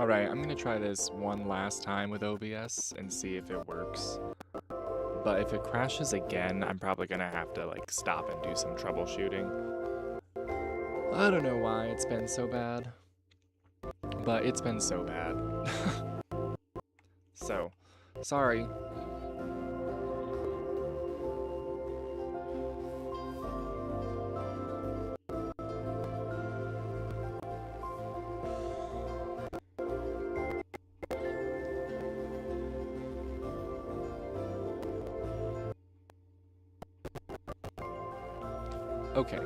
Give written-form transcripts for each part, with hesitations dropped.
Alright, I'm gonna try this one last time with OBS and see if it works. But if it crashes again, I'm probably gonna have to like stop and do some troubleshooting. I don't know why it's been so bad, but it's been so bad. So, sorry. Okay.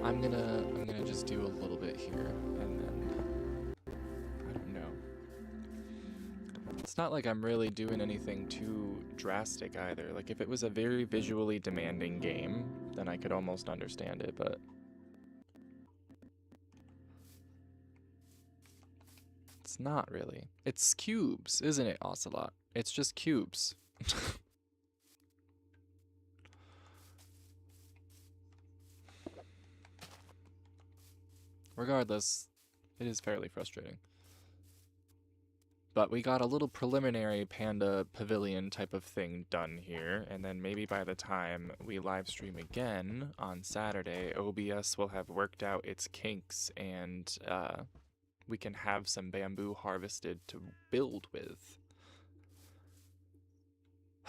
I'm gonna just do a little bit here and then I don't know. It's not like I'm really doing anything too drastic either. Like if it was a very visually demanding game, then I could almost understand it, but it's not really. It's cubes, isn't it, Ocelot? It's just cubes. Regardless, it is fairly frustrating. But we got a little preliminary Panda pavilion type of thing done here, and then maybe by the time we live stream again on Saturday, OBS will have worked out its kinks and we can have some bamboo harvested to build with.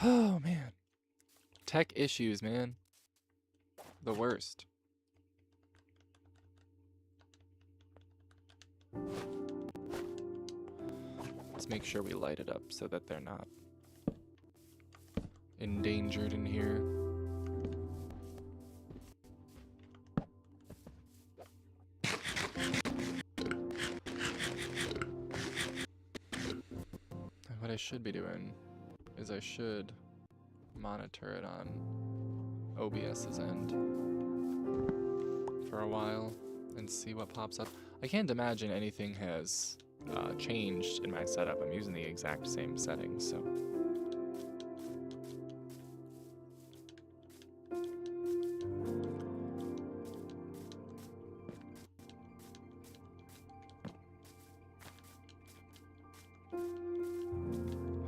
Oh man. Tech issues, man. The worst. Let's make sure we light it up so that they're not endangered in here. And what I should be doing is I should monitor it on OBS's end for a while and see what pops up. I can't imagine anything has changed in my setup. I'm using the exact same settings, so.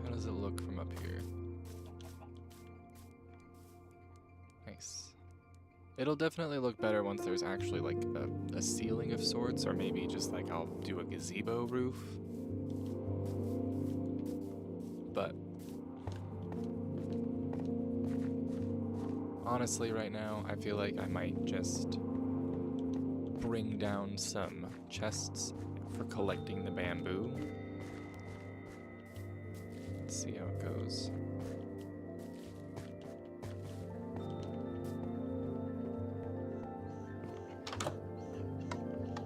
How does it look from up here? Nice. It'll definitely look better once there's actually like a ceiling of sorts, or maybe just like I'll do a gazebo roof. But honestly right now I feel like I might just bring down some chests for collecting the bamboo. Let's see how it goes.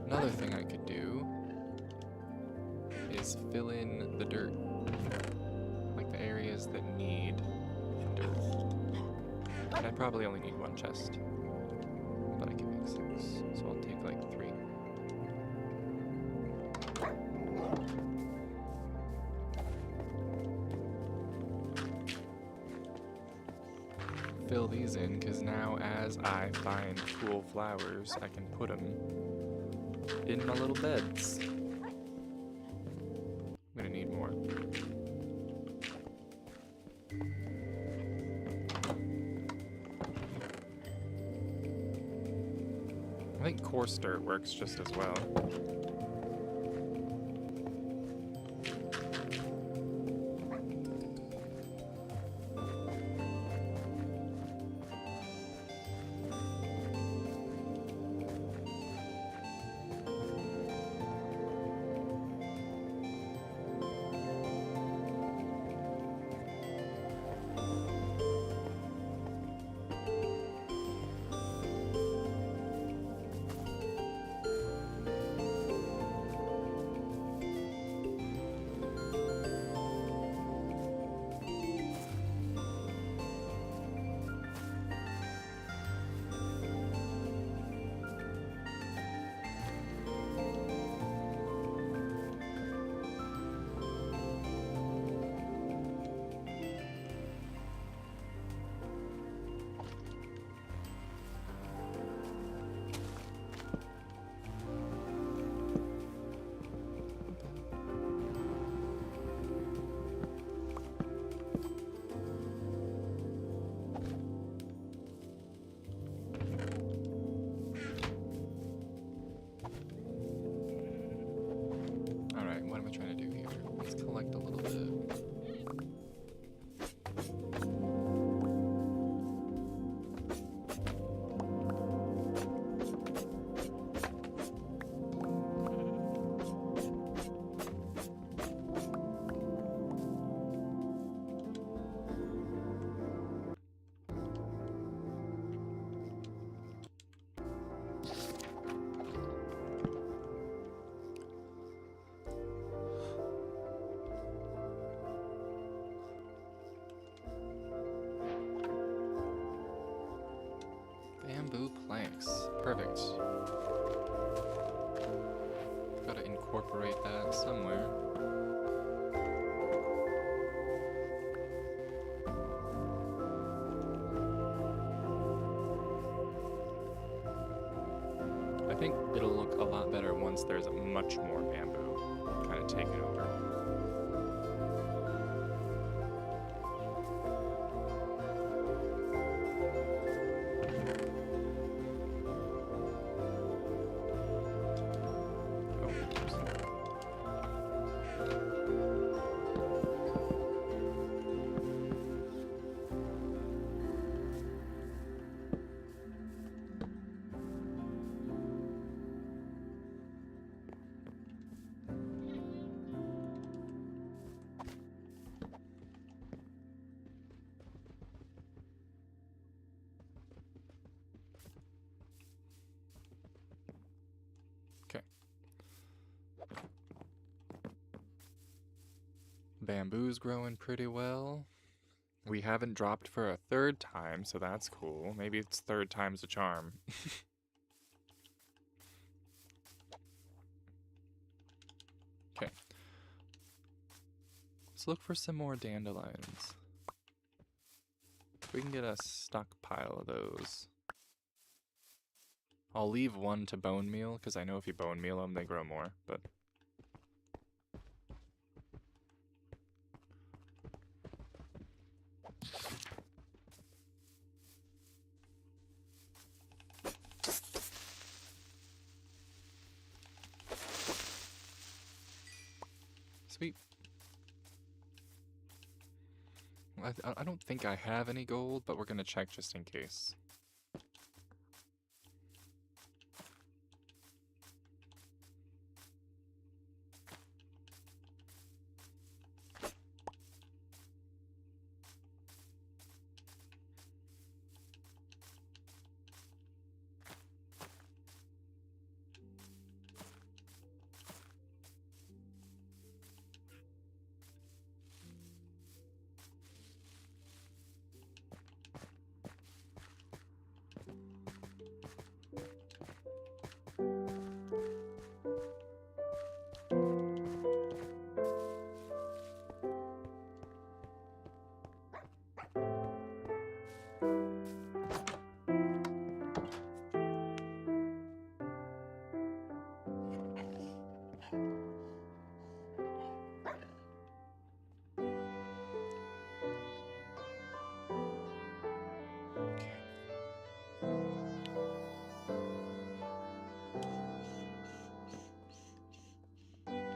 Another thing I could do is fill in the dirt, like the areas that need dirt. And I probably only need one chest, but I can make 6, so I'll take like 3. Fill these in, because now as I find cool flowers, I can put them in my little beds. I'm gonna need more. I think coarse dirt works just as well. Bamboo planks. Perfect. Gotta incorporate that somewhere. I think it'll look a lot better once there's much more bamboo kind of taken over. Okay. Bamboo's growing pretty well. We haven't dropped for a third time, so that's cool. Maybe it's third time's a charm. Okay. Let's look for some more dandelions. We can get a stockpile of those. I'll leave one to bone meal, because I know if you bone meal them, they grow more, but... Sweet. I don't think I have any gold, but we're going to check just in case.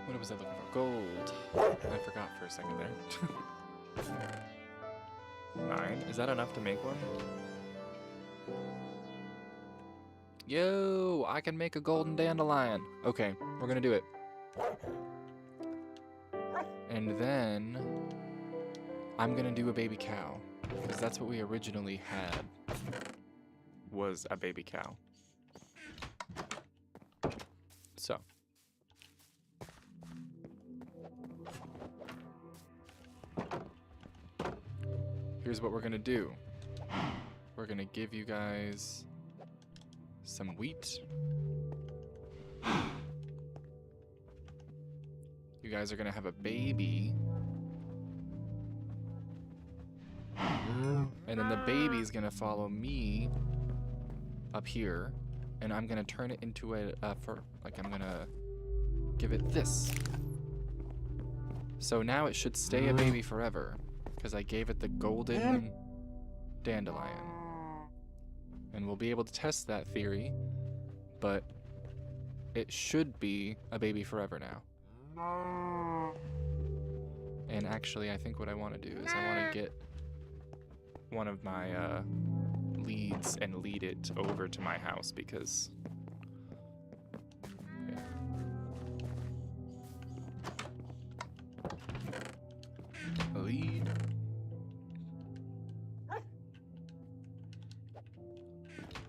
What was I looking for? Gold. I forgot for a second there. 9? Is that enough to make one? Yo, I can make a golden dandelion. Okay, we're gonna do it. And then I'm gonna do a baby cow, because that's what we originally had, was a baby cow. So. Here's what we're gonna do. We're gonna give you guys some wheat. You guys are gonna have a baby. And then the baby's gonna follow me up here. And I'm gonna turn it into I'm gonna give it this. So now it should stay a baby forever, because I gave it the golden dandelion. And we'll be able to test that theory, but it should be a baby forever now. And actually, I think what I want to do is I want to get one of my leads and lead it over to my house, because... yeah. Lead.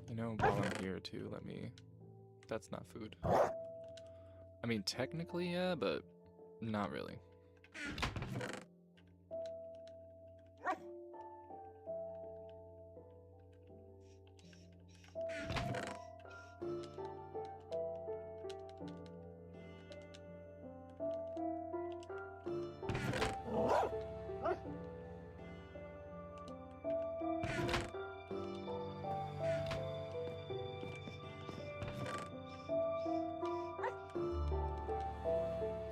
You know, while I'm here too, let me... That's not food. I mean, technically, yeah, but not really.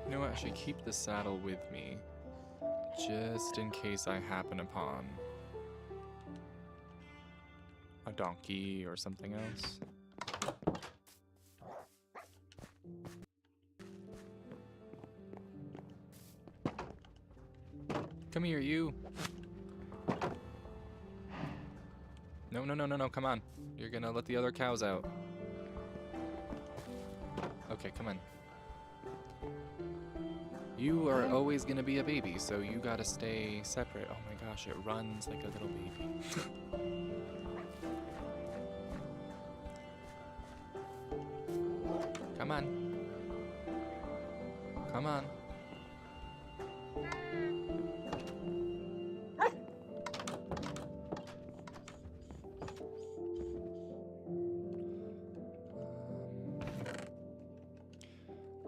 You know what? I should keep the saddle with me, just in case I happen upon a donkey or something else. Come here, you. No, no, no, no, no, come on. You're gonna let the other cows out. Okay, come on. You are always gonna be a baby, so you gotta stay separate. Oh my gosh, it runs like a little baby. Come on. Come on.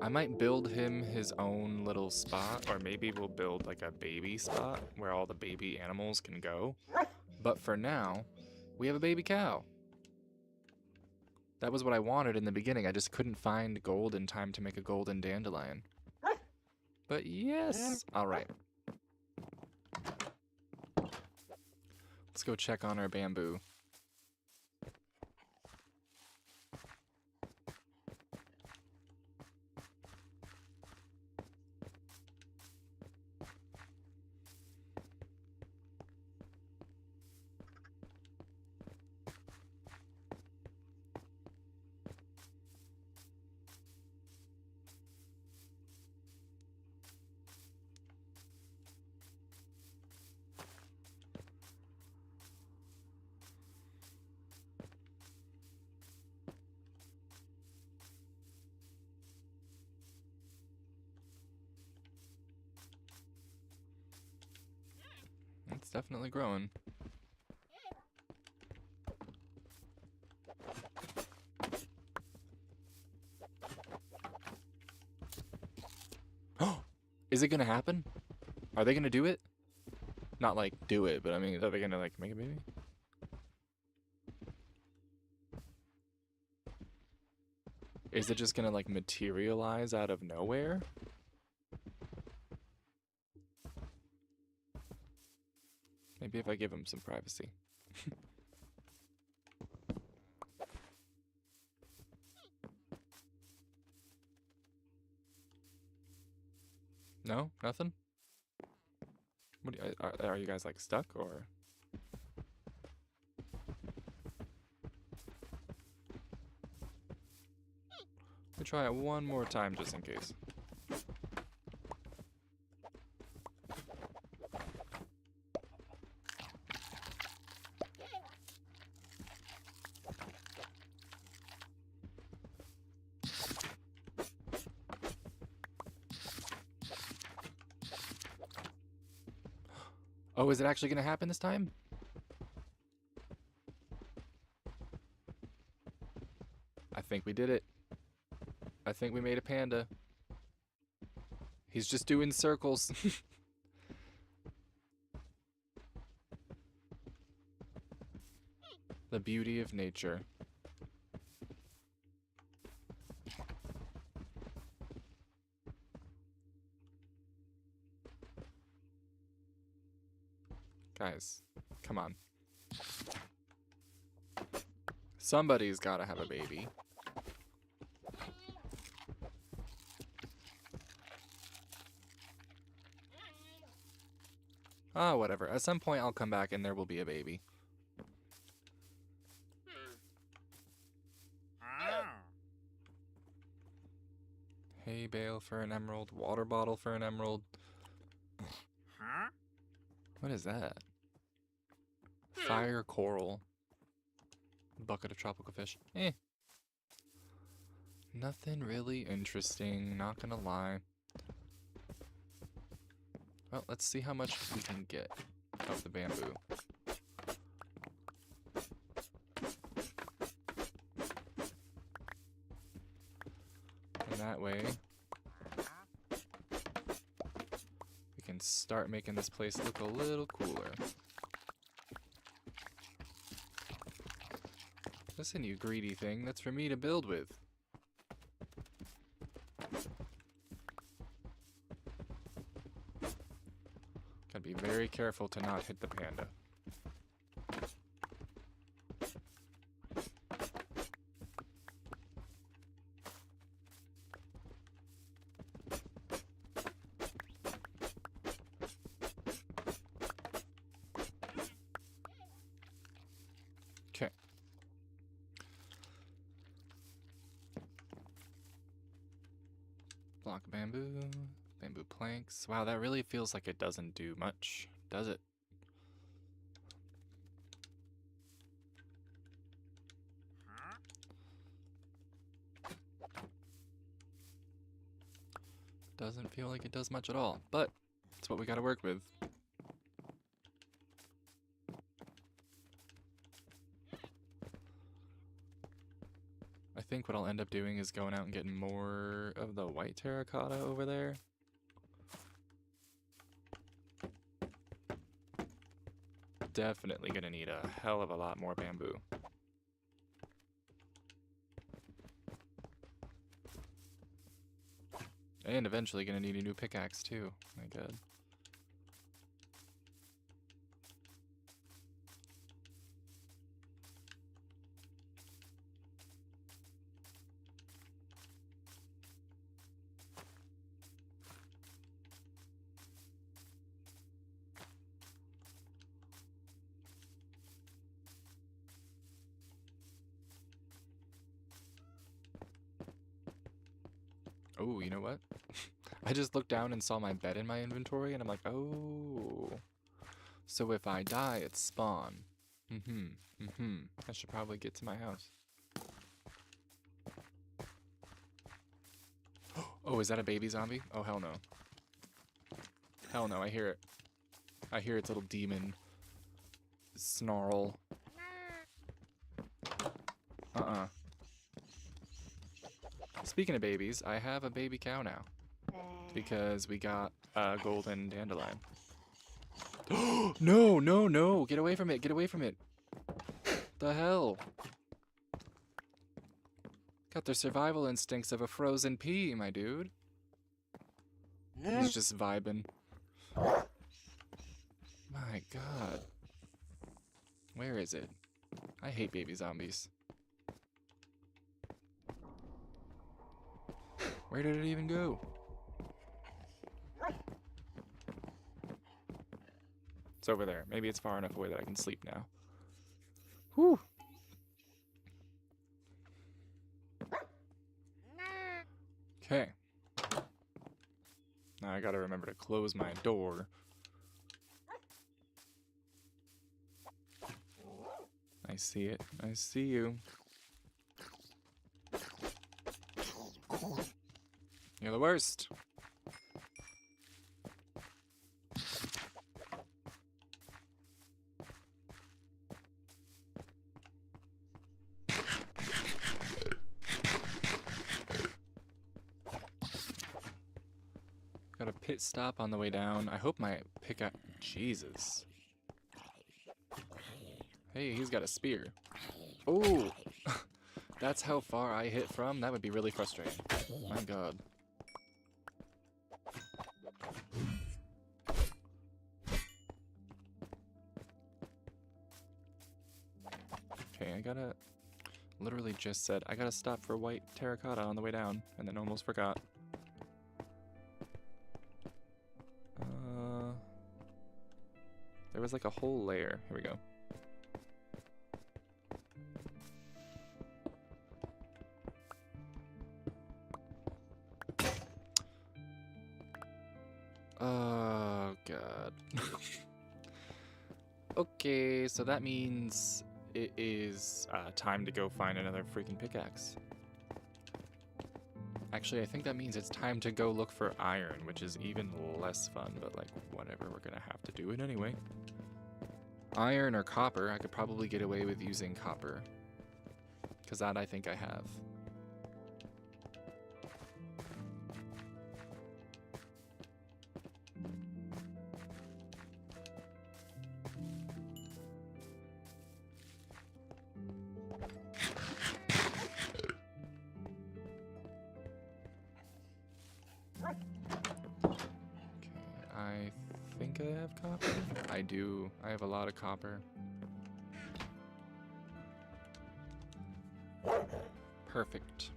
I might build him his own little spot, or maybe we'll build like a baby spot where all the baby animals can go. But for now, we have a baby cow. That was what I wanted in the beginning. I just couldn't find gold in time to make a golden dandelion. But yes! Alright. Let's go check on our bamboo. It's definitely growing. Oh! Is it gonna happen? Are they gonna do it? Not like do it, but I mean, are they gonna like make a baby? Is it just gonna like materialize out of nowhere? Maybe if I give him some privacy. No? Nothing? What do you, are you guys like stuck or? Let me try it one more time just in case. Oh, is it actually going to happen this time? I think we did it. I think we made a panda. He's just doing circles. The beauty of nature. Guys, come on. Somebody's gotta have a baby. Ah, whatever. At some point I'll come back and there will be a baby. Hay bale for an emerald, water bottle for an emerald. What is that? Fire coral. Bucket of tropical fish. Eh. Nothing really interesting, not gonna lie. Well, let's see how much we can get of the bamboo. That way, we can start making this place look a little cooler. Listen, you greedy thing, that's for me to build with. Gotta be very careful to not hit the panda. Okay. Block of bamboo, bamboo planks. Wow, that really feels like it doesn't do much, does it? Doesn't feel like it does much at all, but it's what we gotta work with. I think what I'll end up doing is going out and getting more of the white terracotta over there. Definitely gonna need a hell of a lot more bamboo. And eventually gonna need a new pickaxe too. My god. Oh, you know what? I just looked down and saw my bed in my inventory, and I'm like, oh. So if I die, it's spawn. I should probably get to my house. Oh, is that a baby zombie? Oh, hell no. Hell no, I hear it. I hear its little demon snarl. Speaking of babies, I have a baby cow now. Because we got a golden dandelion. No, no, no! Get away from it! Get away from it! The hell? Got the survival instincts of a frozen pea, my dude. He's just vibing. My god. Where is it? I hate baby zombies. Where did it even go? It's over there. Maybe it's far enough away that I can sleep now. Whew. Okay. Now I gotta remember to close my door. I see it. I see you. You're the worst. Got a pit stop on the way down. I hope my pickaxe... Jesus. Hey, he's got a spear. Oh! That's how far I hit from? That would be really frustrating. My god. Okay, I gotta... Literally just said, I gotta stop for white terracotta on the way down, and then almost forgot. There was like a whole layer. Here we go. Oh, God. Okay, so that means it is time to go find another freaking pickaxe. Actually, I think that means it's time to go look for iron, which is even less fun, but like, whatever, we're gonna have to do it anyway. Iron or copper, I could probably get away with using copper. Because that I think I have. have copper? I do. I have a lot of copper. Perfect.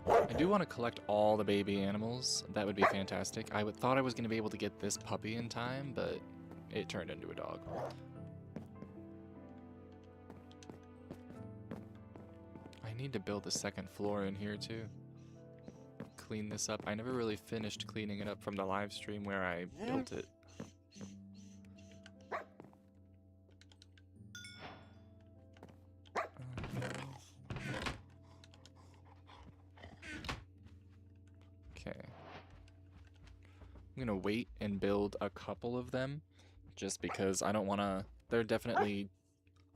I do want to collect all the baby animals. That would be fantastic. I thought I was going to be able to get this puppy in time, but it turned into a dog. I need to build a second floor in here too. Clean this up. I never really finished cleaning it up from the live stream where I built it. Okay. I'm gonna wait and build a couple of them just because I don't want to. They're definitely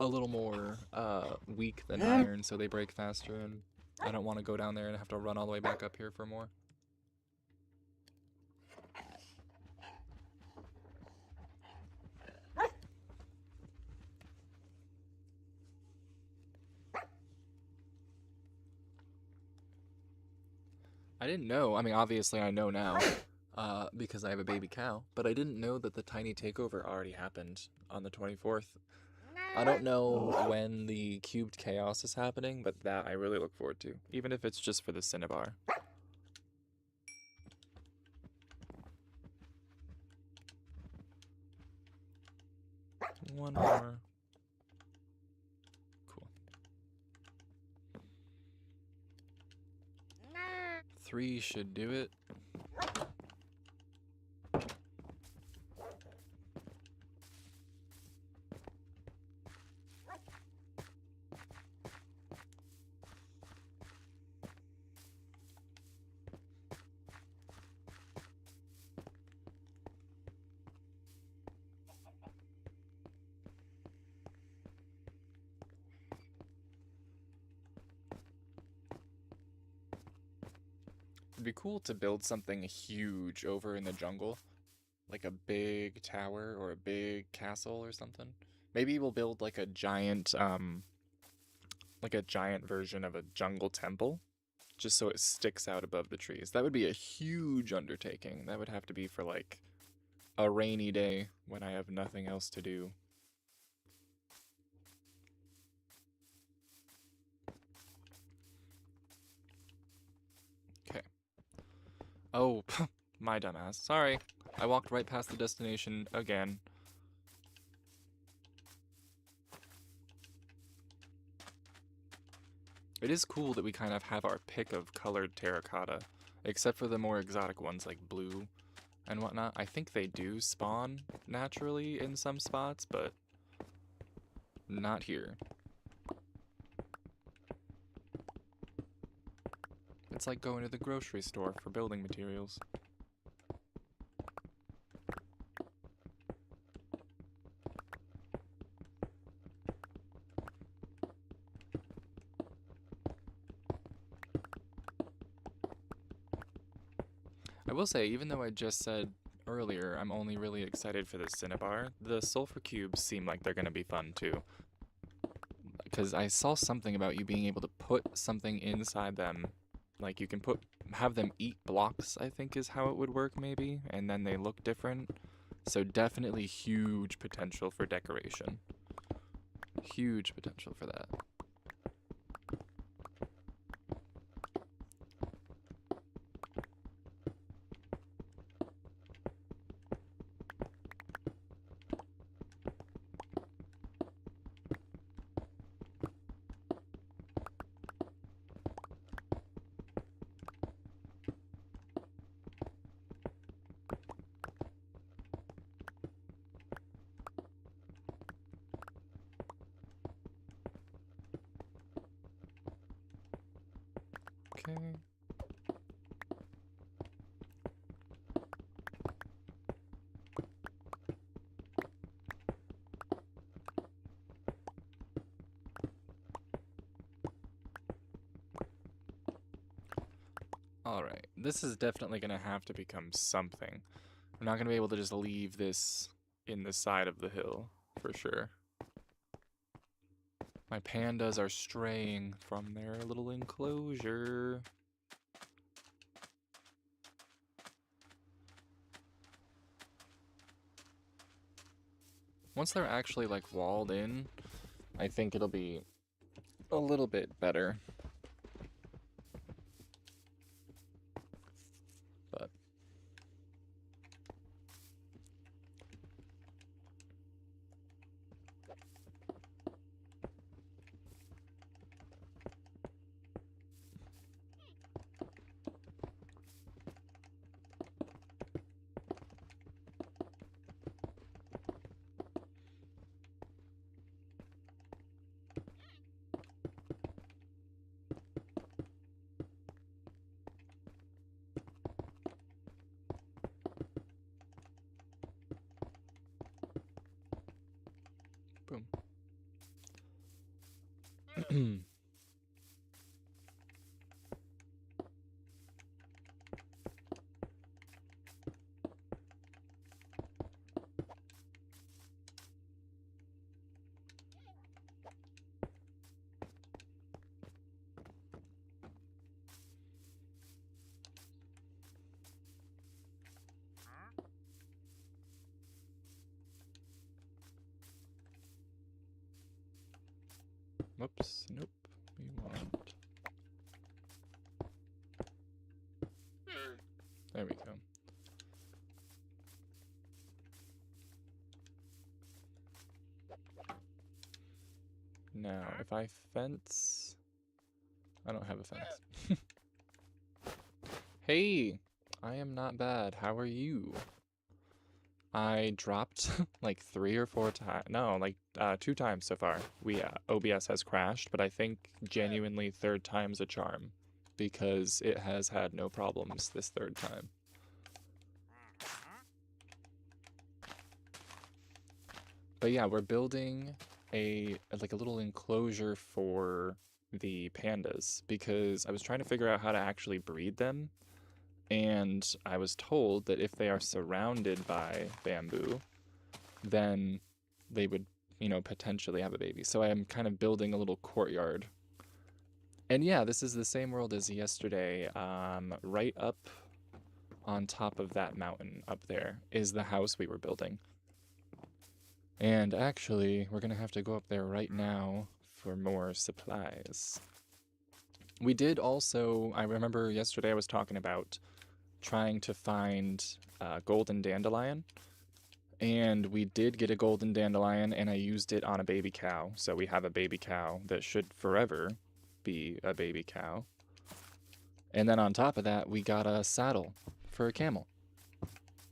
a little more weak than iron, so they break faster, and I don't want to go down there and have to run all the way back up here for more. I didn't know. I mean, obviously I know now because I have a baby cow, but I didn't know that the tiny takeover already happened on the 24th. I don't know when the cubed chaos is happening, but that I really look forward to, even if it's just for the Cinnabar. One more. Cool. 3 should do it. It'd be cool to build something huge over in the jungle. Like a big tower or a big castle or something. Maybe we'll build like a giant version of a jungle temple. Just so it sticks out above the trees. That would be a huge undertaking. That would have to be for like a rainy day when I have nothing else to do. Okay. Oh, my dumbass. Sorry. I walked right past the destination again. It is cool that we kind of have our pick of colored terracotta, except for the more exotic ones like blue and whatnot. I think they do spawn naturally in some spots, but not here. It's like going to the grocery store for building materials. I will say, even though I just said earlier I'm only really excited for the Cinnabar, the sulfur cubes seem like they're going to be fun too. Because I saw something about you being able to put something inside them. Like you can have them eat blocks, I think is how it would work maybe, and then they look different. So definitely huge potential for decoration. Huge potential for that. Okay. Alright, this is definitely going to have to become something. I'm not going to be able to just leave this in the side of the hill, for sure. My pandas are straying from their little enclosure. Once they're actually like walled in, I think it'll be a little bit better. But boom. Whoops, nope. We want. There we go. Now, if I fence... I don't have a fence. Hey! I am not bad. How are you? I dropped like 3 or 4 times. No, like 2 times so far. OBS has crashed, but I think genuinely 3rd time's a charm because it has had no problems this 3rd time. But yeah, we're building a little enclosure for the pandas because I was trying to figure out how to actually breed them. And I was told that if they are surrounded by bamboo, then they would, you know, potentially have a baby. So I am kind of building a little courtyard. And yeah, this is the same world as yesterday. Right up on top of that mountain up there is the house we were building. And actually, we're going to have to go up there right now for more supplies. We did also, I remember yesterday I was talking about trying to find golden dandelion, and we did get a golden dandelion, and I used it on a baby cow. So we have a baby cow that should forever be a baby cow. And then on top of that, we got a saddle for a camel,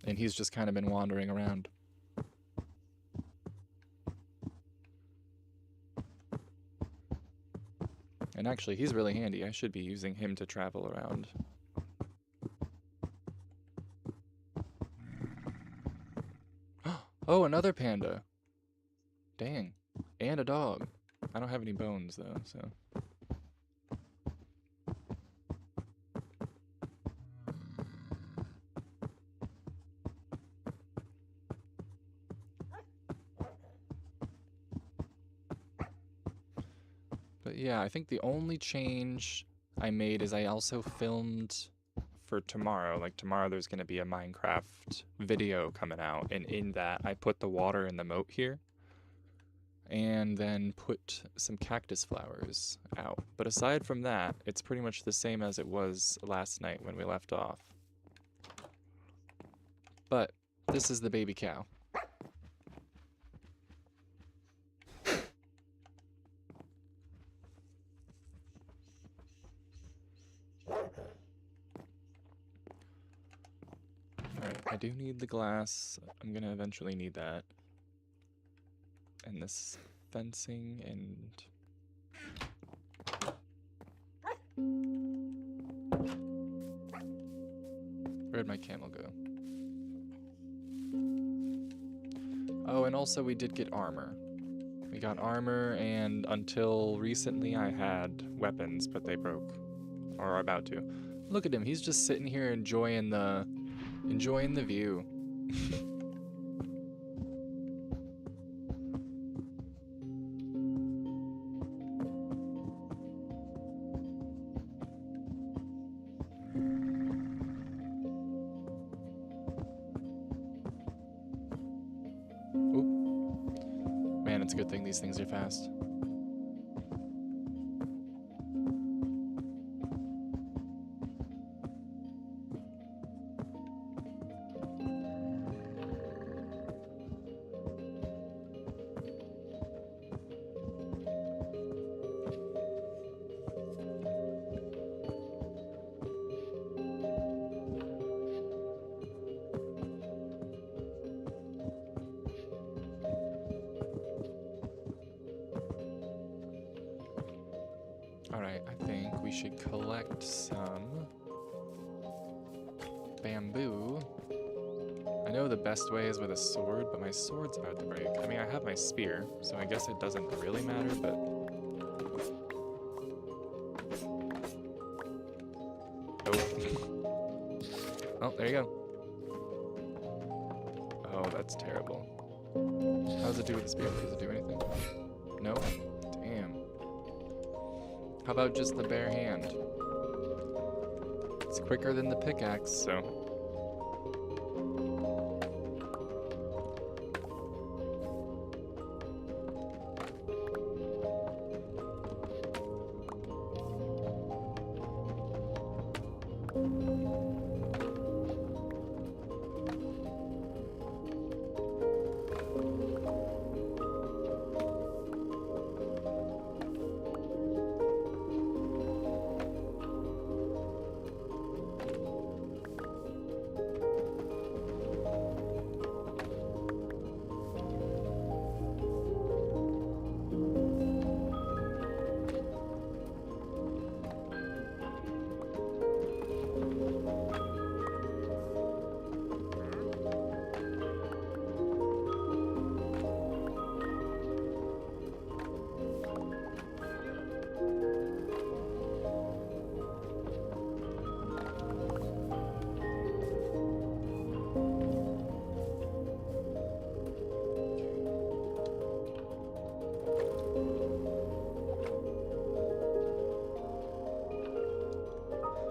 and he's just kind of been wandering around. And actually, he's really handy. I should be using him to travel around. Oh, another panda. Dang. And a dog. I don't have any bones, though, so... But yeah, I think the only change I made is I also filmed for tomorrow. Like tomorrow there's going to be a Minecraft video coming out, and in that I put the water in the moat here and then put some cactus flowers out. But aside from that, it's pretty much the same as it was last night when we left off. But this is the baby cow. Alright, I do need the glass. I'm gonna eventually need that. And this fencing and... Where'd my camel go? Oh, and also we did get armor. We got armor, and until recently I had weapons, but they broke. Or are about to. Look at him, he's just sitting here enjoying the view. It's a good thing these things are fast. Alright, I think we should collect some bamboo. I know the best way is with a sword, but my sword's about to break. I mean, I have my spear, so I guess it doesn't really matter, but... Oh. Oh, there you go. Oh, that's terrible. How does it do with the spear? Does it do anything? No? Damn. How about just the bare hand? It's quicker than the pickaxe, so...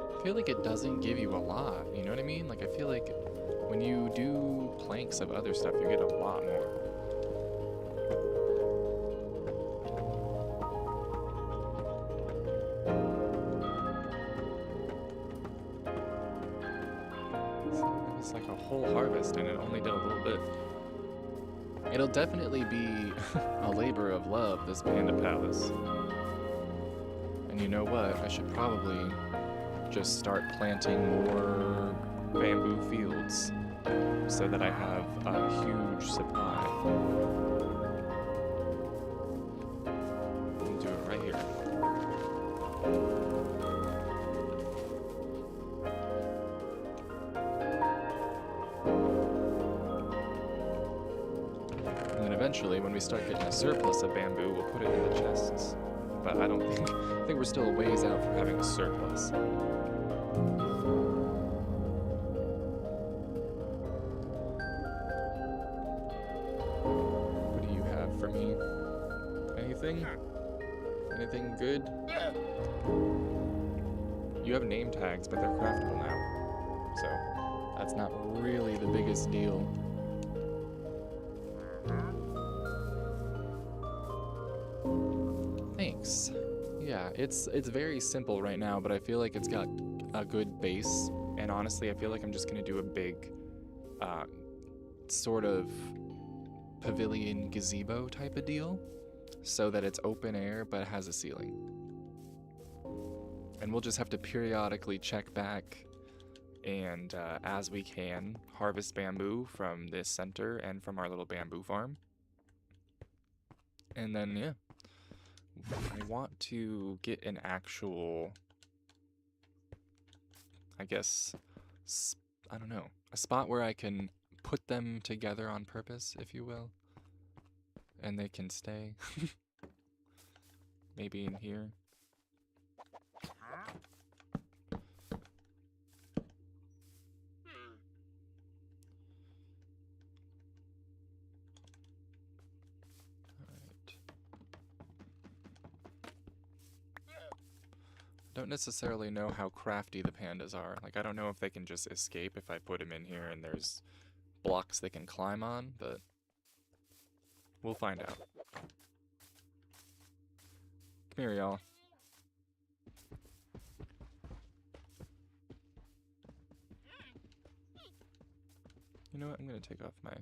I feel like it doesn't give you a lot, you know what I mean? Like, I feel like when you do planks of other stuff, you get a lot more. It's like a whole harvest and it only did a little bit. It'll definitely be a labor of love, this Panda Palace. And you know what? I should probably just start planting more bamboo fields so that I have a huge supply. I'll do it right here. And then eventually, when we start getting a surplus of bamboo, we'll put it in the chests. But I don't think, I think we're still a ways out from having a surplus. What do you have for me? Anything? Anything good? You have name tags, but they're craftable now. So, that's not really the biggest deal. Thanks. Yeah, it's very simple right now, but I feel like it's got a good base. And honestly, I feel like I'm just gonna do a big, sort of pavilion gazebo type of deal, so that it's open air but has a ceiling. And we'll just have to periodically check back and, as we can, harvest bamboo from this center and from our little bamboo farm. And then, yeah. I want to get an actual, I guess, I don't know, a spot where I can put them together on purpose, if you will, and they can stay. Maybe in here. Don't necessarily know how crafty the pandas are. Like, I don't know if they can just escape if I put them in here and there's blocks they can climb on, but We'll find out. Come here, y'all. You know what? I'm gonna take off my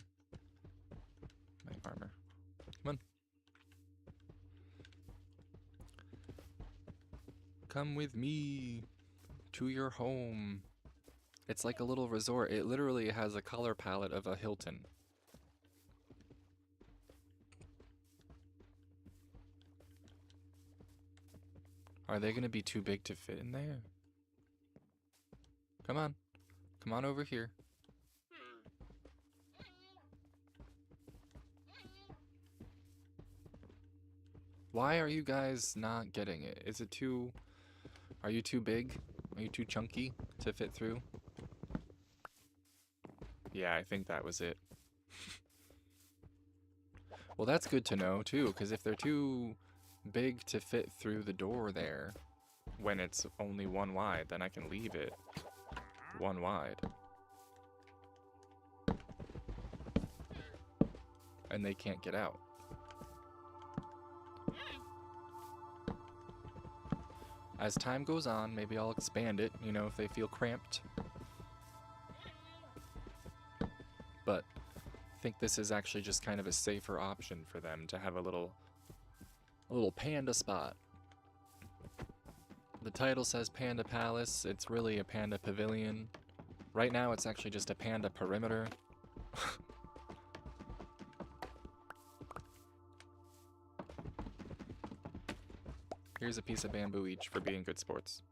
armor. Come on. Come with me to your home. It's like a little resort. It literally has a color palette of a Hilton. Are they gonna be too big to fit in there? Come on. Come on over here. Why are you guys not getting it? Is it too... Are you too big? Are you too chunky to fit through? Yeah, I think that was it. Well, that's good to know, too, because if they're too big to fit through the door there, when it's only one wide, then I can leave it one wide. And they can't get out. As time goes on, maybe I'll expand it, you know, if they feel cramped. But I think this is actually just kind of a safer option for them to have a little panda spot. The title says Panda Palace. It's really a panda pavilion. Right now it's actually just a panda perimeter. Here's a piece of bamboo each for being good sports.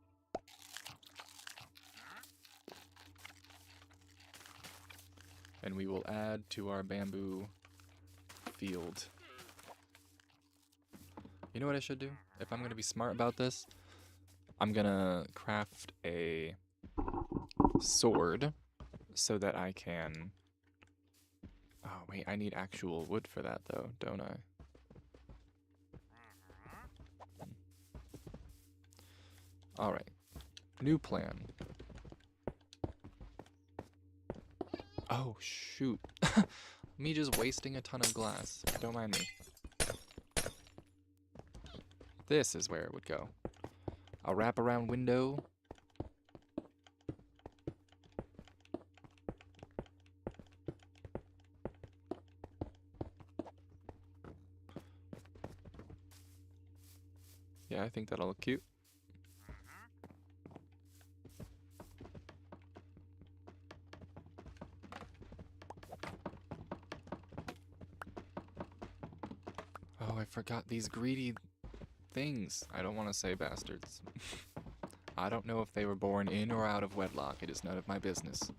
And we will add to our bamboo field. You know what I should do? If I'm going to be smart about this, I'm going to craft a sword so that I can... Oh, wait, I need actual wood for that, though, don't I? Alright, new plan. Oh, shoot. Me just wasting a ton of glass. Don't mind me. This is where it would go. A wraparound window. Yeah, I think that'll look cute. Oh, I forgot these greedy things. I don't want to say bastards. I don't know if they were born in or out of wedlock. It is none of my business.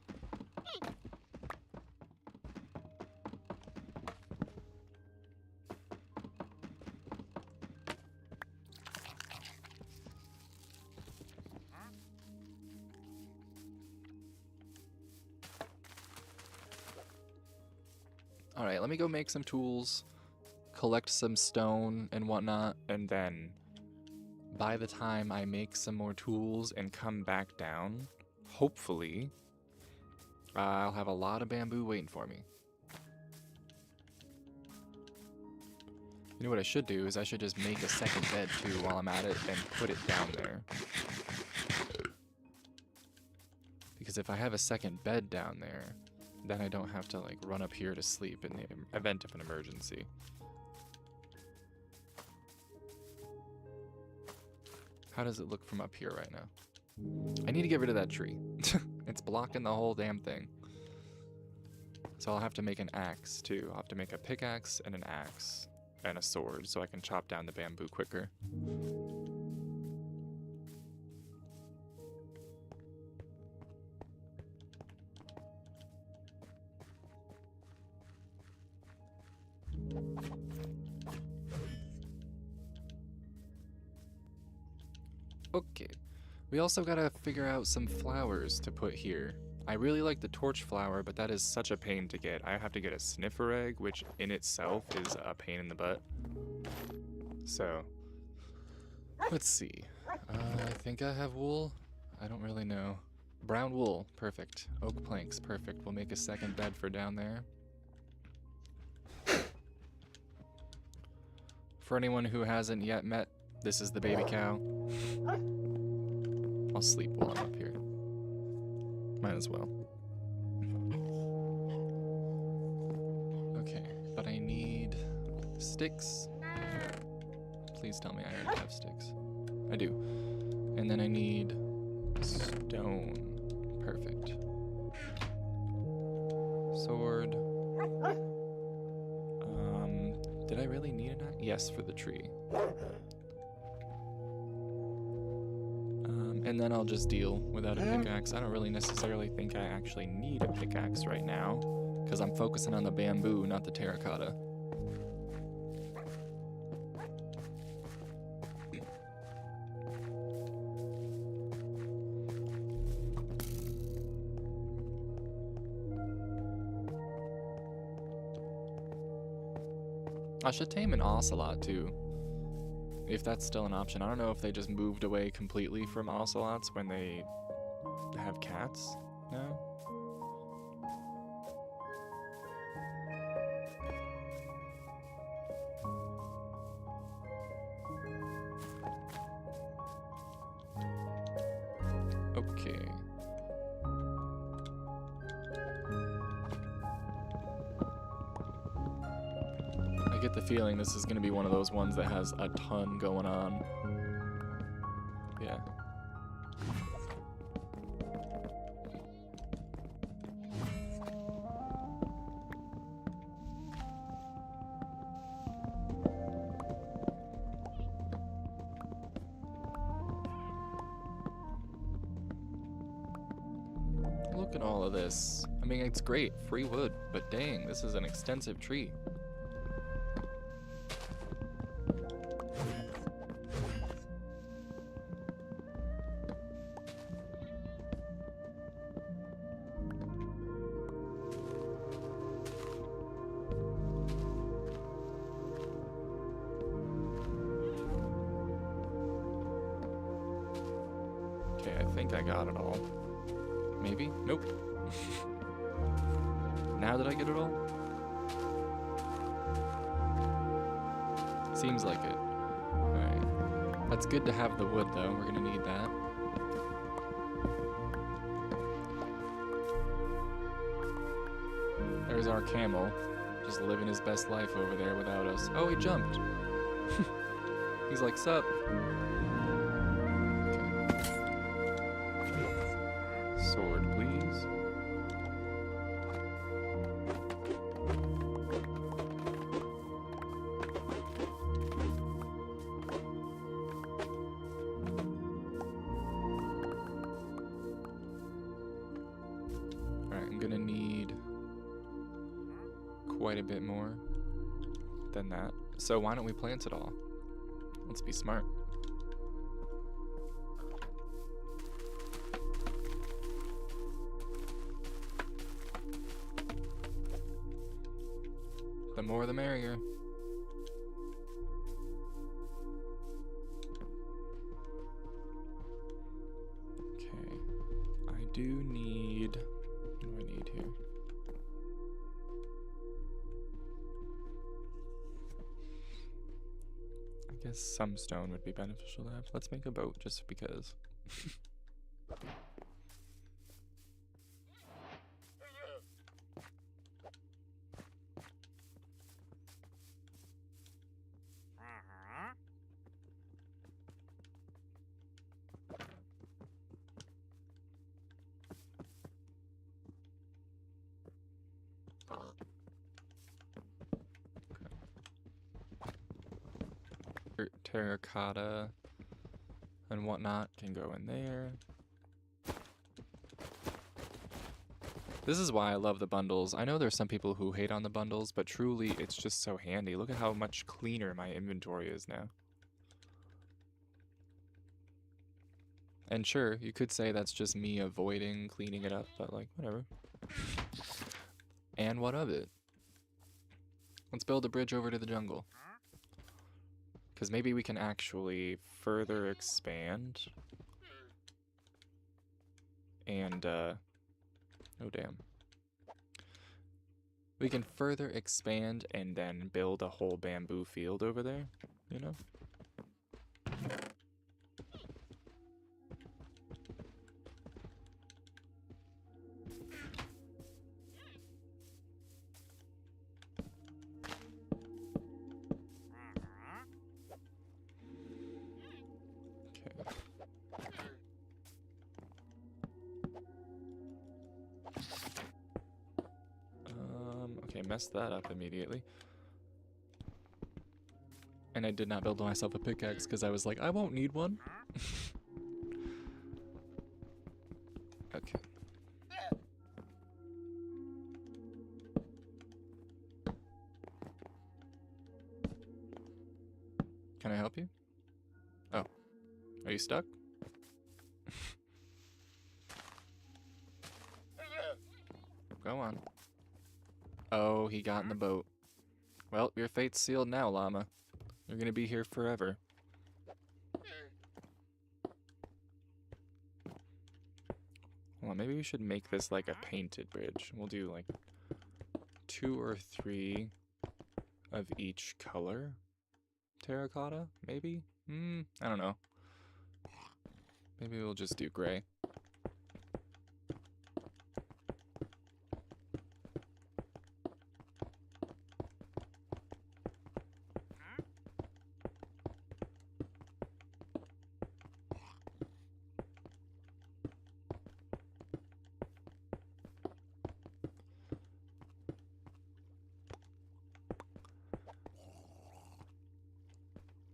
Alright, let me go make some tools, collect some stone and whatnot, and then by the time I make some more tools and come back down, hopefully, I'll have a lot of bamboo waiting for me. You know what I should do is I should just make a second bed too while I'm at it and put it down there. Because if I have a second bed down there, then I don't have to like run up here to sleep in the event of an emergency. How does it look from up here right now? I need to get rid of that tree. It's blocking the whole damn thing. So I'll have to make an axe too. I'll have to make a pickaxe and an axe and a sword so I can chop down the bamboo quicker. Okay, we also gotta figure out some flowers to put here. I really like the torch flower, but that is such a pain to get. I have to get a sniffer egg, which in itself is a pain in the butt. So, let's see. I think I have wool. I don't really know. Brown wool, perfect. Oak planks, perfect. We'll make a second bed for down there. For anyone who hasn't yet met, this is the baby cow. I'll sleep while I'm up here. Might as well. Okay, but I need sticks. Please tell me I already have sticks. I do. And then I need stone. Perfect. Sword. Did I really need an axe? Yes, for the tree. And then I'll just deal without a pickaxe. I don't really necessarily think I actually need a pickaxe right now, because I'm focusing on the bamboo, not the terracotta. I should tame an ocelot too, if that's still an option. I don't know if they just moved away completely from ocelots when they have cats now. Okay. I get the feeling this is going to be one of those ones that has a ton going on. Yeah. Look at all of this. I mean, it's great, free wood, but dang, this is an extensive tree. Okay, I think I got it all. Maybe? Nope. Now did I get it all? Seems like it. Alright. That's good to have the wood, though. We're gonna need that. There's our camel. Just living his best life over there without us. Oh, he jumped. He's like, sup? Sword, please. Alright, I'm gonna need quite a bit more than that. So why don't we plant it all? Let's be smart. The more the merrier. Okay. I do need... What do I need here? I guess some stone would be beneficial to have. Let's make a boat just because. Terracotta and whatnot can go in there. This is why I love the bundles. I know there's some people who hate on the bundles, but truly it's just so handy. Look at how much cleaner my inventory is now. And sure, you could say that's just me avoiding cleaning it up, but like, whatever. And what of it? Let's build a bridge over to the jungle. Because maybe we can actually further expand. And, oh damn. We can further expand and then build a whole bamboo field over there, you know? Okay, messed that up immediately. And I did not build myself a pickaxe because I was like, I won't need one. Okay. Can I help you? Oh. Are you stuck? Go on. Oh, he got in the boat. Well, your fate's sealed now, llama. You're gonna be here forever. Well, maybe we should make this like a painted bridge. We'll do like 2 or 3 of each color. Terracotta, maybe? I don't know. Maybe we'll just do gray.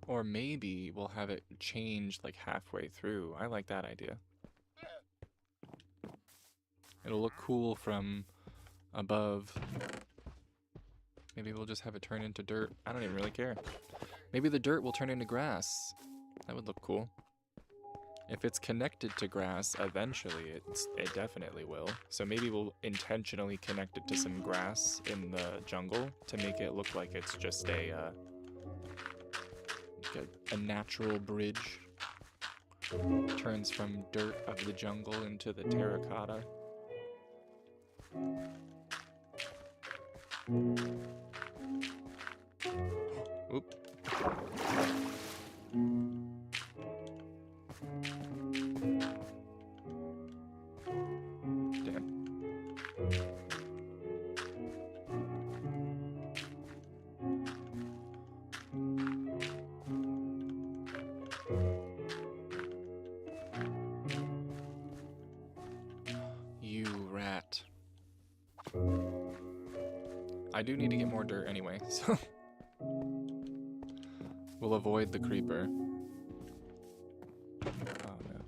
Or maybe we'll have it change like halfway through. I like that idea. It'll look cool from above. Maybe we'll just have it turn into dirt. I don't even really care. Maybe the dirt will turn into grass. That would look cool. If it's connected to grass, eventually it definitely will. So maybe we'll intentionally connect it to some grass in the jungle to make it look like it's just a natural bridge. Turns from dirt of the jungle into the terracotta. Oop. Damn. You rat. I do need to get more dirt anyway, so we'll avoid the creeper. Oh no.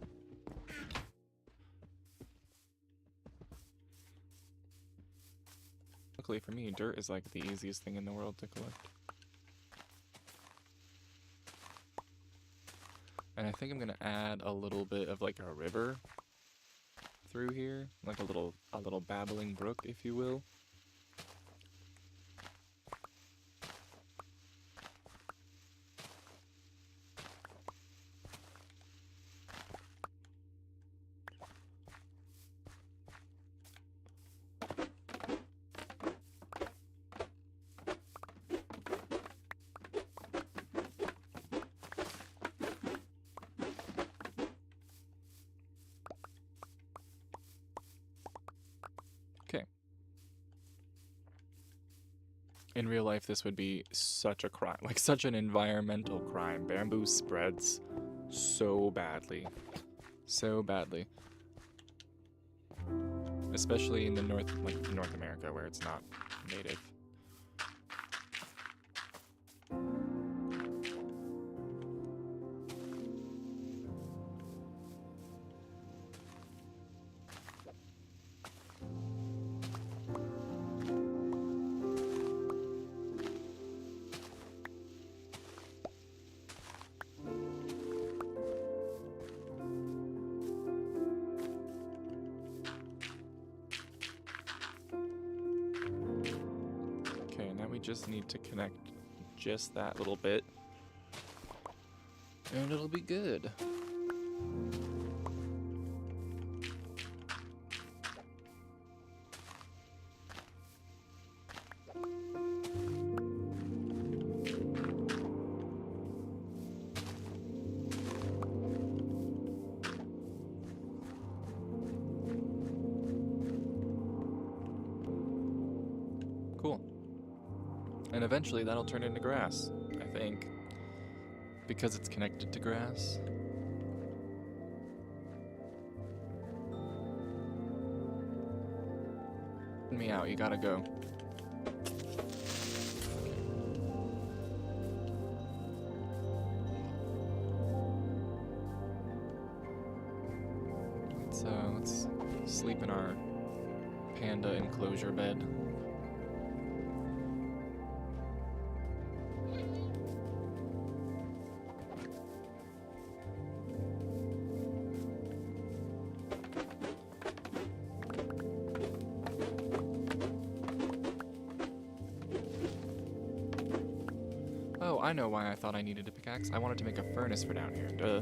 Luckily for me, dirt is like the easiest thing in the world to collect. And I think I'm gonna add a little bit of like a river through here, like a little babbling brook, if you will. Okay. In real life, this would be such a crime, like such an environmental crime. Bamboo spreads so badly. So badly. Especially in the North America, where it's not native. Just need to connect just that little bit and it'll be good. Cool. And eventually that'll turn into grass, I think. Because it's connected to grass. Me out, you gotta go. Let's sleep in our panda enclosure bed. Oh, I know why I thought I needed a pickaxe. I wanted to make a furnace for down here. Duh.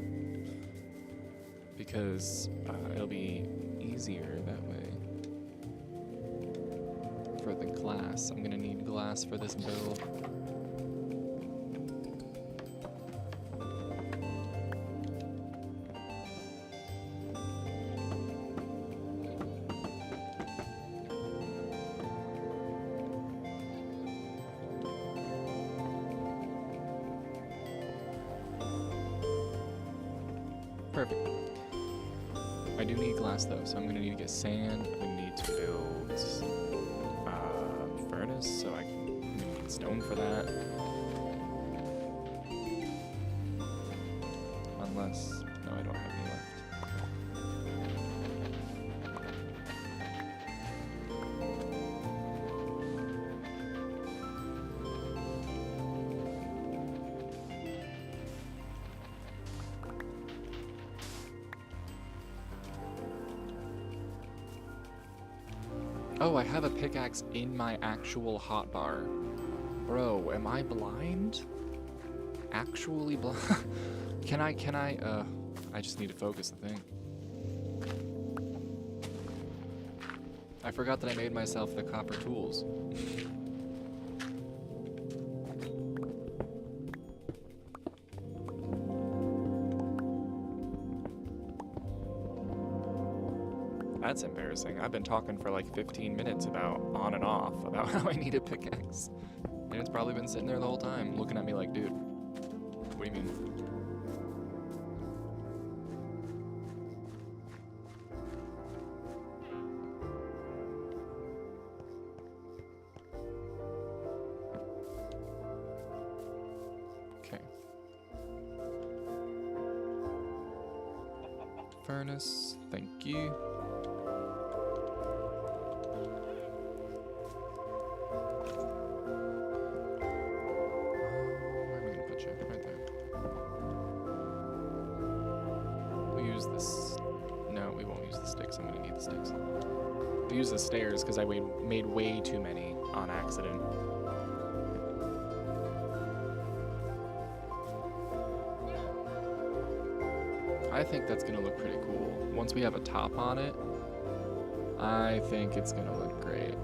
Because it'll be easier that way. For the glass. I'm gonna need glass for this build. Perfect. I do need glass though, so I'm gonna need to get sand. I'm gonna need to build furnace, so I need stone for that. Unless, no, I don't have any left. Oh, I have a pickaxe in my actual hotbar. Bro, am I blind? Actually blind? Can I, I just need to focus the thing. I forgot that I made myself the copper tools. That's embarrassing. I've been talking for like 15 minutes about on and off about how I need a pickaxe. And it's probably been sitting there the whole time looking at me like, dude, what do you mean? Okay. Furnace, thank you. Use the stairs because I made way too many on accident. I think that's gonna look pretty cool. Once we have a top on it, I think it's gonna look great.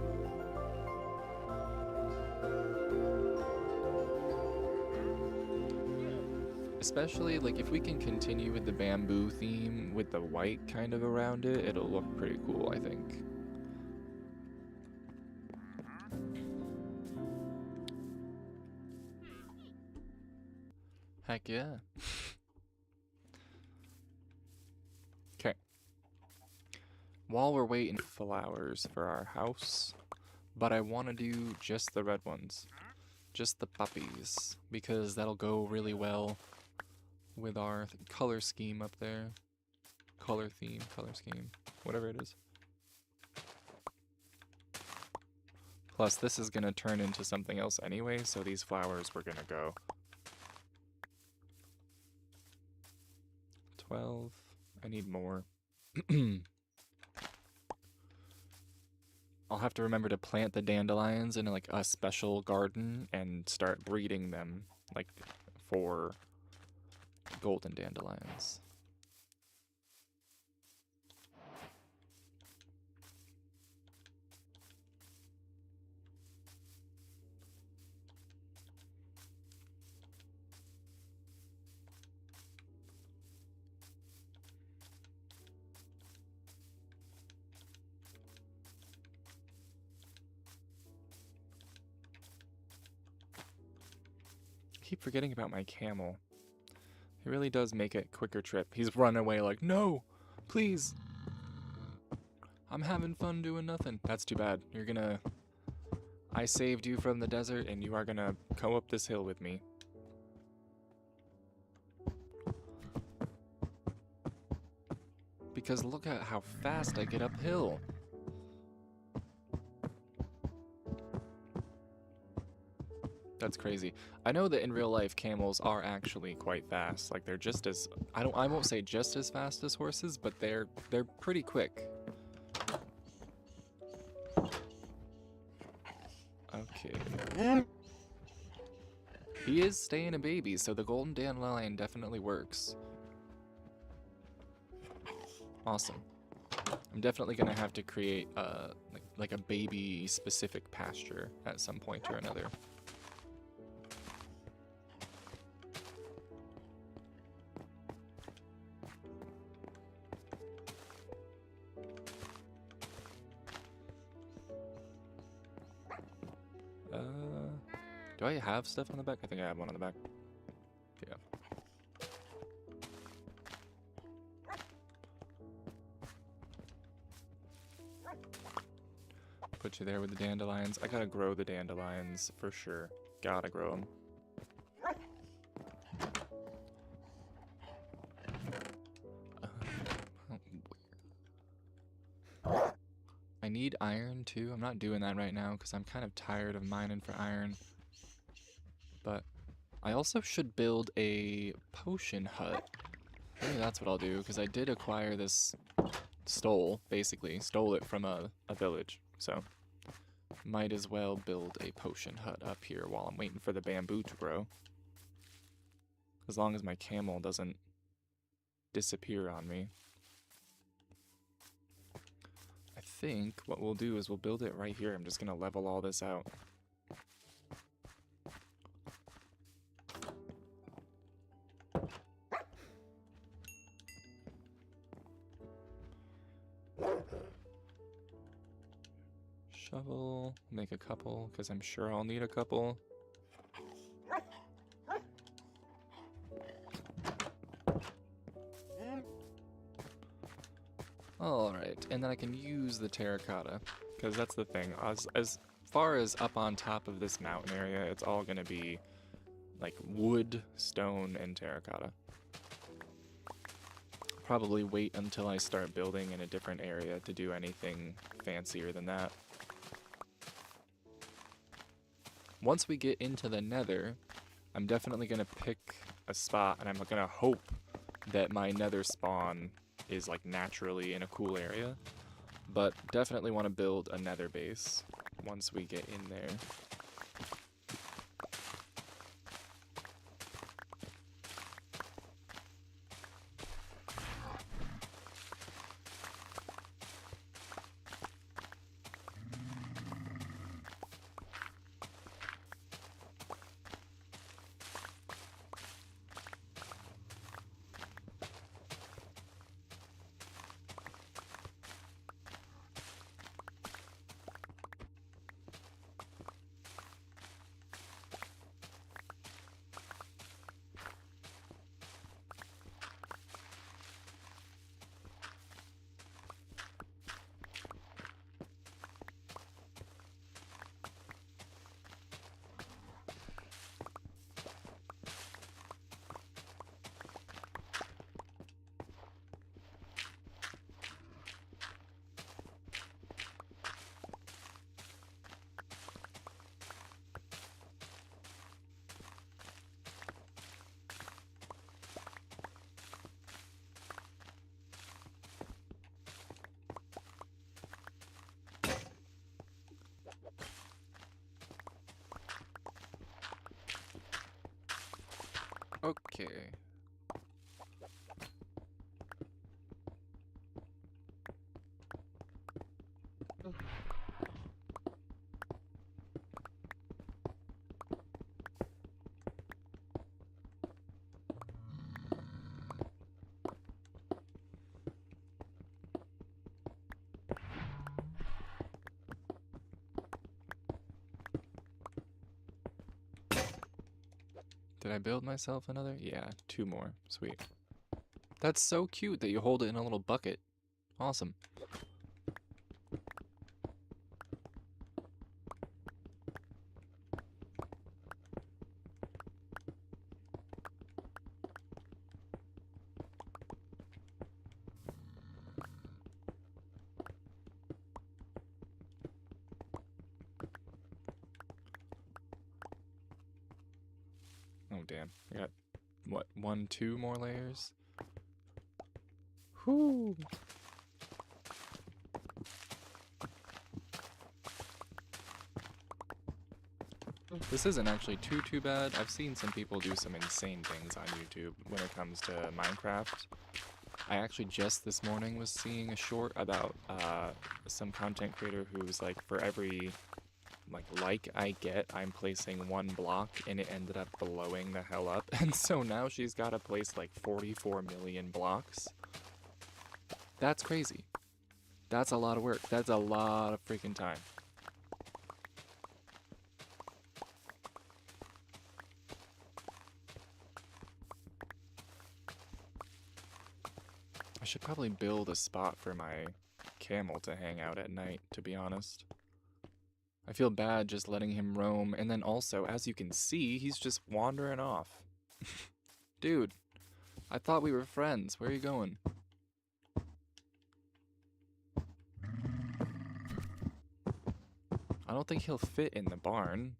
Especially like if we can continue with the bamboo theme with the white kind of around it, it'll look pretty cool, I think. Heck yeah. Okay. While we're waiting, flowers for our house, but I want to do just the red ones. Just the puppies, because that'll go really well with our color scheme up there. Color theme, color scheme, whatever it is. Plus, this is going to turn into something else anyway, so these flowers were going to go. 12. I need more. I'll have to remember to plant the dandelions in like a special garden and start breeding them like for golden dandelions. keep forgetting about my camel. He really does make it quicker trip. He's run away like, no, please. I'm having fun doing nothing. That's too bad. You're gonna... I saved you from the desert, and you are gonna go up this hill with me. Because look at how fast I get uphill. That's crazy. I know that in real life camels are actually quite fast. Like they're just as I won't say just as fast as horses, but they're pretty quick. Okay. He is staying a baby, so the golden dandelion definitely works. Awesome. I'm definitely gonna have to create like a baby specific pasture at some point or another. Do I have stuff on the back? I think I have one on the back. Yeah. Put you there with the dandelions. I gotta grow the dandelions for sure. Gotta grow them. I need iron too. I'm not doing that right now because I'm kind of tired of mining for iron. But I also should build a potion hut. Maybe that's what I'll do, because I did acquire this basically stole it from a village. So might as well build a potion hut up here while I'm waiting for the bamboo to grow. As long as my camel doesn't disappear on me. I think what we'll do is we'll build it right here. I'm just going to level all this out. Shovel, make a couple, because I'm sure I'll need a couple. Alright, and then I can use the terracotta, because that's the thing. As far as up on top of this mountain area, it's all going to be like wood, stone, and terracotta. Probably wait until I start building in a different area to do anything fancier than that. Once we get into the nether, I'm definitely going to pick a spot, and I'm going to hope that my nether spawn is like naturally in a cool area. But definitely want to build a nether base once we get in there. Okay. Did I build myself another? Yeah, 2 more. Sweet. That's so cute that you hold it in a little bucket. Awesome. Oh, damn. I got, what, 1, 2 more layers? Whoo! This isn't actually too bad. I've seen some people do some insane things on YouTube when it comes to Minecraft. I actually just this morning was seeing a short about some content creator who's like, for every like I get, I'm placing 1 block, and it ended up blowing the hell up. And so now she's got to place like 44 million blocks. That's crazy. That's a lot of work. That's a lot of freaking time. I should probably build a spot for my camel to hang out at night, to be honest. I feel bad just letting him roam, and then also, as you can see, he's just wandering off. Dude, I thought we were friends. Where are you going? I don't think he'll fit in the barn.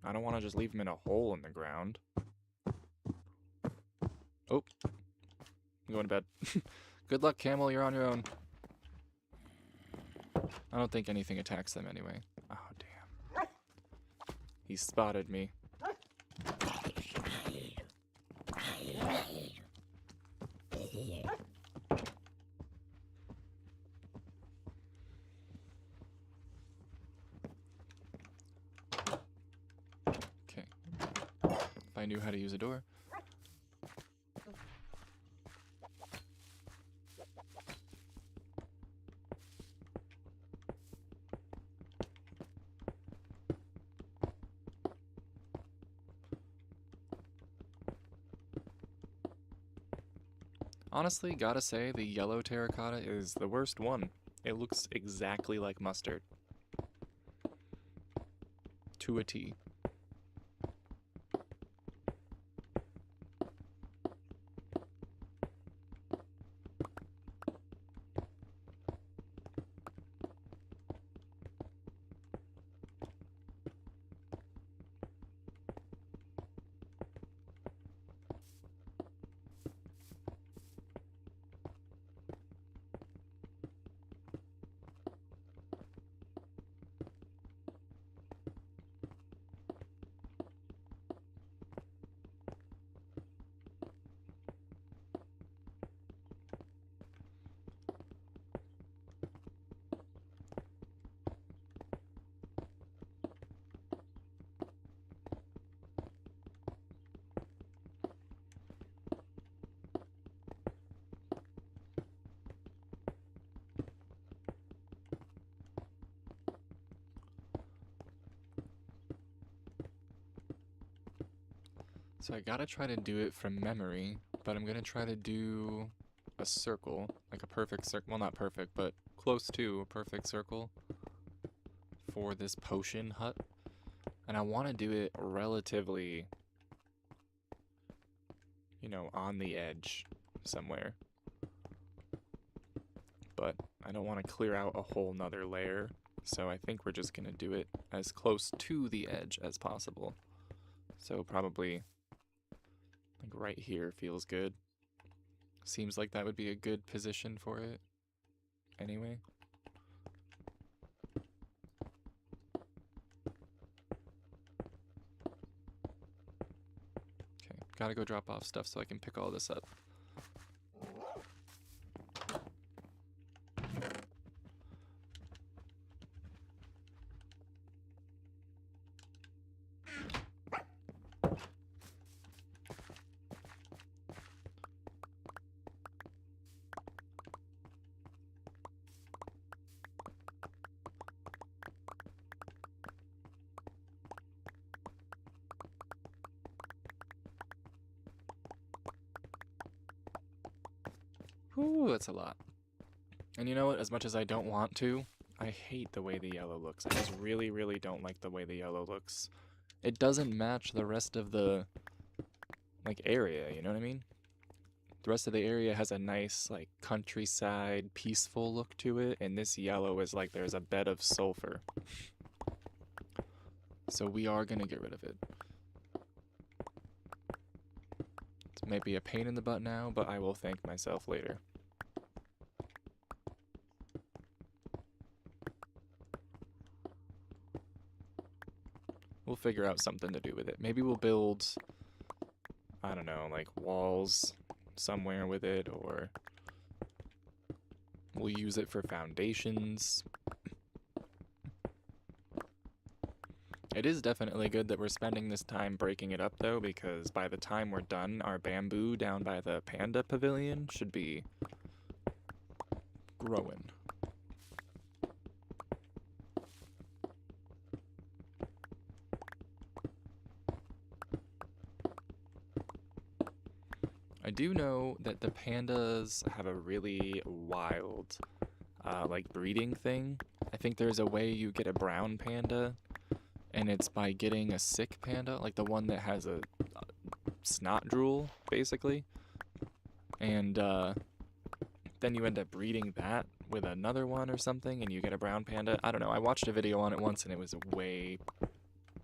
I don't want to just leave him in a hole in the ground. Oh. I'm going to bed. Good luck, camel. You're on your own. I don't think anything attacks them anyway. Oh, damn. He spotted me. Okay. If I knew how to use a door. Honestly, gotta say, the yellow terracotta is the worst one. It looks exactly like mustard. To a T. So I gotta try to do it from memory, but I'm gonna try to do a circle, like a perfect circle, well not perfect, but close to a perfect circle for this potion hut. And I want to do it relatively, you know, on the edge somewhere. But I don't want to clear out a whole nother layer, so I think we're just gonna do it as close to the edge as possible. So probably like right here feels good. Seems like that would be a good position for it anyway. Okay, gotta go drop off stuff so I can pick all this up. Ooh, that's a lot. And you know what? As much as I don't want to, I hate the way the yellow looks. I just really, really don't like the way the yellow looks. It doesn't match the rest of the, like, area, you know what I mean? The rest of the area has a nice, like, countryside, peaceful look to it, and this yellow is like there's a bed of sulfur. So we are gonna get rid of it. It's maybe a pain in the butt now, but I will thank myself later. We'll figure out something to do with it. Maybe we'll build, I don't know, like walls somewhere with it, or we'll use it for foundations. It is definitely good that we're spending this time breaking it up, though, because by the time we're done, our bamboo down by the Panda Pavilion should be growing. I do know that the pandas have a really wild, like, breeding thing. I think there's a way you get a brown panda, and it's by getting a sick panda, like the one that has a snot drool, basically. And then you end up breeding that with another one or something, and you get a brown panda. I don't know, I watched a video on it once, and it was way,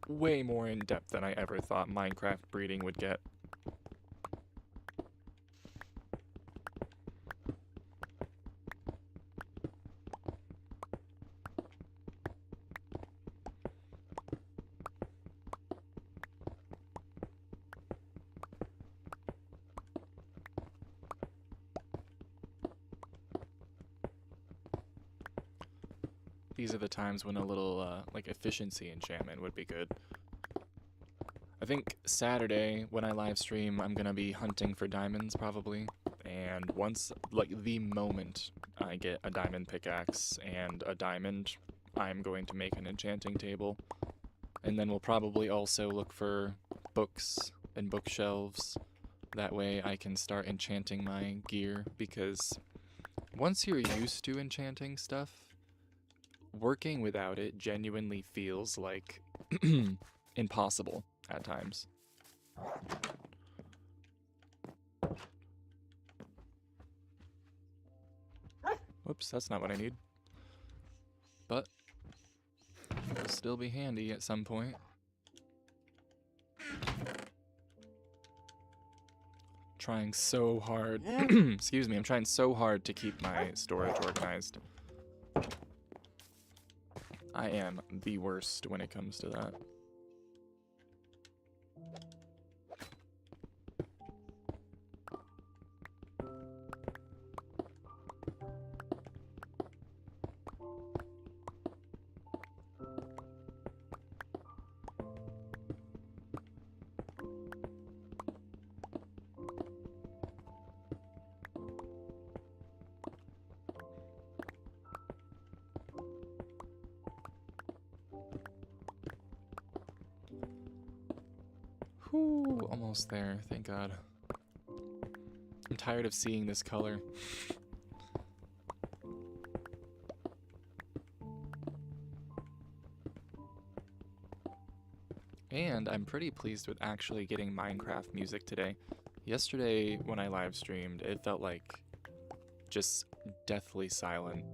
way more in-depth than I ever thought Minecraft breeding would get. These are the times when a little, like, efficiency enchantment would be good. I think Saturday, when I live stream, I'm gonna be hunting for diamonds, probably. And once, like, the moment I get a diamond pickaxe and a diamond, I'm going to make an enchanting table. And then we'll probably also look for books and bookshelves. That way I can start enchanting my gear, because once you're used to enchanting stuff, working without it genuinely feels like impossible at times. Whoops, that's not what I need. But it'll still be handy at some point. Trying so hard. Excuse me, I'm trying so hard to keep my storage organized. I am the worst when it comes to that. Whew, almost there, thank God. I'm tired of seeing this color. And I'm pretty pleased with actually getting Minecraft music today. Yesterday, when I live streamed, it felt like just deathly silent.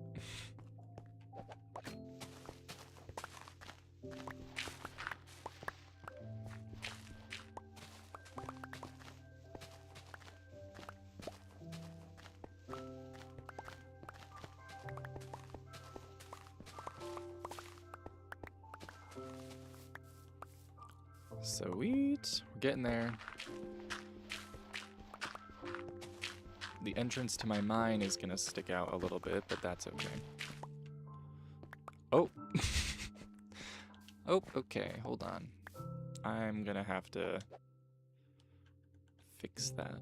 Sweet. We're getting there. The entrance to my mine is gonna stick out a little bit, but that's okay. Oh. Oh, okay, hold on. I'm gonna have to fix that.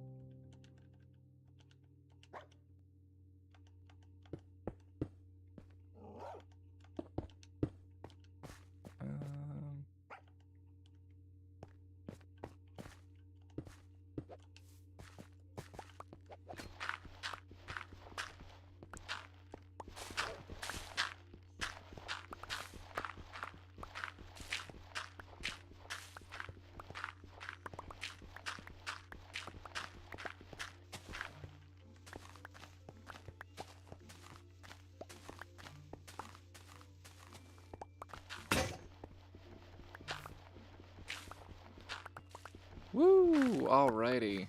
Woo! Alrighty.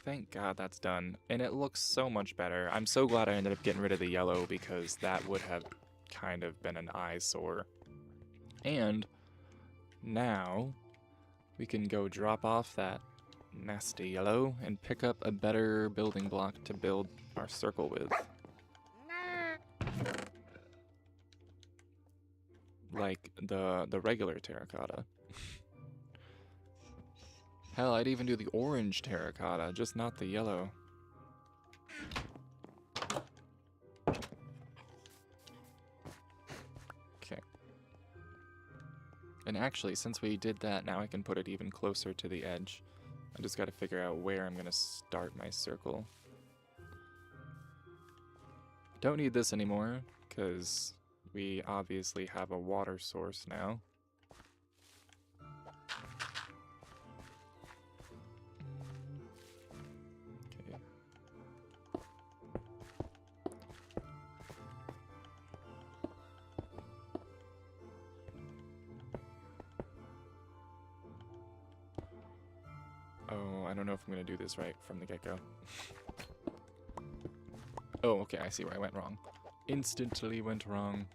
Thank God that's done. And it looks so much better. I'm so glad I ended up getting rid of the yellow because that would have kind of been an eyesore. And now we can go drop off that nasty yellow and pick up a better building block to build our circle with. Like the regular terracotta. Hell, I'd even do the orange terracotta, just not the yellow. Okay. And actually, since we did that, now I can put it even closer to the edge. I just gotta figure out where I'm gonna start my circle. Don't need this anymore, because we obviously have a water source now. Okay. Oh, I don't know if I'm gonna do this right from the get-go. Oh, okay, I see where I went wrong. Instantly went wrong.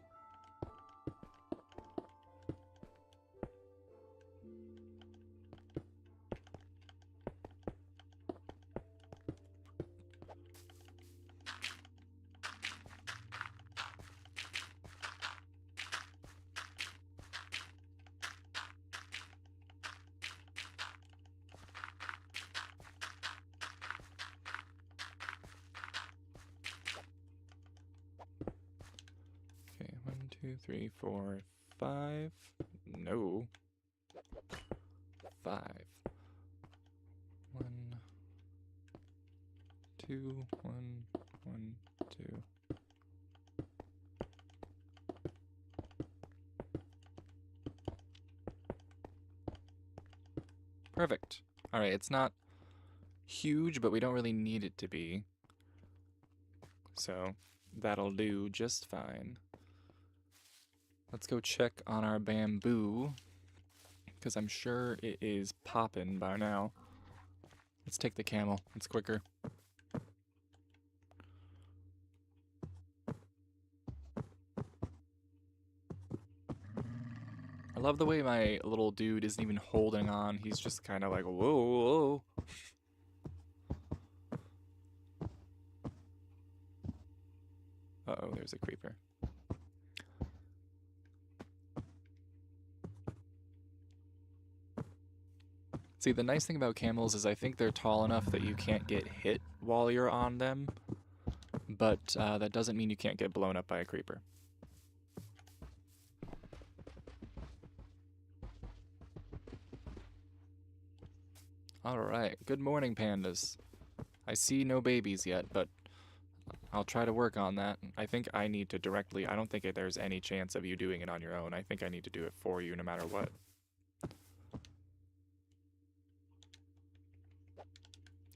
Okay, 1, 2, 3, 4, 5. No. 5. 1, 2, 1, 1, 2. Perfect. Alright, it's not huge, but we don't really need it to be. So, that'll do just fine. Let's go check on our bamboo, because I'm sure it is poppin' by now. Let's take the camel. It's quicker. I love the way my little dude isn't even holding on. He's just kind of like, whoa, whoa. Uh-oh, there's a creeper. See, the nice thing about camels is I think they're tall enough that you can't get hit while you're on them, but that doesn't mean you can't get blown up by a creeper. Alright, good morning, pandas. I see no babies yet, but I'll try to work on that. I think I need to directly... I don't think there's any chance of you doing it on your own. I think I need to do it for you no matter what.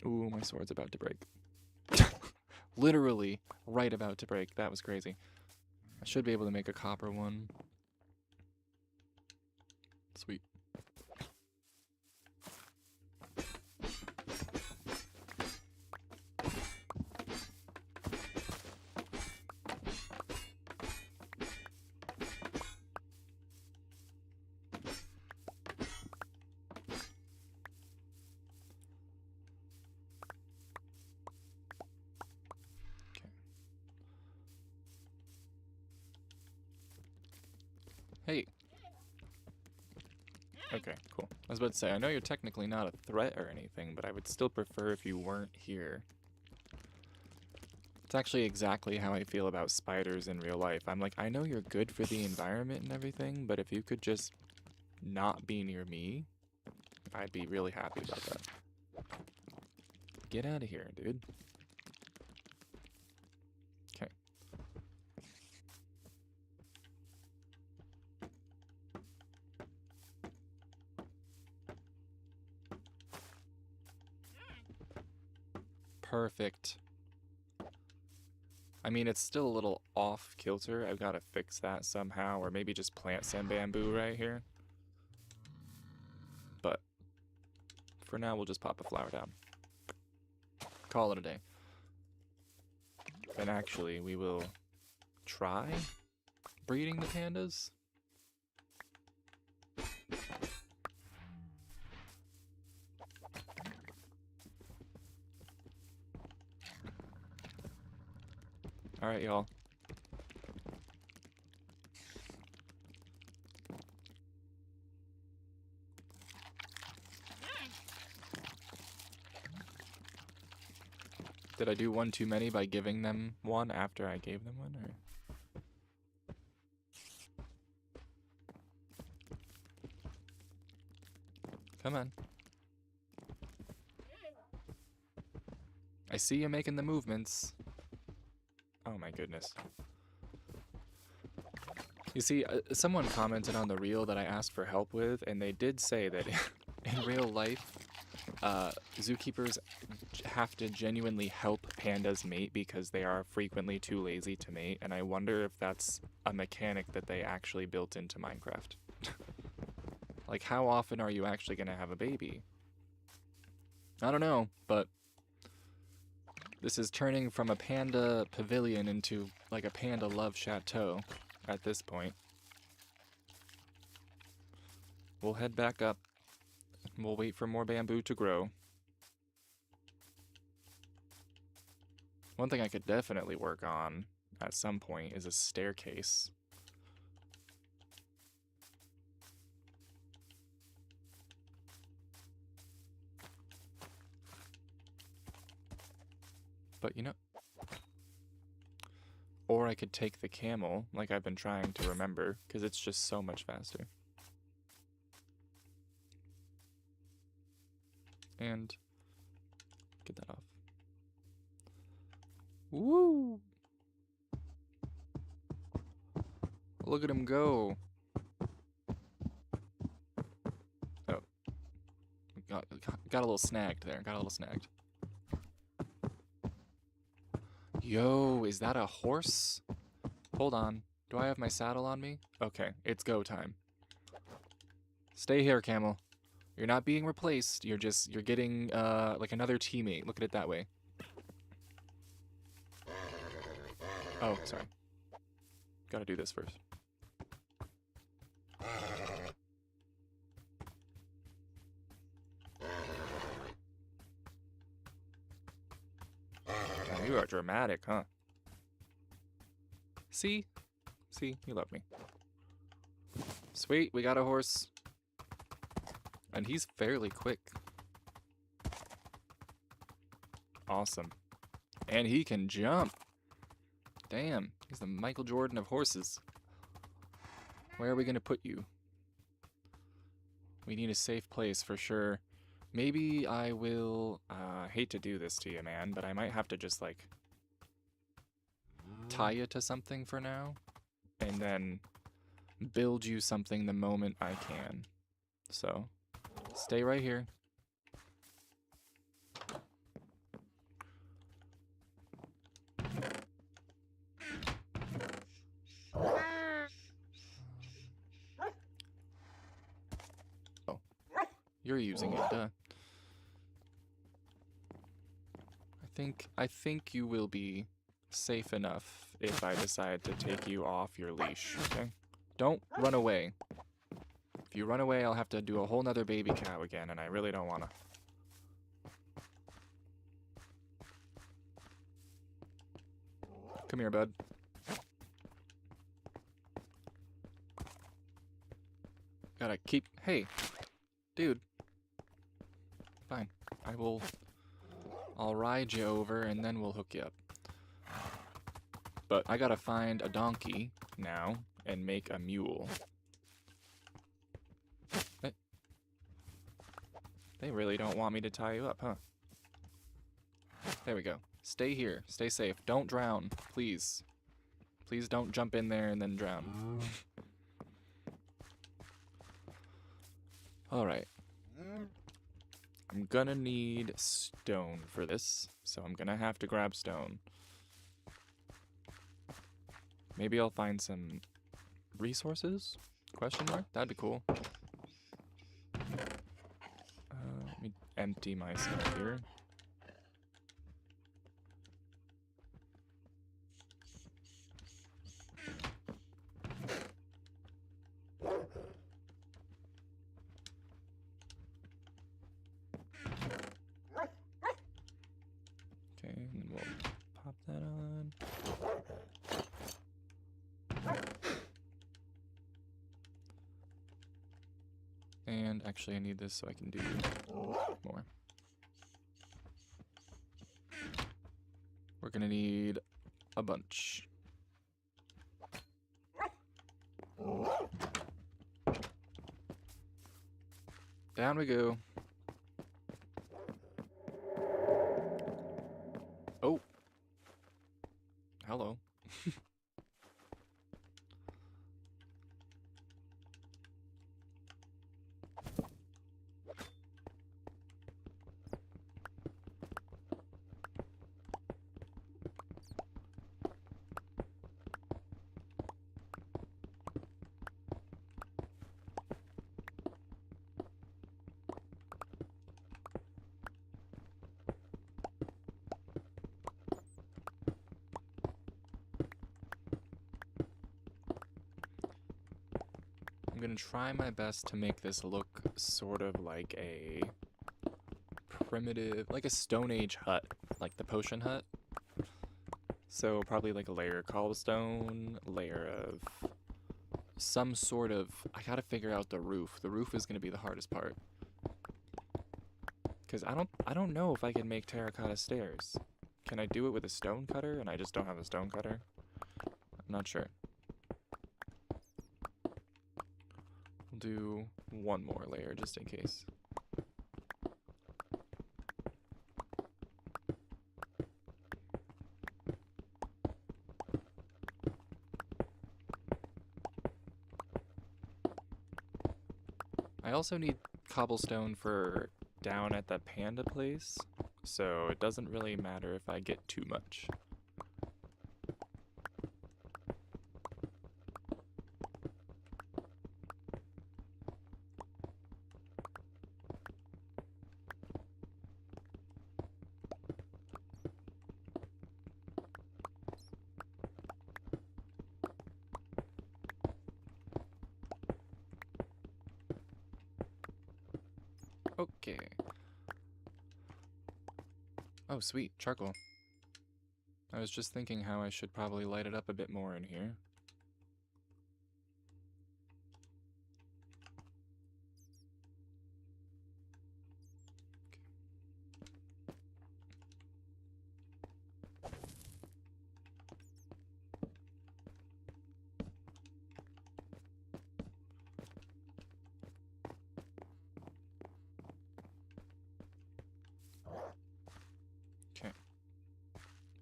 Ooh, my sword's about to break. Literally right about to break. That was crazy. I should be able to make a copper one. Sweet. Hey. Okay, cool. I was about to say, I know you're technically not a threat or anything, but I would still prefer if you weren't here. It's actually exactly how I feel about spiders in real life. I'm like, I know you're good for the environment and everything, but if you could just not be near me, I'd be really happy about that. Get out of here, dude. Okay. Perfect. I mean, it's still a little off kilter. I've got to fix that somehow, or maybe just plant some bamboo right here. But for now, we'll just pop a flower down. Call it a day. And actually, we will try breeding the pandas. Alright, y'all. Did I do one too many by giving them one after I gave them one, or? Come on. I see you making the movements. Oh my goodness. You see, someone commented on the reel that I asked for help with, and they did say that in real life, zookeepers have to genuinely help pandas mate because they are frequently too lazy to mate, and I wonder if that's a mechanic that they actually built into Minecraft. Like, how often are you actually going to have a baby? I don't know, but this is turning from a panda pavilion into like a panda love chateau at this point. We'll head back up. We'll wait for more bamboo to grow. One thing I could definitely work on at some point is a staircase. But you know, or I could take the camel, like I've been trying to remember, because it's just so much faster. And get that off. Woo! Look at him go. Oh. Got a little snagged there. Got a little snagged. Yo, is that a horse? Hold on. Do I have my saddle on me? Okay, it's go time. Stay here, camel. You're not being replaced. You're getting, like another teammate. Look at it that way. Oh, sorry. Gotta do this first. Oh, you are dramatic, huh? See? See? You love me. Sweet, we got a horse. And he's fairly quick. Awesome. And he can jump. Damn, he's the Michael Jordan of horses. Where are we going to put you? We need a safe place for sure. Maybe I will... I hate to do this to you, man, but I might have to just, like, tie you to something for now. And then build you something the moment I can. So, stay right here. Oh, you're using it, duh. I think you will be safe enough if I decide to take you off your leash, okay? Don't run away. If you run away, I'll have to do a whole nother baby cow again, and I really don't wanna. Come here, bud. Gotta keep... Hey! Dude. Fine. I'll ride you over, and then we'll hook you up. But I gotta find a donkey now and make a mule. They really don't want me to tie you up, huh? There we go. Stay here. Stay safe. Don't drown, please. Please don't jump in there and then drown. Alright. I'm gonna need stone for this, so I'm gonna have to grab stone. Maybe I'll find some resources? Question mark? That'd be cool. empty my stuff here. Okay, and then we'll pop that on. And actually I need this so I can do more. We're gonna need a bunch. Down we go. Oh. Hello. I'm gonna try my best to make this look sort of like a primitive, like a Stone Age hut, like the potion hut. So probably like a layer of cobblestone, layer of some sort of, I gotta figure out the roof. The roof is gonna be the hardest part. Cause I don't know if I can make terracotta stairs. Can I do it with a stone cutter? And I just don't have a stone cutter? I'm not sure. We'll do one more layer just in case. I also need cobblestone for down at the Panda place, so it doesn't really matter if I get too much. Okay. Oh, sweet, charcoal. I was just thinking how I should probably light it up a bit more in here. Okay.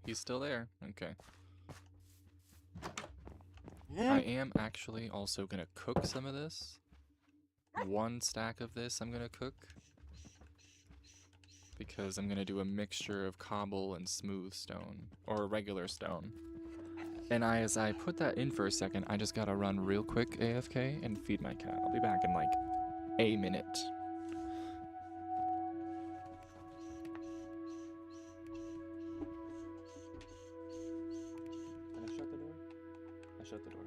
He's still there. Okay. I am actually also gonna cook some of this. One stack of this I'm gonna cook. Because I'm gonna do a mixture of cobble and smooth stone. Or regular stone. And as I put that in for a second, I just gotta run real quick AFK and feed my cat. I'll be back in like a minute. Can I shut the door? I shut the door.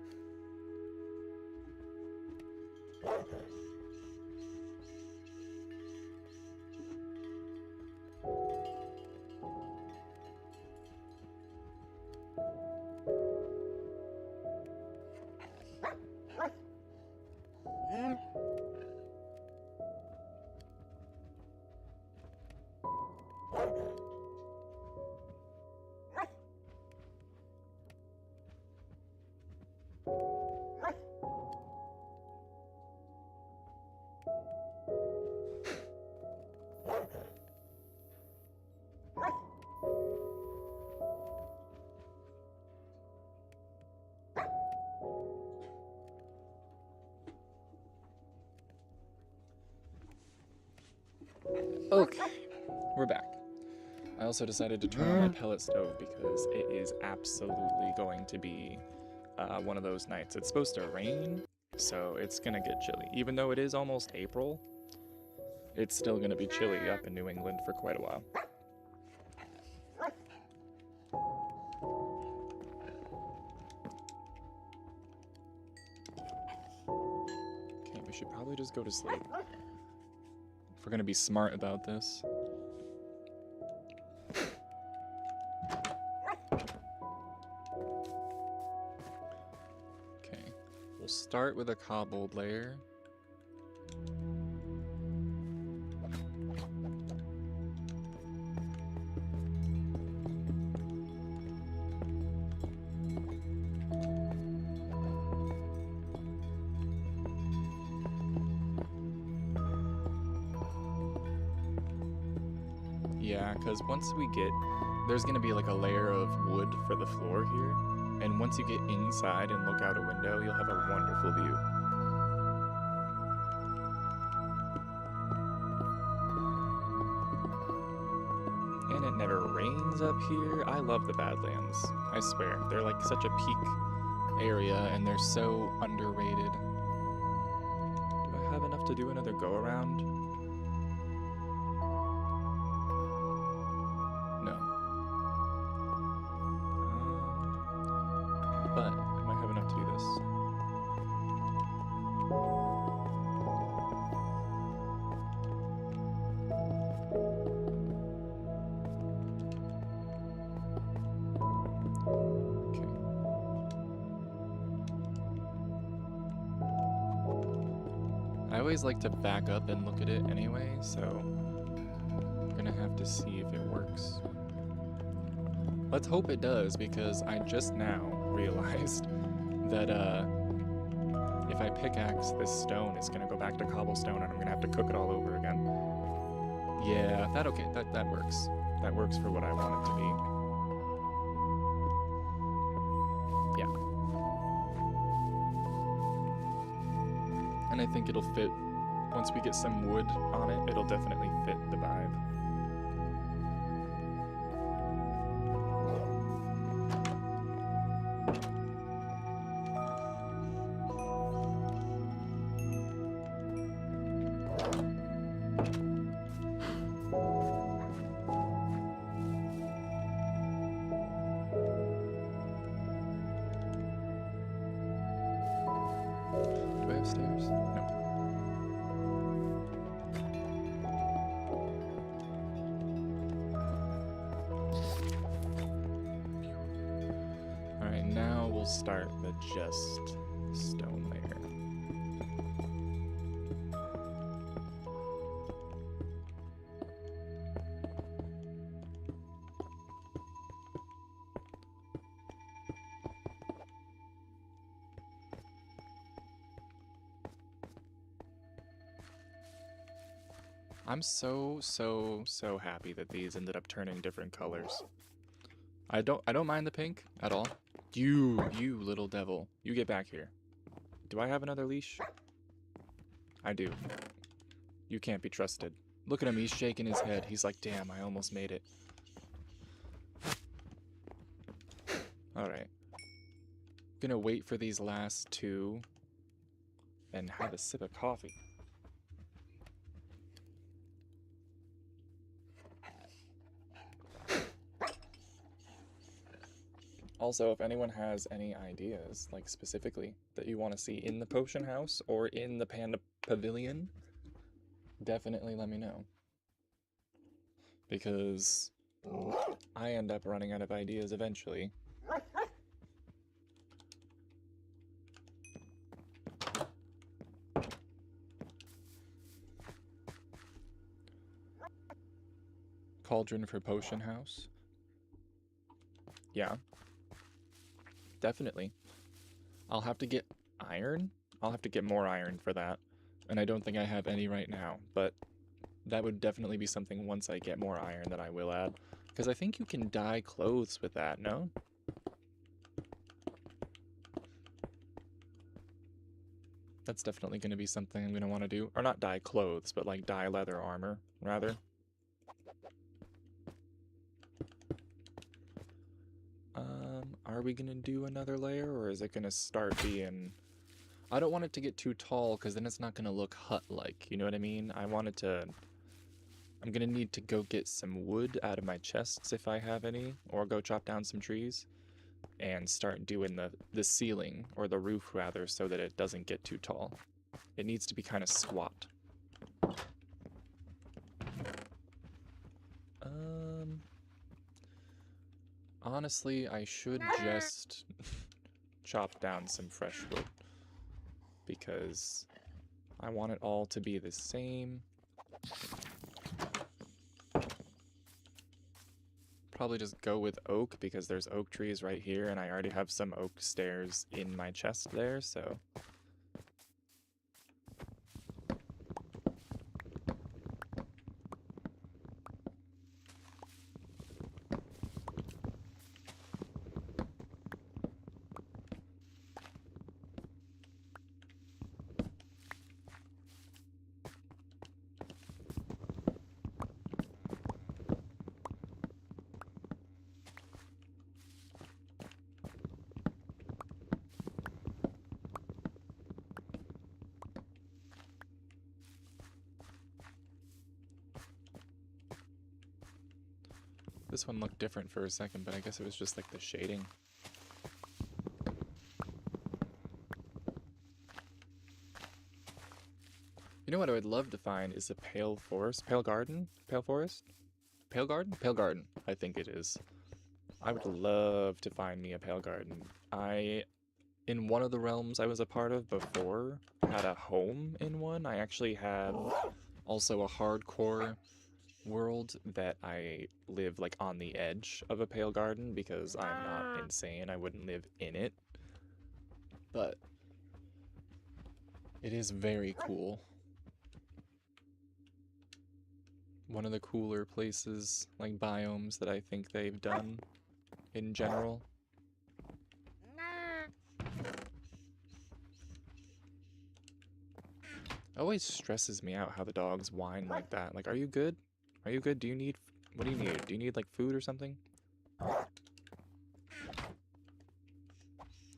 Okay, we're back. I also decided to turn on my pellet stove because it is absolutely going to be one of those nights. It's supposed to rain, so it's gonna get chilly. Even though it is almost April, it's still going to be chilly up in New England for quite a while. Okay, we should probably just go to sleep. If we're going to be smart about this. Okay, we'll start with a cobbled layer. Yeah, because once we get, there's going to be like a layer of wood for the floor here, and once you get inside and look out a window, you'll have a wonderful view. And it never rains up here. I love the Badlands, I swear. They're like such a peak area, and they're so underrated. Do I have enough to do another go-around? But I might have enough to do this. Okay. I always like to back up and look at it anyway, so I'm gonna have to see if it works. Let's hope it does, because I just now realized that if I pickaxe this stone, it's gonna go back to cobblestone and I'm gonna have to cook it all over again. Yeah, that works. That works for what I want it to be. Yeah. And I think it'll fit, once we get some wood on it, it'll definitely fit the vibe. Do I have stairs? No. Alright, now we'll start the just stone layer. I'm so happy that these ended up turning different colors. I don't mind the pink at all. You little devil. You get back here. Do I have another leash? I do. You can't be trusted. Look at him, he's shaking his head. He's like, damn, I almost made it. Alright. Gonna wait for these last two and have a sip of coffee. Also, if anyone has any ideas, like specifically, that you want to see in the potion house or in the Panda Pavilion, definitely let me know. Because I end up running out of ideas eventually. Cauldron for potion house. Yeah. Definitely. I'll have to get iron. I'll have to get more iron for that. And I don't think I have any right now, but that would definitely be something once I get more iron that I will add. Because I think you can dye clothes with that, no? That's definitely going to be something I'm going to want to do. Or not dye clothes, but like dye leather armor, rather. Are we going to do another layer, or is it going to start being... I don't want it to get too tall because then it's not going to look hut-like, you know what I mean? I want it to... I'm going to need to go get some wood out of my chests if I have any, or go chop down some trees, and start doing the ceiling, or the roof rather, so that it doesn't get too tall. It needs to be kind of squat. Honestly, I should just chop down some fresh wood, because I want it all to be the same. Probably just go with oak, because there's oak trees right here, and I already have some oak stairs in my chest there, so... This one looked different for a second, but I guess it was just like the shading. You know what I would love to find is a pale forest, pale garden, pale forest, pale garden, pale garden. I think it is. I would love to find me a pale garden. In one of the realms I was a part of before, had a home in one. I actually have also a hardcore world that I live like on the edge of a pale garden because I'm not insane. I wouldn't live in it. But it is very cool. One of the cooler places, like biomes, that I think they've done in general. It always stresses me out how the dogs whine like that. Like, are you good? Are you good? Do you need... What do you need? Do you need, like, food or something?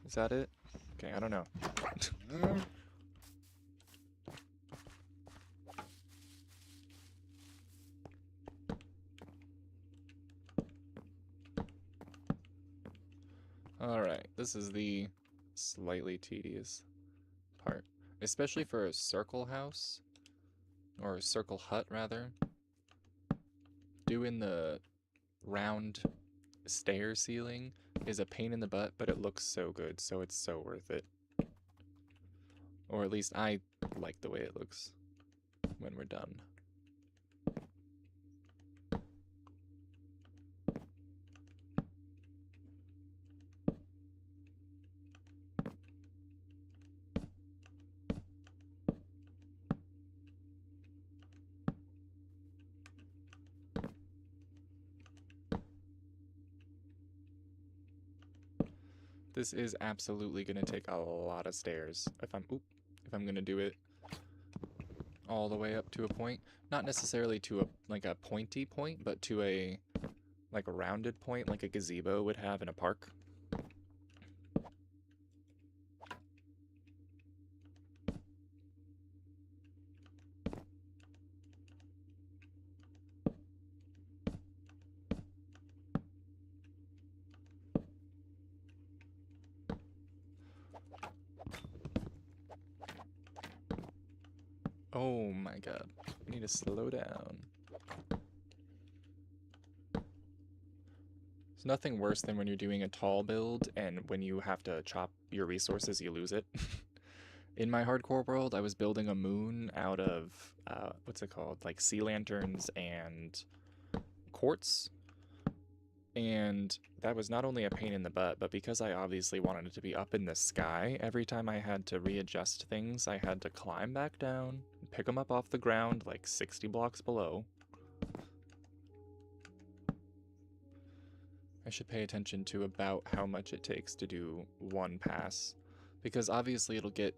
Is that it? Okay, I don't know. Alright, this is the slightly tedious part. Especially for a circle house, or a circle hut, rather. Doing the round stair ceiling is a pain in the butt, but it looks so good, so it's so worth it. Or at least I like the way it looks when we're done. This is absolutely going to take a lot of stairs if I'm going to do it all the way up to a point. Not necessarily to a pointy point, but to a rounded point like a gazebo would have in a park. Oh my god. I need to slow down. There's nothing worse than when you're doing a tall build and when you have to chop your resources, you lose it. In my hardcore world, I was building a moon out of, what's it called? Like sea lanterns and quartz. And that was not only a pain in the butt, but because I obviously wanted it to be up in the sky, every time I had to readjust things, I had to climb back down, pick them up off the ground like 60 blocks below. I should pay attention to about how much it takes to do one pass, because obviously it'll get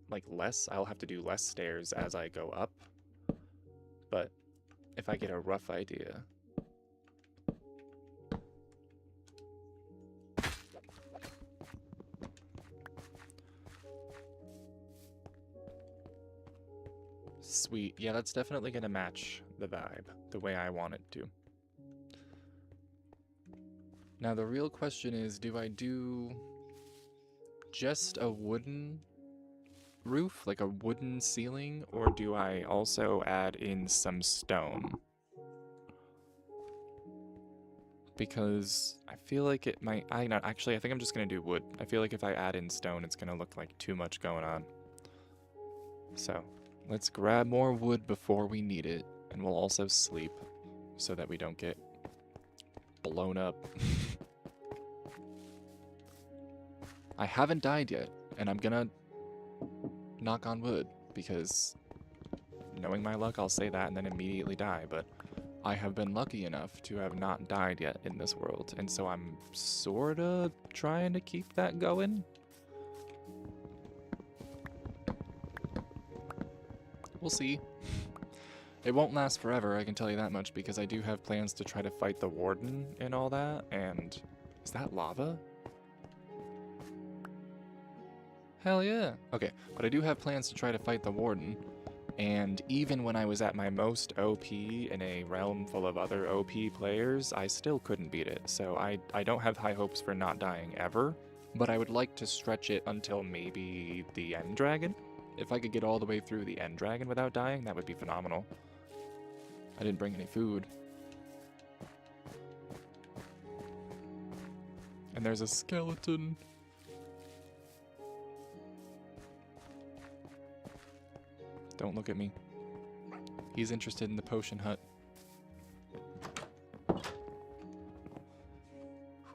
like less, I'll have to do less stairs as I go up, but if I get a rough idea. Sweet. Yeah, that's definitely gonna match the vibe, the way I want it to. Now the real question is, do I do just a wooden roof, like a wooden ceiling, or do I also add in some stone? Because I feel like it might, actually I think I'm just gonna do wood. I feel like if I add in stone, it's gonna look like too much going on. So let's grab more wood before we need it, and we'll also sleep so that we don't get blown up. I haven't died yet, and I'm gonna knock on wood, because knowing my luck, I'll say that and then immediately die, but I have been lucky enough to have not died yet in this world, and so I'm sorta trying to keep that going. We'll see. It won't last forever, I can tell you that much, because I do have plans to try to fight the warden and all that, and... Is that lava? Hell yeah! Okay, but I do have plans to try to fight the warden, and even when I was at my most OP in a realm full of other OP players, I still couldn't beat it, so I don't have high hopes for not dying ever, but I would like to stretch it until maybe the end dragon? If I could get all the way through the end dragon without dying, that would be phenomenal. I didn't bring any food. And there's a skeleton. Don't look at me. He's interested in the potion hut.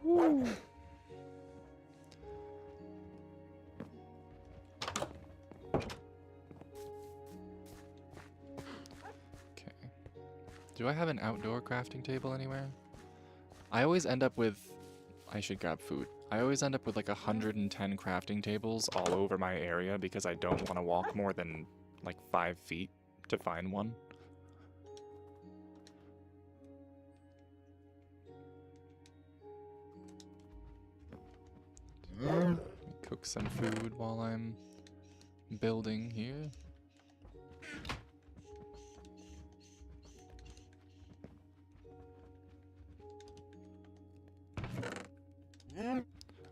Whew. Do I have an outdoor crafting table anywhere? I always end up with... I should grab food. I always end up with like 110 crafting tables all over my area because I don't want to walk more than like 5 feet to find one. Cook some food while I'm building here.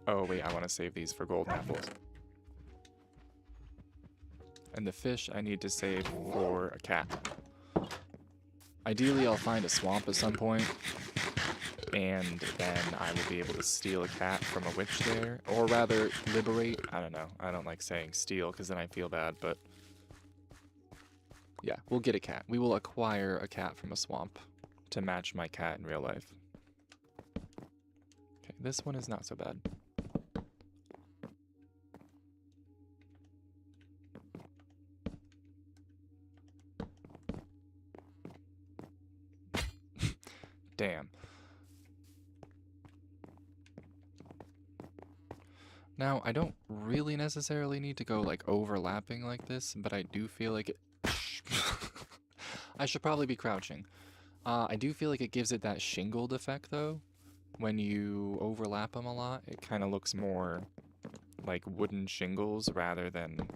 Oh wait, I want to save these for golden apples. And the fish I need to save for a cat. Ideally I'll find a swamp at some point, and then I will be able to steal a cat from a witch there. Or rather, liberate. I don't know. I don't like saying steal because then I feel bad, but... yeah, we'll get a cat. We will acquire a cat from a swamp to match my cat in real life. Okay, this one is not so bad. Damn. Now, I don't really necessarily need to go, like, overlapping like this, but I do feel like it... I should probably be crouching. I do feel like it gives it that shingled effect, though. When you overlap them a lot, it kind of looks more like wooden shingles rather than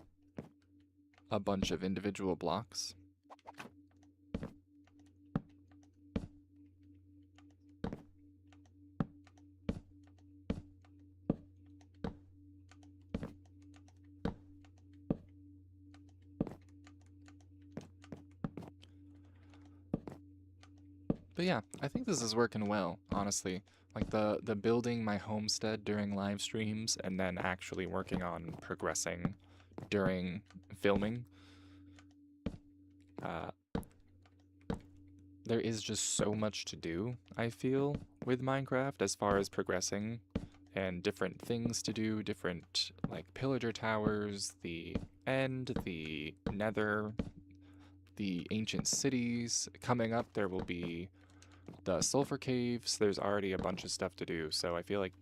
a bunch of individual blocks. But yeah, I think this is working well, honestly. Like the building my homestead during live streams and then actually working on progressing during filming. There is just so much to do, I feel, with Minecraft as far as progressing and different things to do, different like pillager towers, the end, the nether, the ancient cities. Coming up there will be the sulfur caves. There's already a bunch of stuff to do, so I feel like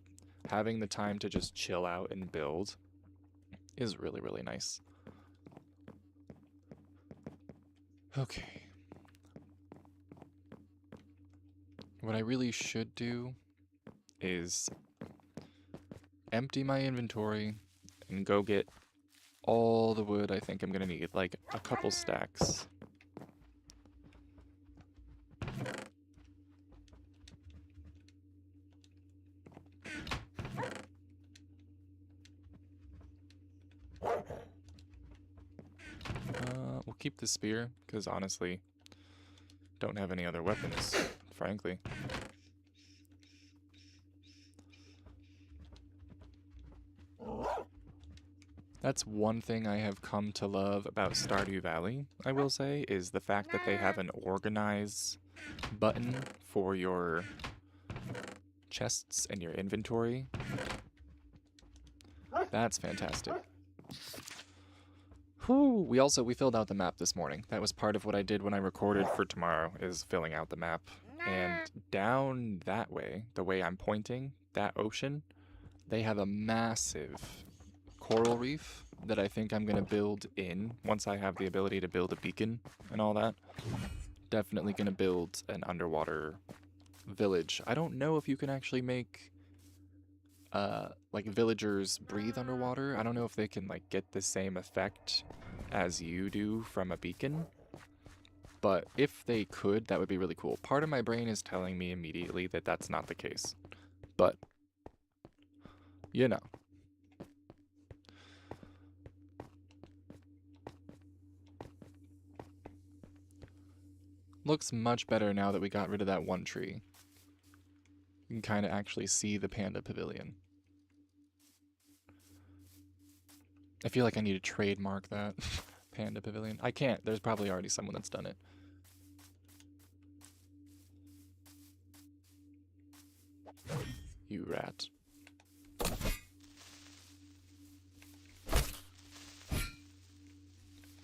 having the time to just chill out and build is really, really nice. Okay. What I really should do is empty my inventory and go get all the wood I think I'm gonna need, like a couple stacks. keep the spear, because honestly, don't have any other weapons, frankly. That's one thing I have come to love about Stardew Valley, I will say, is the fact that they have an organize button for your chests and your inventory. That's fantastic. Whew. We filled out the map this morning. That was part of what I did when I recorded for tomorrow, is filling out the map. And down that way, the way I'm pointing, that ocean, they have a massive coral reef that I think I'm going to build in once I have the ability to build a beacon and all that. Definitely going to build an underwater village. I don't know if you can actually make like villagers breathe underwater. I don't know if they can like get the same effect as you do from a beacon. But if they could, that would be really cool. Part of my brain is telling me immediately that that's not the case. But, you know. Looks much better now that we got rid of that one tree. You can kind of actually see the Panda Pavilion. I feel like I need to trademark that. Panda Pavilion. I can't. There's probably already someone that's done it. You rat.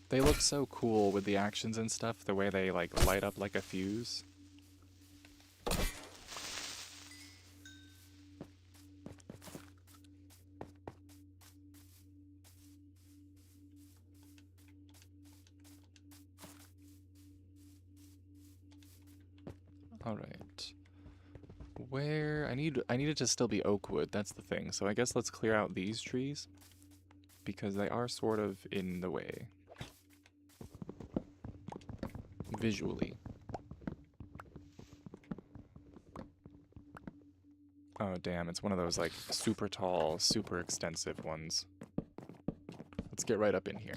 They look so cool with the actions and stuff, the way they like light up like a fuse. Alright. Where I need it to still be oak wood, that's the thing. So I guess let's clear out these trees, because they are sort of in the way. Visually. Oh damn, it's one of those like super tall, super extensive ones. Let's get right up in here.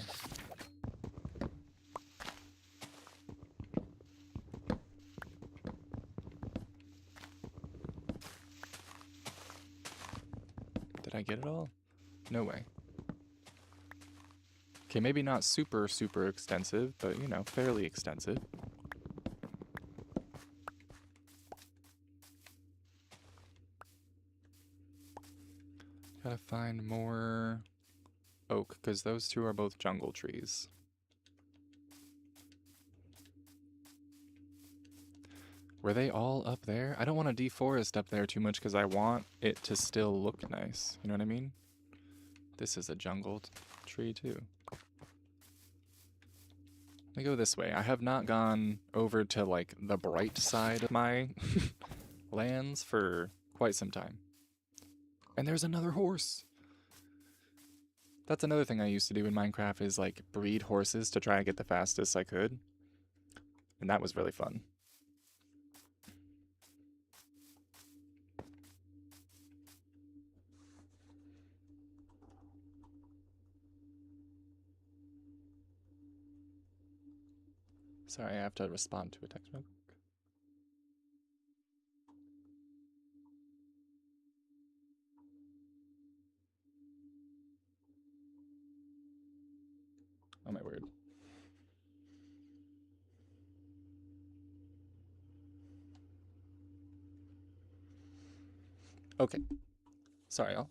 Did I get it all? No way. Okay, maybe not super, super extensive, but you know, fairly extensive. Gotta find more oak, because those two are both jungle trees. Were they all up there? I don't want to deforest up there too much because I want it to still look nice. You know what I mean? This is a jungle tree too. Let me go this way. I have not gone over to like the bright side of my lands for quite some time. And there's another horse. That's another thing I used to do in Minecraft, is like breed horses to try and get the fastest I could. And that was really fun. Sorry, I have to respond to a text real quick. Oh my word. Okay. Sorry, y'all.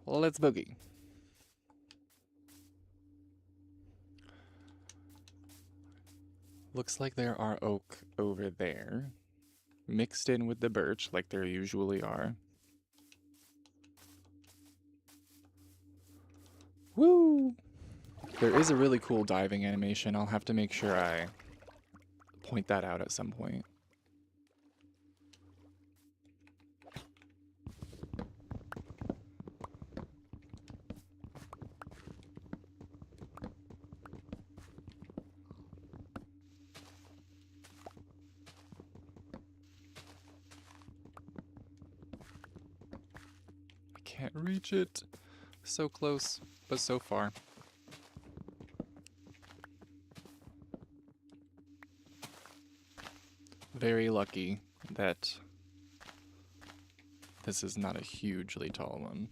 Well, let's boogie. Looks like there are oak over there, mixed in with the birch like there usually are. Woo! There is a really cool diving animation. I'll have to make sure I point that out at some point. I can't reach it. So close, but so far. very lucky that this is not a hugely tall one.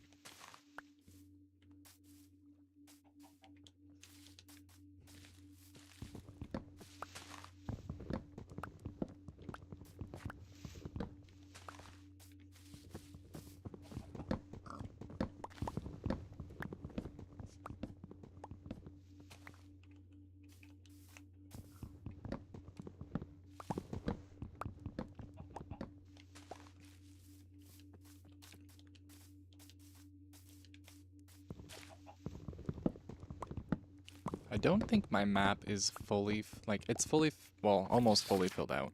I don't think my map is fully, it's fully, well, almost fully filled out.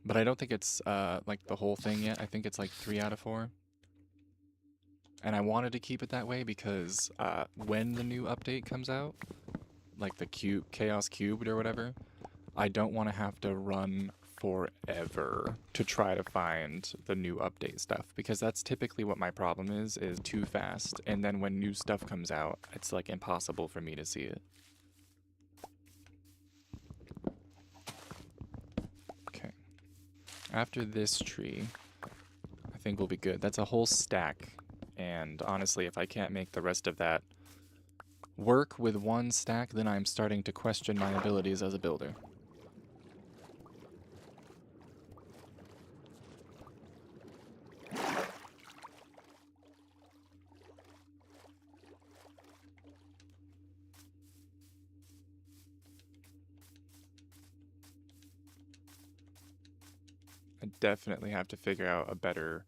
But I don't think it's, like, the whole thing yet. I think it's, like, 3 out of 4. And I wanted to keep it that way because, when the new update comes out, like the Chaos Cubed or whatever, I don't want to have to run forever to try to find the new update stuff, because that's typically what my problem is too fast, and then when new stuff comes out, it's like impossible for me to see it. Okay. After this tree, I think we'll be good. That's a whole stack, and honestly, if I can't make the rest of that work with one stack, then I'm starting to question my abilities as a builder. I definitely have to figure out a better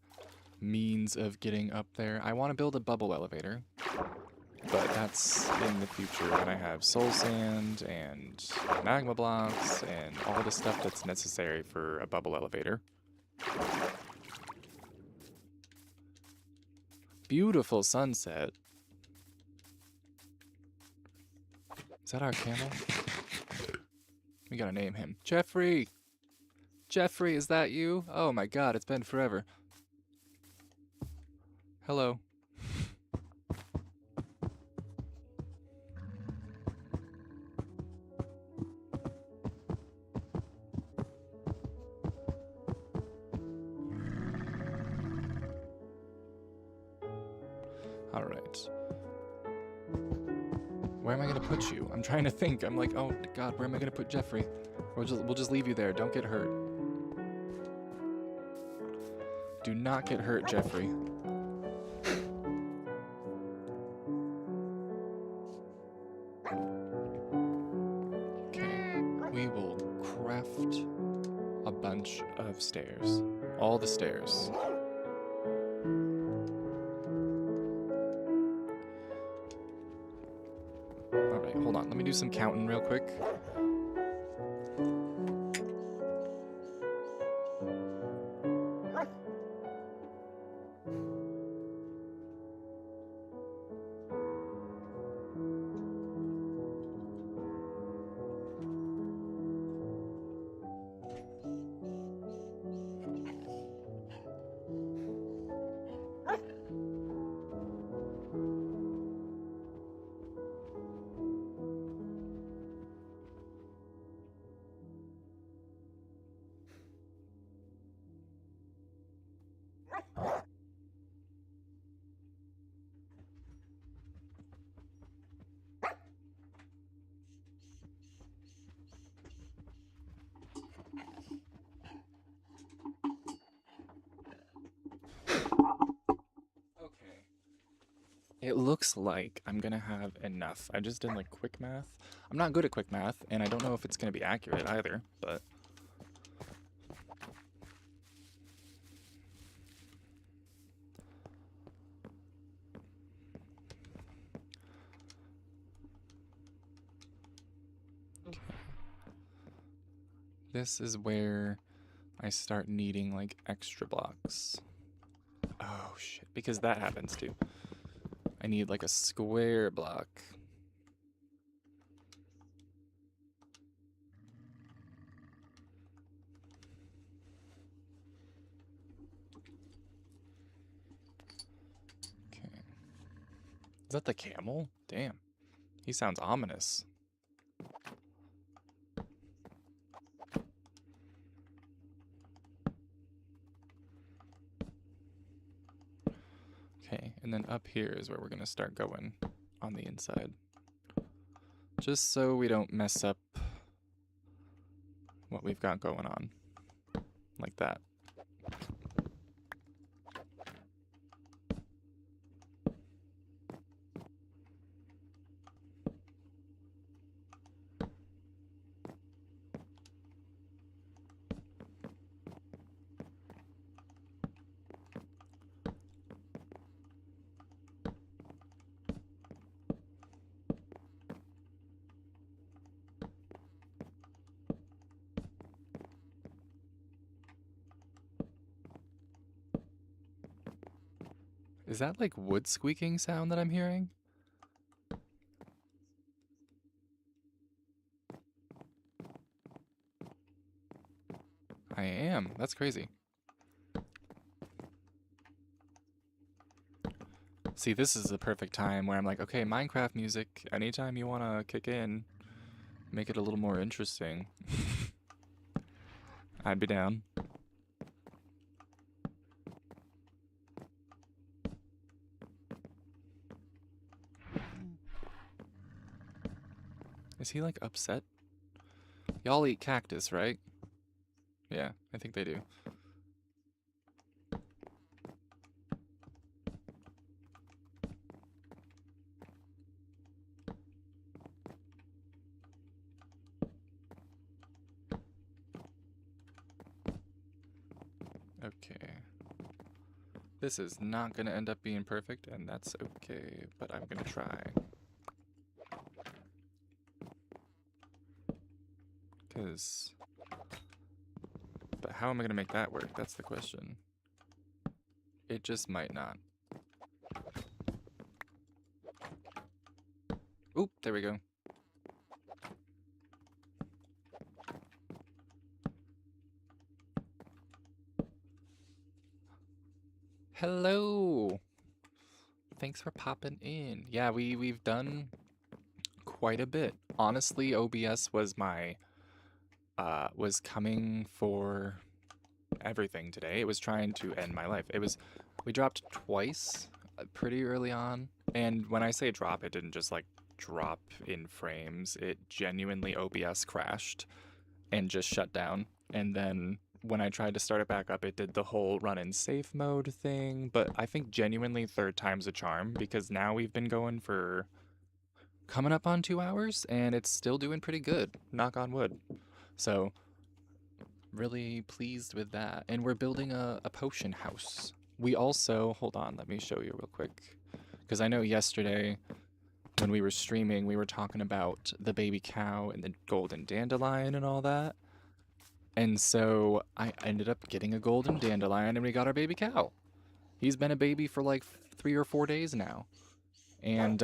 means of getting up there. I want to build a bubble elevator, but that's in the future when I have soul sand and magma blocks and all the stuff that's necessary for a bubble elevator. Beautiful sunset. Is that our camel? We gotta name him. Jeffrey! Jeffrey, is that you? Oh my god, it's been forever. Hello. Alright. Where am I gonna put you? I'm trying to think. I'm like, oh god, where am I gonna put Jeffrey? We'll just leave you there. Don't get hurt. Do not get hurt, Jeffrey. Okay, we will craft a bunch of stairs. All the stairs. Alright, hold on. Let me do some counting real quick. It looks like I'm gonna have enough. I just did like quick math. I'm not good at quick math, and I don't know if it's gonna be accurate either, but... Okay. This is where I start needing like extra blocks. Oh shit, because that happens too. I need like a square block. Okay. Is that the camel? Damn. He sounds ominous. Okay, and then up here is where we're gonna start going on the inside. Just so we don't mess up what we've got going on. Like that. Is that like wood squeaking sound that I'm hearing? I am. That's crazy. See, this is the perfect time where I'm like, okay, Minecraft music, anytime you want to kick in, make it a little more interesting. I'd be down. Is he like upset? Y'all eat cactus, right? Yeah, I think they do. Okay. This is not going to end up being perfect, and that's okay, but I'm going to try. But how am I going to make that work? That's the question. It just might not. Oop, there we go. Hello. Thanks for popping in. Yeah, we've done quite a bit. Honestly, OBS was was coming for everything today. It was trying to end my life. We dropped twice pretty early on. And when I say drop, it didn't just like drop in frames. It genuinely OBS crashed and just shut down. And then when I tried to start it back up, it did the whole run in safe mode thing. But I think genuinely third time's a charm, because now we've been going for coming up on 2 hours and it's still doing pretty good. Knock on wood. So really pleased with that. And we're building a potion house. We also, hold on, let me show you real quick. Because I know yesterday when we were streaming, we were talking about the baby cow and the golden dandelion and all that. And so I ended up getting a golden dandelion and we got our baby cow. He's been a baby for like 3 or 4 days now. And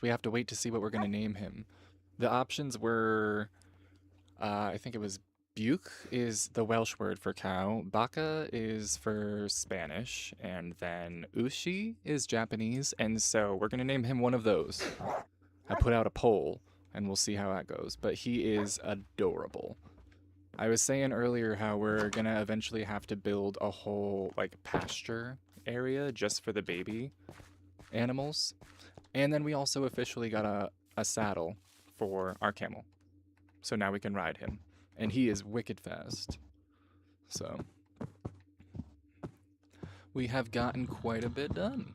we have to wait to see what we're going to name him. The options were, I think it was Buke is the Welsh word for cow, Baka is for Spanish, and then Ushi is Japanese, and so we're going to name him one of those. I put out a poll, and we'll see how that goes, but he is adorable. I was saying earlier how we're going to eventually have to build a whole, like, pasture area just for the baby animals, and then we also officially got a saddle for our camel, so now we can ride him. And he is wicked fast. So we have gotten quite a bit done.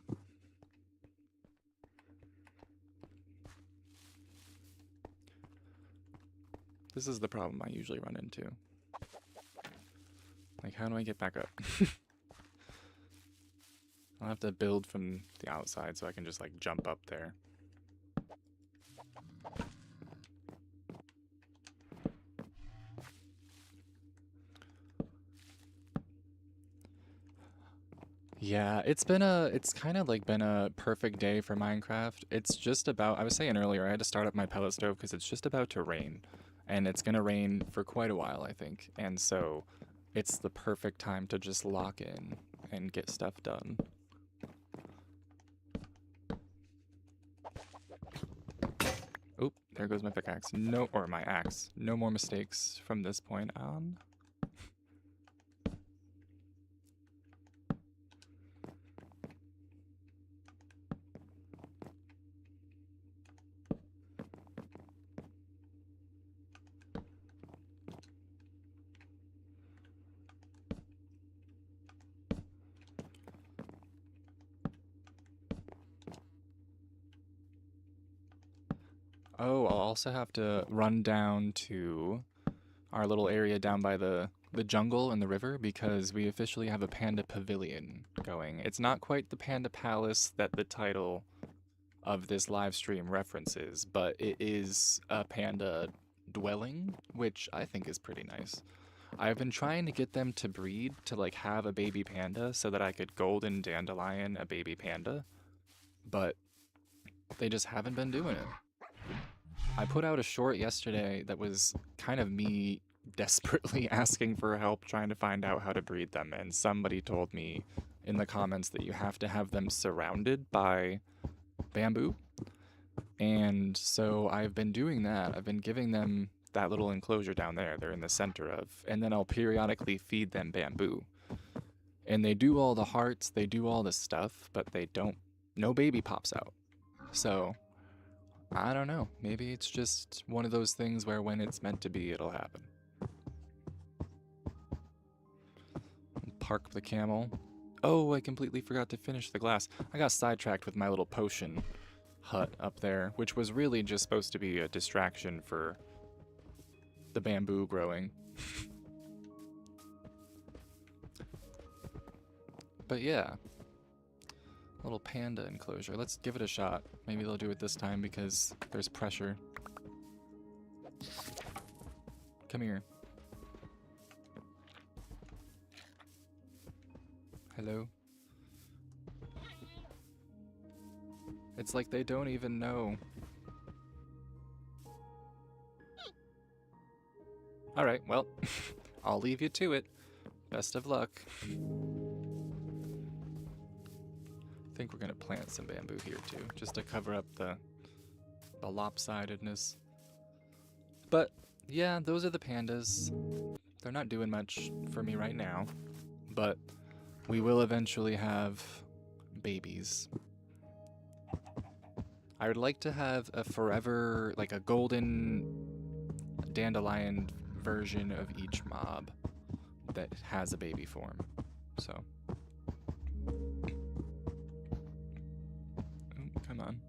This is the problem I usually run into. Like, how do I get back up? I'll have to build from the outside so I can just like jump up there. Yeah, it's kind of like been a perfect day for Minecraft. It's just about, I was saying earlier, I had to start up my pellet stove because it's just about to rain. And it's gonna rain for quite a while, I think. And so it's the perfect time to just lock in and get stuff done. Oop, there goes my pickaxe. No, or my axe. No more mistakes from this point on. Oh, I'll also have to run down to our little area down by the jungle and the river because we officially have a panda pavilion going. It's not quite the panda palace that the title of this live stream references, but it is a panda dwelling, which I think is pretty nice. I've been trying to get them to breed to like have a baby panda so that I could golden dandelion a baby panda, but they just haven't been doing it. I put out a short yesterday that was kind of me desperately asking for help trying to find out how to breed them, and somebody told me in the comments that you have to have them surrounded by bamboo. And so I've been doing that. I've been giving them that little enclosure down there they're in the center of, and then I'll periodically feed them bamboo. And they do all the hearts, they do all the stuff, but they don't, no baby pops out. So I don't know. Maybe it's just one of those things where when it's meant to be, it'll happen. Park the camel. Oh, I completely forgot to finish the glass. I got sidetracked with my little potion hut up there, which was really just supposed to be a distraction for the bamboo growing. But yeah. Little panda enclosure. Let's give it a shot. Maybe they'll do it this time because there's pressure. Come here. Hello? It's like they don't even know. Alright, well, I'll leave you to it. Best of luck. I think we're gonna plant some bamboo here too, just to cover up the lopsidedness. But yeah, those are the pandas. They're not doing much for me right now, but we will eventually have babies. I would like to have a forever, like a golden dandelion version of each mob that has a baby form. So. Oh, come on.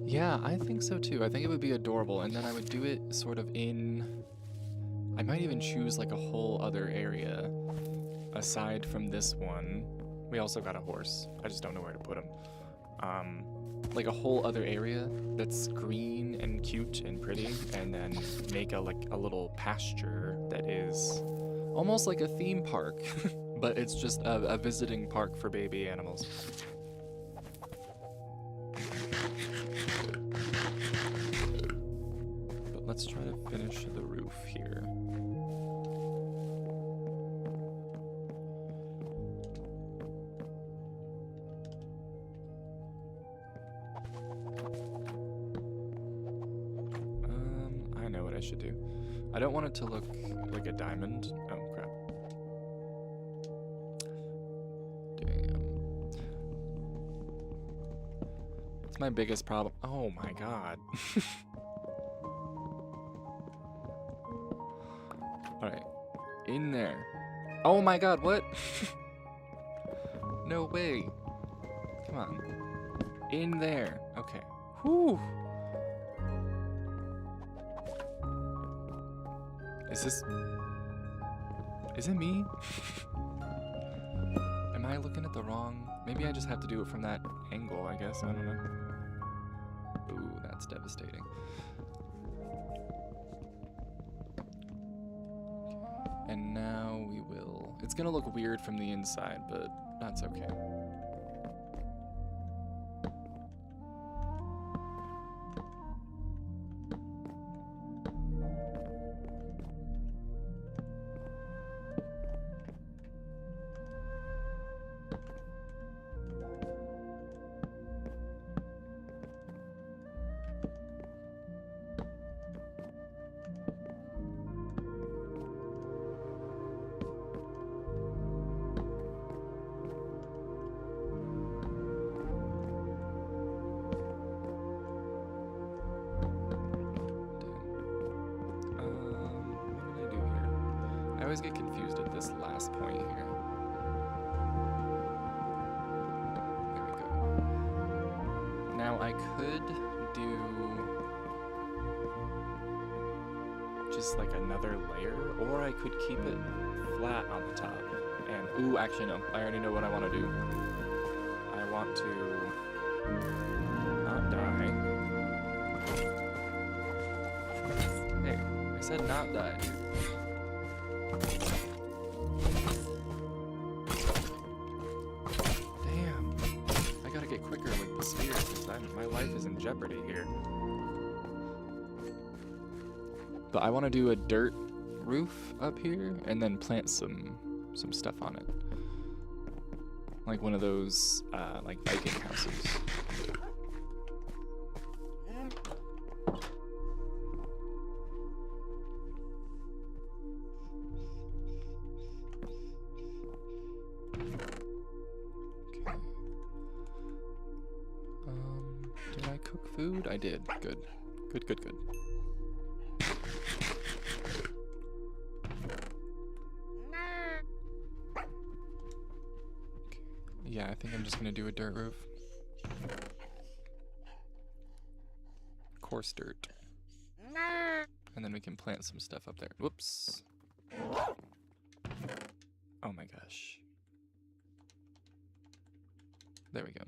Yeah, I think so too. I think it would be adorable, and then I would do it sort of in... I might even choose like a whole other area aside from this one. We also got a horse. I just don't know where to put him. Like a whole other area that's green and cute and pretty, and then make a little pasture that is almost like a theme park, but it's just a visiting park for baby animals. But let's try to finish the roof here. I know what I should do. I don't want it to look like a diamond. Oh, crap. Damn. It's my biggest problem. Oh my god. Alright. In there. Oh my god, what? No way. Come on. In there. Okay. Whew. Is it me? Am I looking at the wrong... Maybe I just have to do it from that angle, I guess. I don't know. Ooh, that's devastating. And now we will... It's gonna look weird from the inside, but that's okay. always get confused at this last point here. There we go. Now I could do just like another layer, or I could keep it flat on the top. And, ooh, actually no, I already know what I want to do. I want to not die. Hey, I said not die, dude. Damn. I gotta get quicker with the spear, because my life is in jeopardy here. But I want to do a dirt roof up here, and then plant some stuff on it. Like one of those, like Viking houses. Did I cook food? I did. Good. Good, good, good. Yeah, I think I'm just gonna do a dirt roof. Coarse dirt. And then we can plant some stuff up there. Whoops. Oh my gosh. There we go.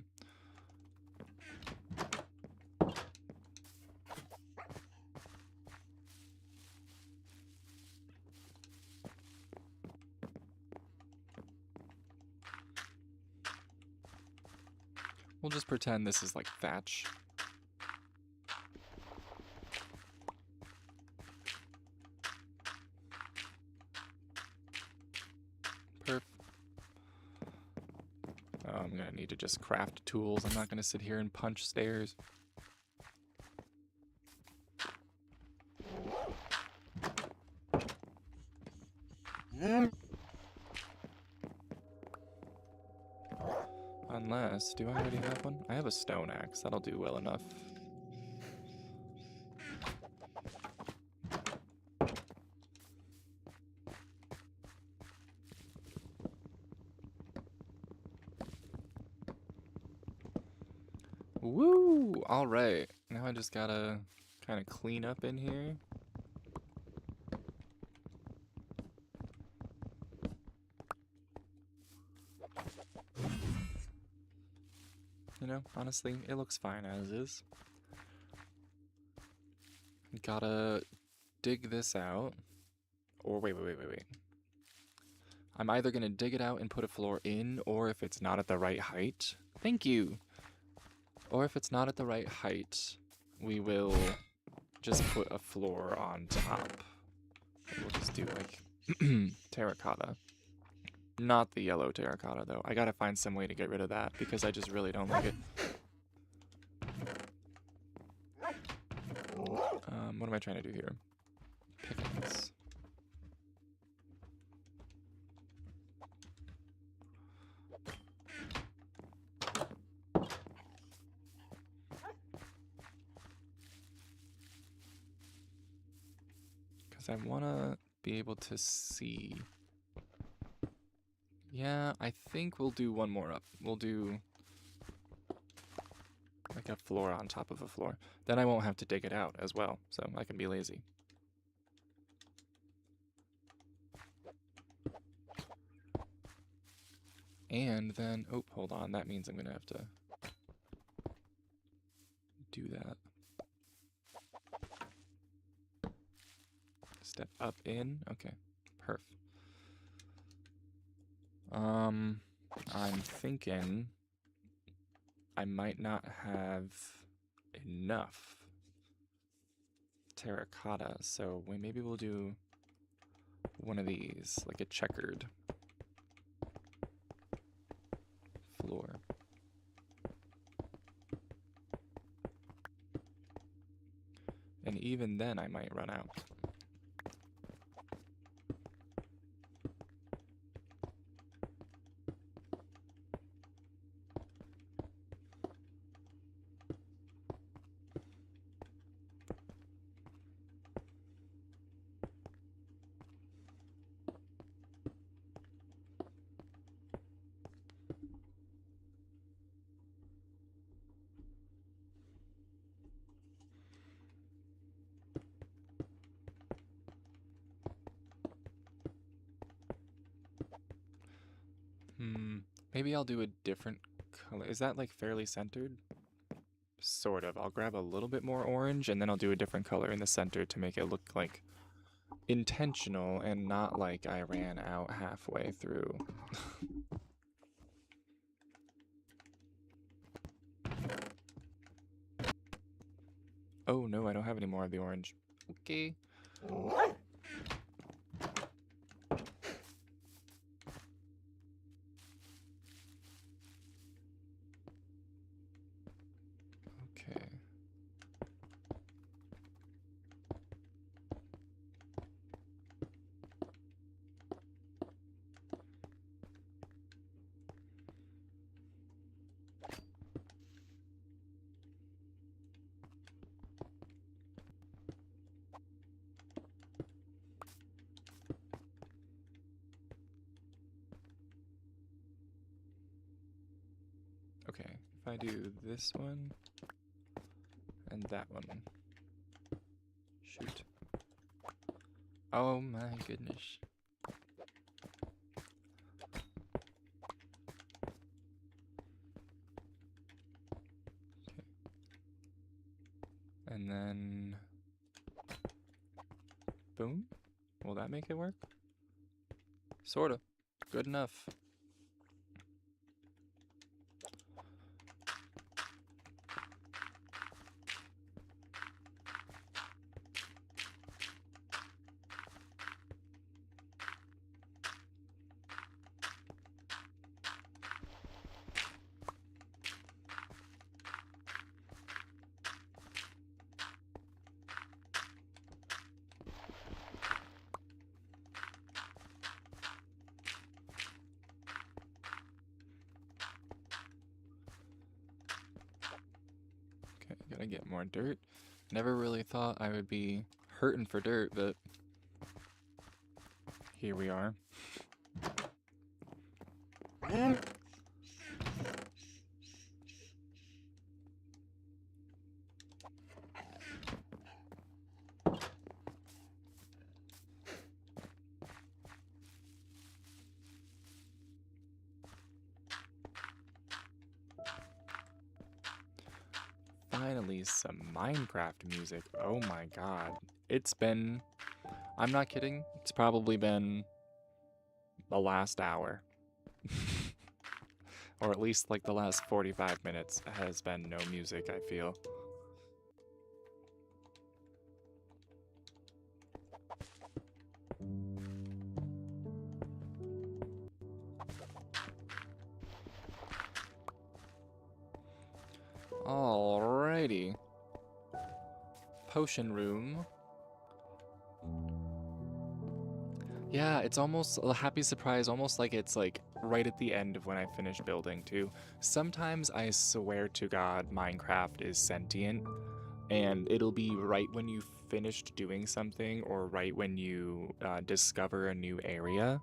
We'll just pretend this is like thatch. Perf. Oh, I'm gonna need to just craft tools. I'm not gonna sit here and punch stairs. Unless, do I already have one? I have a stone axe. That'll do well enough. Woo! Alright. Now I just gotta kind of clean up in here. You know, honestly, it looks fine as is. Gotta dig this out. Or wait. I'm either gonna dig it out and put a floor in, or if it's not at the right height. Thank you! Or if it's not at the right height, we will just put a floor on top. We'll just do like terracotta. Not the yellow terracotta though. I gotta find some way to get rid of that because I just really don't like it. What am I trying to do here? Pickings. Because I want to be able to see. Yeah, I think we'll do one more up. We'll do like a floor on top of a floor. Then I won't have to dig it out as well, so I can be lazy. And then, oh, hold on, that means I'm gonna have to do that. Step up in, okay, perf. I'm thinking I might not have enough terracotta, so maybe we'll do one of these, like a checkered floor. And even then I might run out. Maybe I'll do a different color. Is that like fairly centered? Sort of. I'll grab a little bit more orange and then I'll do a different color in the center to make it look like intentional and not like I ran out halfway through. Oh no, I don't have any more of the orange. Okay. Okay. Okay, if I do this one and that one. Shoot. Oh my goodness. Okay. And then boom. Will that make it work? Sorta. Good enough. Okay, gotta get more dirt. Never really thought I would be hurting for dirt, but here we are. Finally, some Minecraft music. Oh my god. It's been, I'm not kidding, it's probably been the last hour. Or at least like the last 45 minutes has been no music, I feel. Alrighty. Potion room. Yeah, it's almost a happy surprise, almost like it's like right at the end of when I finish building too. Sometimes I swear to God Minecraft is sentient and it'll be right when you finished doing something or right when you discover a new area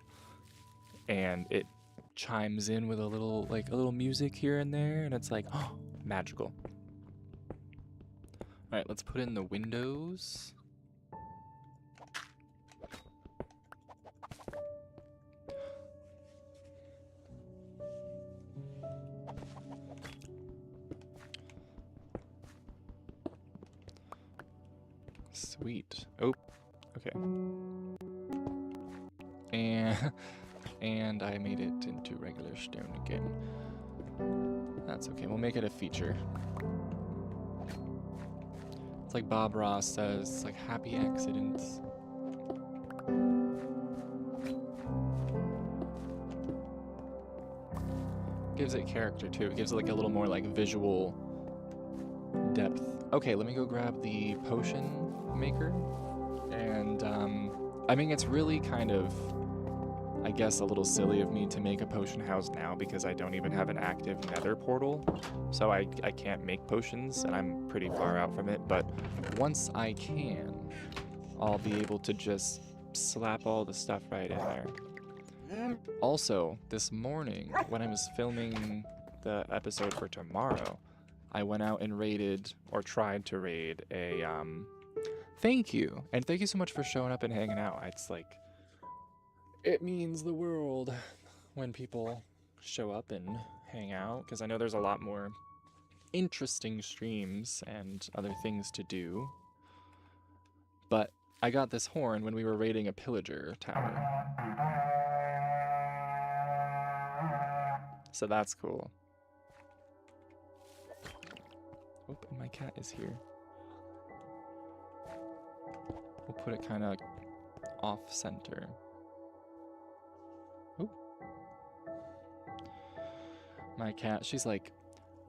and it chimes in with a little music here and there and it's like, oh, magical. All right, let's put in the windows. Sweet. Oh, okay. And I made it into regular stone again. That's okay. We'll make it a feature. It's like Bob Ross says, it's like happy accidents. Gives it character too. It gives it like a little more like visual depth. Okay, let me go grab the potion maker. And I mean, it's really kind of, I guess, a little silly of me to make a potion house now because I don't even have an active nether portal. So I can't make potions and I'm pretty far out from it. But once I can, I'll be able to just slap all the stuff right in there. Also, this morning, when I was filming the episode for tomorrow, I went out and raided, or tried to raid, a, thank you. And thank you so much for showing up and hanging out. It's like, it means the world when people show up and hang out, because I know there's a lot more interesting streams and other things to do. But I got this horn when we were raiding a pillager tower. So that's cool. Oh, and my cat is here. We'll put it kind of off center. Oh. My cat, she's like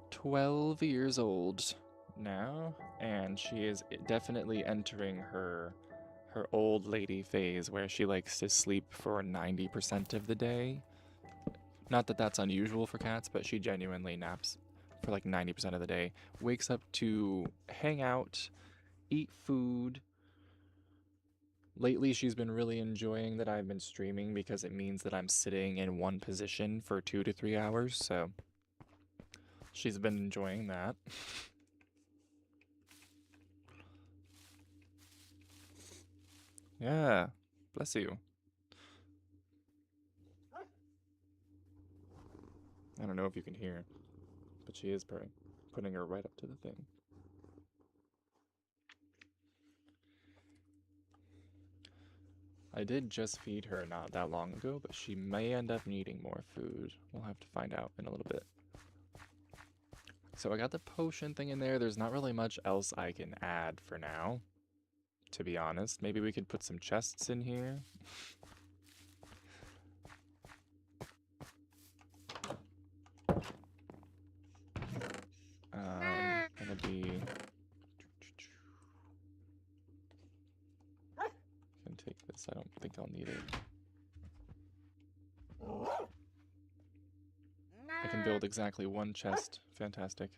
12 years old now, and she is definitely entering her old lady phase where she likes to sleep for 90% of the day. Not that that's unusual for cats, but she genuinely naps for like 90% of the day. Wakes up to hang out, eat food. Lately, she's been really enjoying that I've been streaming because it means that I'm sitting in one position for 2 to 3 hours, so she's been enjoying that. Yeah, bless you. I don't know if you can hear, but she is purring, putting her right up to the thing. I did just feed her not that long ago, but she may end up needing more food. We'll have to find out in a little bit. So I got the potion thing in there. There's not really much else I can add for now, to be honest. Maybe we could put some chests in here. Gonna be... Can take this. I don't think I'll need it. I can build exactly one chest. Fantastic.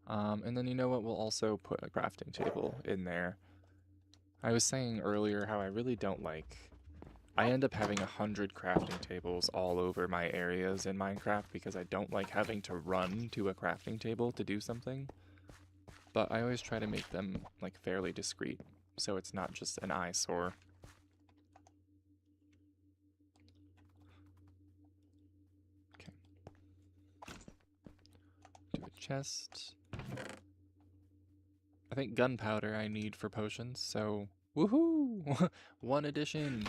And then you know what? We'll also put a crafting table in there. I was saying earlier how I really don't like... I end up having 100 crafting tables all over my areas in Minecraft because I don't like having to run to a crafting table to do something. But I always try to make them like fairly discreet, so it's not just an eyesore. Okay. Do a chest. I think gunpowder I need for potions, so woohoo! 1 addition.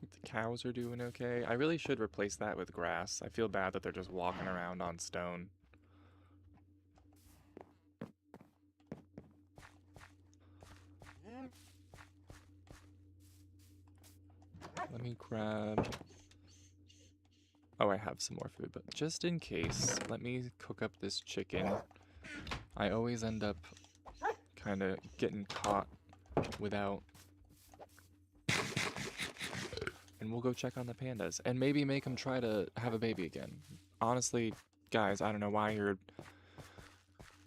The cows are doing okay. I really should replace that with grass. I feel bad that they're just walking around on stone. Let me grab... Oh, I have some more food, but just in case, let me cook up this chicken. I always end up kind of getting caught without... And we'll go check on the pandas, and maybe make them try to have a baby again. Honestly, guys, I don't know why you're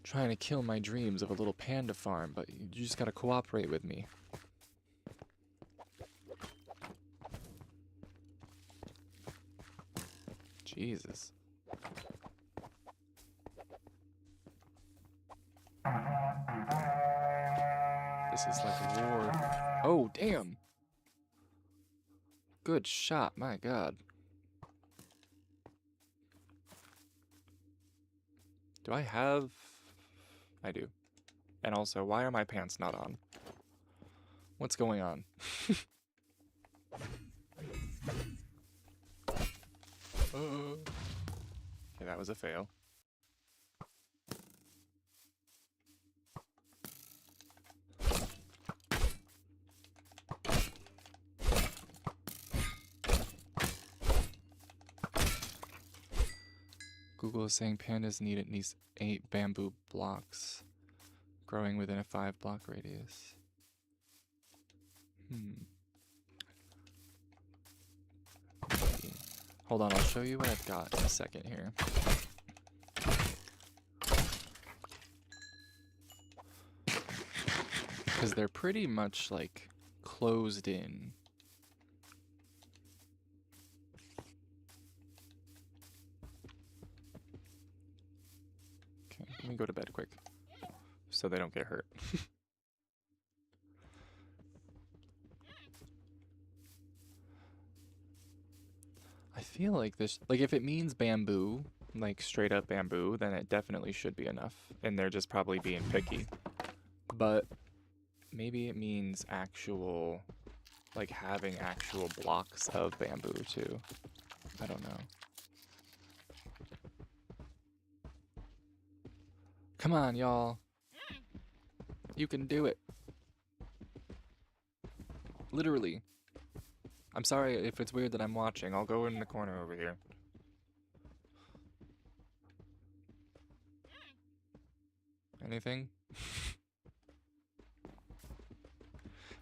trying to kill my dreams of a little panda farm, but you just gotta cooperate with me. Jesus. This is like war. Oh, damn! Good shot, my god. Do I have... I do. And also, why are my pants not on? What's going on? Okay, that was a fail. Google is saying pandas need at least 8 bamboo blocks growing within a 5-block radius. Hold on, I'll show you what I've got in a second here. Because they're pretty much like closed in. Okay, let me go to bed quick so they don't get hurt. I feel like this, like if it means bamboo, like straight up bamboo, then it definitely should be enough. And they're just probably being picky. But maybe it means actual, like having actual blocks of bamboo too. I don't know. Come on, y'all. You can do it. Literally. I'm sorry if it's weird that I'm watching. I'll go in the corner over here. Anything?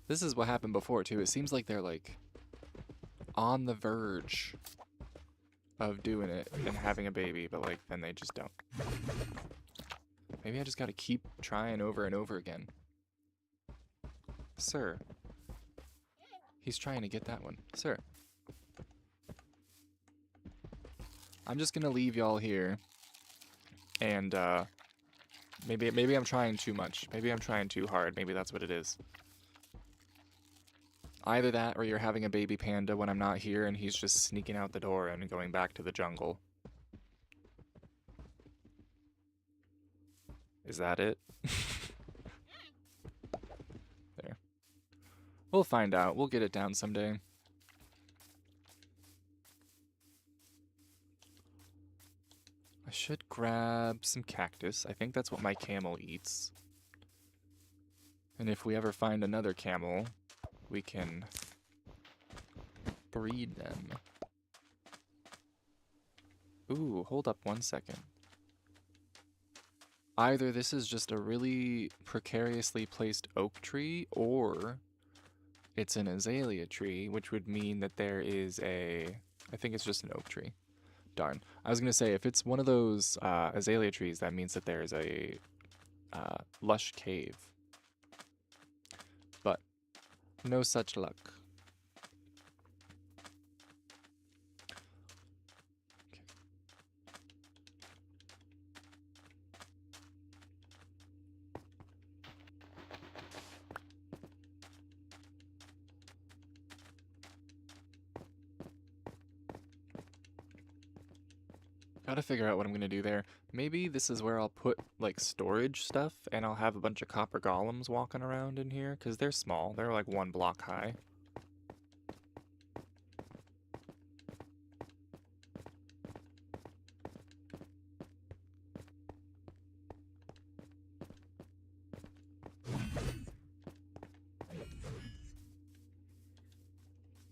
This is what happened before, too. It seems like they're, like, on the verge of doing it and having a baby, but, like, then they just don't. Maybe I just gotta keep trying over and over again. Sir. He's trying to get that one. Sir. I'm just gonna leave y'all here. And, maybe I'm trying too much. Maybe I'm trying too hard. Maybe that's what it is. Either that or you're having a baby panda when I'm not here and he's just sneaking out the door and going back to the jungle. Is that it? There. We'll find out. We'll get it down someday. I should grab some cactus. I think that's what my camel eats. And if we ever find another camel, we can breed them. Ooh, hold up 1 second. Either this is just a really precariously placed oak tree, or it's an azalea tree, which would mean that there is a... I think it's just an oak tree. Darn. I was going to say, if it's one of those azalea trees, that means that there's a lush cave. But no such luck. Okay. Gotta figure out what I'm gonna do there. Maybe this is where I'll put, like, storage stuff, and I'll have a bunch of copper golems walking around in here, because they're small. They're, like, 1 block high.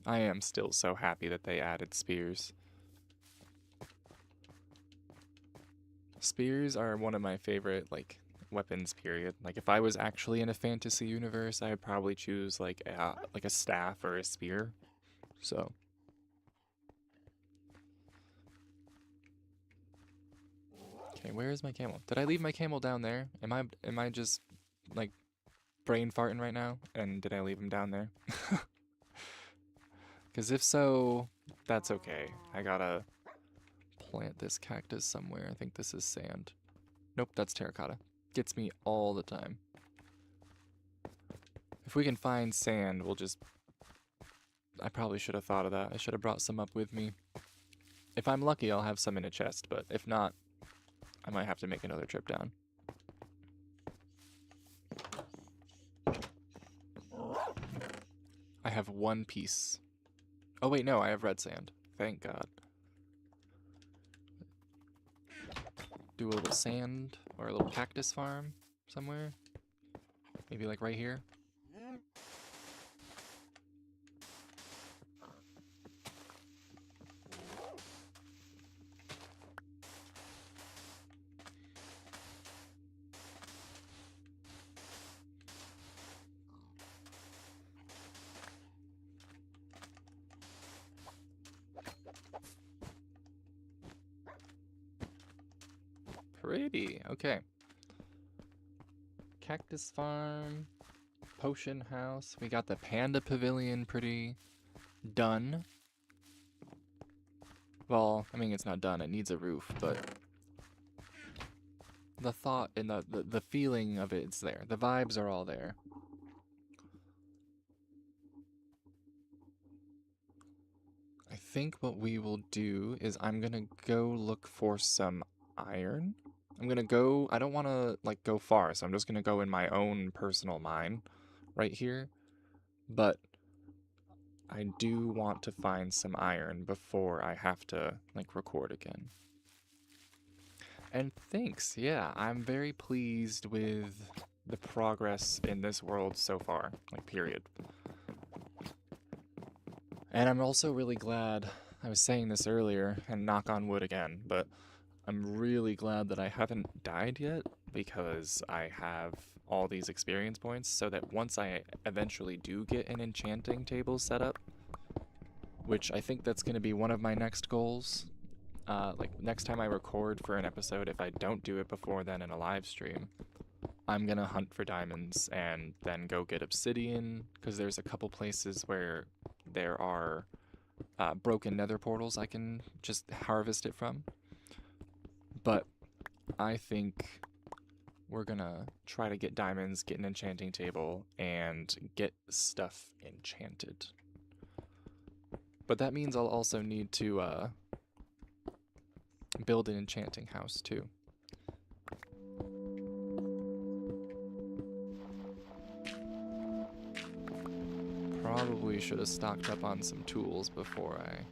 I am still so happy that they added spears. Spears are one of my favorite, like, weapons, period. Like, if I was actually in a fantasy universe, I'd probably choose, like a staff or a spear. So. Okay, where is my camel? Did I leave my camel down there? Am I just, like, brain farting right now? And did I leave him down there? Because if so, that's okay. I gotta plant this cactus somewhere. I think this is sand. Nope, that's terracotta. Gets me all the time. If we can find sand, we'll just... I probably should have thought of that. I should have brought some up with me. If I'm lucky, I'll have some in a chest, but if not, I might have to make another trip down. I have 1 piece. Oh wait, no, I have red sand. Thank God. Do a little sand or a little cactus farm somewhere. Maybe like right here. Pretty. Okay. Cactus farm. Potion house. We got the panda pavilion pretty done. Well, I mean, it's not done. It needs a roof, but the thought and the feeling of it's there. The vibes are all there. I think what we will do is I'm gonna go look for some iron. I don't want to like go far, so I'm just gonna go in my own personal mine right here. But I do want to find some iron before I have to like record again. And thanks, yeah, I'm very pleased with the progress in this world so far, like period. And I'm also really glad, I was saying this earlier, and knock on wood again, but I'm really glad that I haven't died yet, because I have all these experience points, so that once I eventually do get an enchanting table set up, which I think that's going to be one of my next goals, like next time I record for an episode, if I don't do it before then in a live stream, I'm gonna hunt for diamonds and then go get obsidian, because there's a couple places where there are broken nether portals I can just harvest it from. But I think we're gonna try to get diamonds, get an enchanting table, and get stuff enchanted. But that means I'll also need to build an enchanting house too. Probably should have stocked up on some tools before I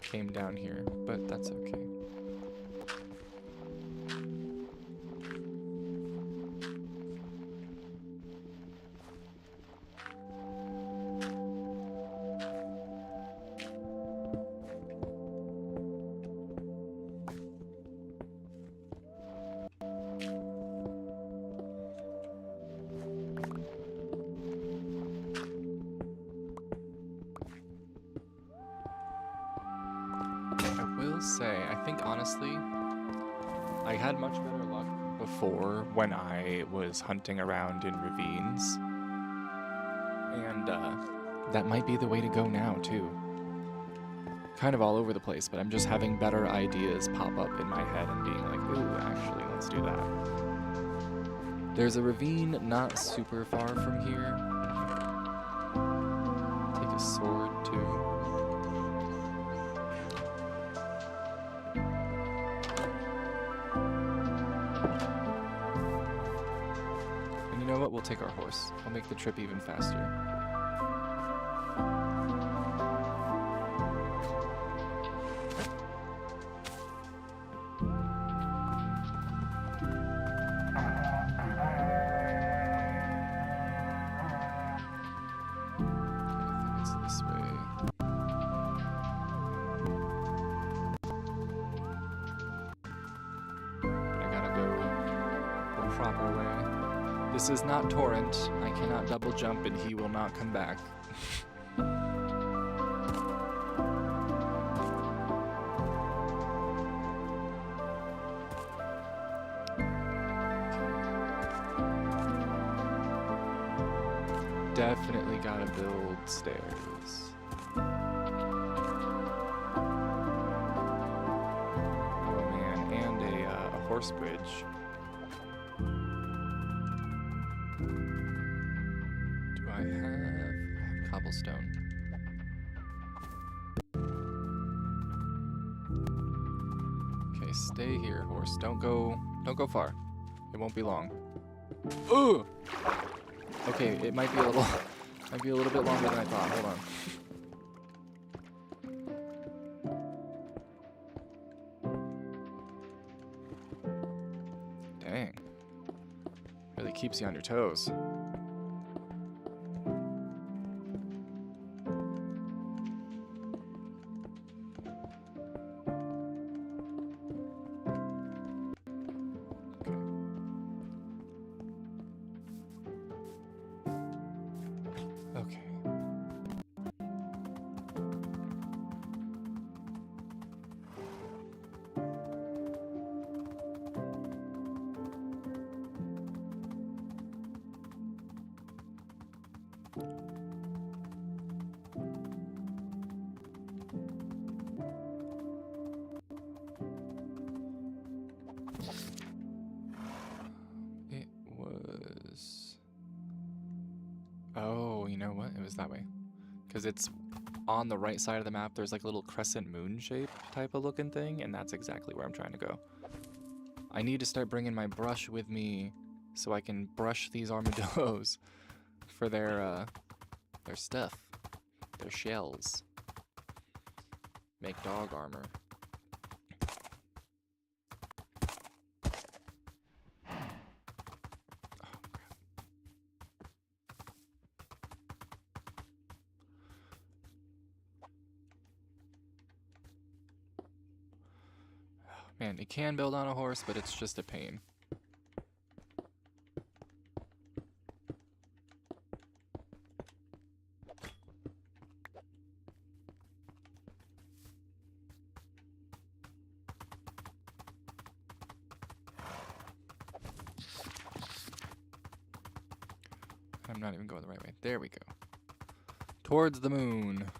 came down here, but that's okay. Say, I think honestly, I had much better luck before when I was hunting around in ravines, and that might be the way to go now too. Kind of all over the place, but I'm just having better ideas pop up in my head and being like, ooh, actually, let's do that. There's a ravine not super far from here. Take a sword too. We'll take our horse. We'll make the trip even faster. I think it's this way. But I gotta go the proper way. This is not Torrent. I cannot double jump and he will not come back. Definitely gotta build stairs. Oh man, and a horse bridge. I have cobblestone. Okay, stay here, horse. Don't go far. It won't be long. Ooh! Okay, it might be a little bit longer than I thought. Hold on. Dang. Really keeps you on your toes. It was... Oh, you know what? It was that way. Because it's on the right side of the map, there's like a little crescent moon shape type of looking thing, and that's exactly where I'm trying to go. I need to start bringing my brush with me so I can brush these armadillos for their stuff, their shells. Make dog armor. Man, it can build on a horse, but it's just a pain. I'm not even going the right way. There we go. Towards the moon.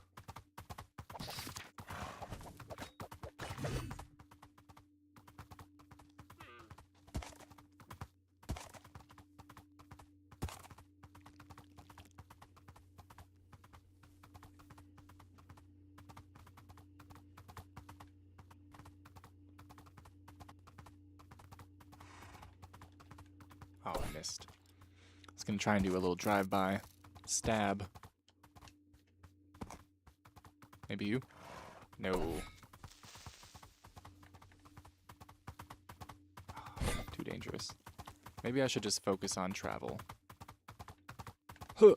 Oh, I missed. I was gonna try and do a little drive-by stab. Maybe you? No. Too dangerous. Maybe I should just focus on travel. Huh.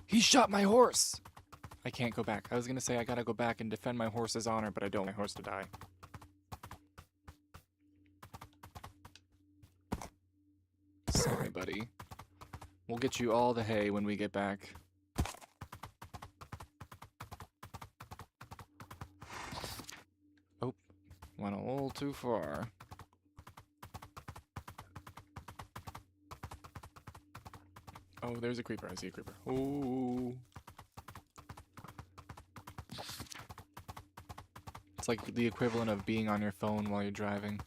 He shot my horse! I can't go back. I was gonna say I gotta go back and defend my horse's honor, but I don't want my horse to die. Sorry, buddy. We'll get you all the hay when we get back. Oh, went a little too far. Oh, there's a creeper. I see a creeper. Oh. It's like the equivalent of being on your phone while you're driving.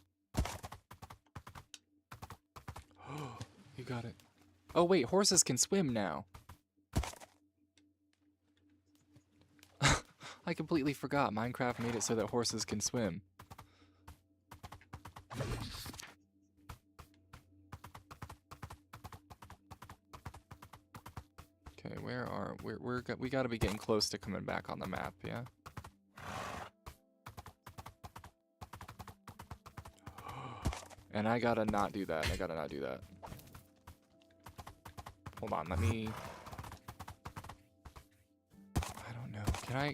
You got it. Oh wait, horses can swim now. I completely forgot. Minecraft made it so that horses can swim. Okay, where are we gotta be getting close to coming back on the map, yeah? And I gotta not do that. I gotta not do that. Hold on, let me... I don't know.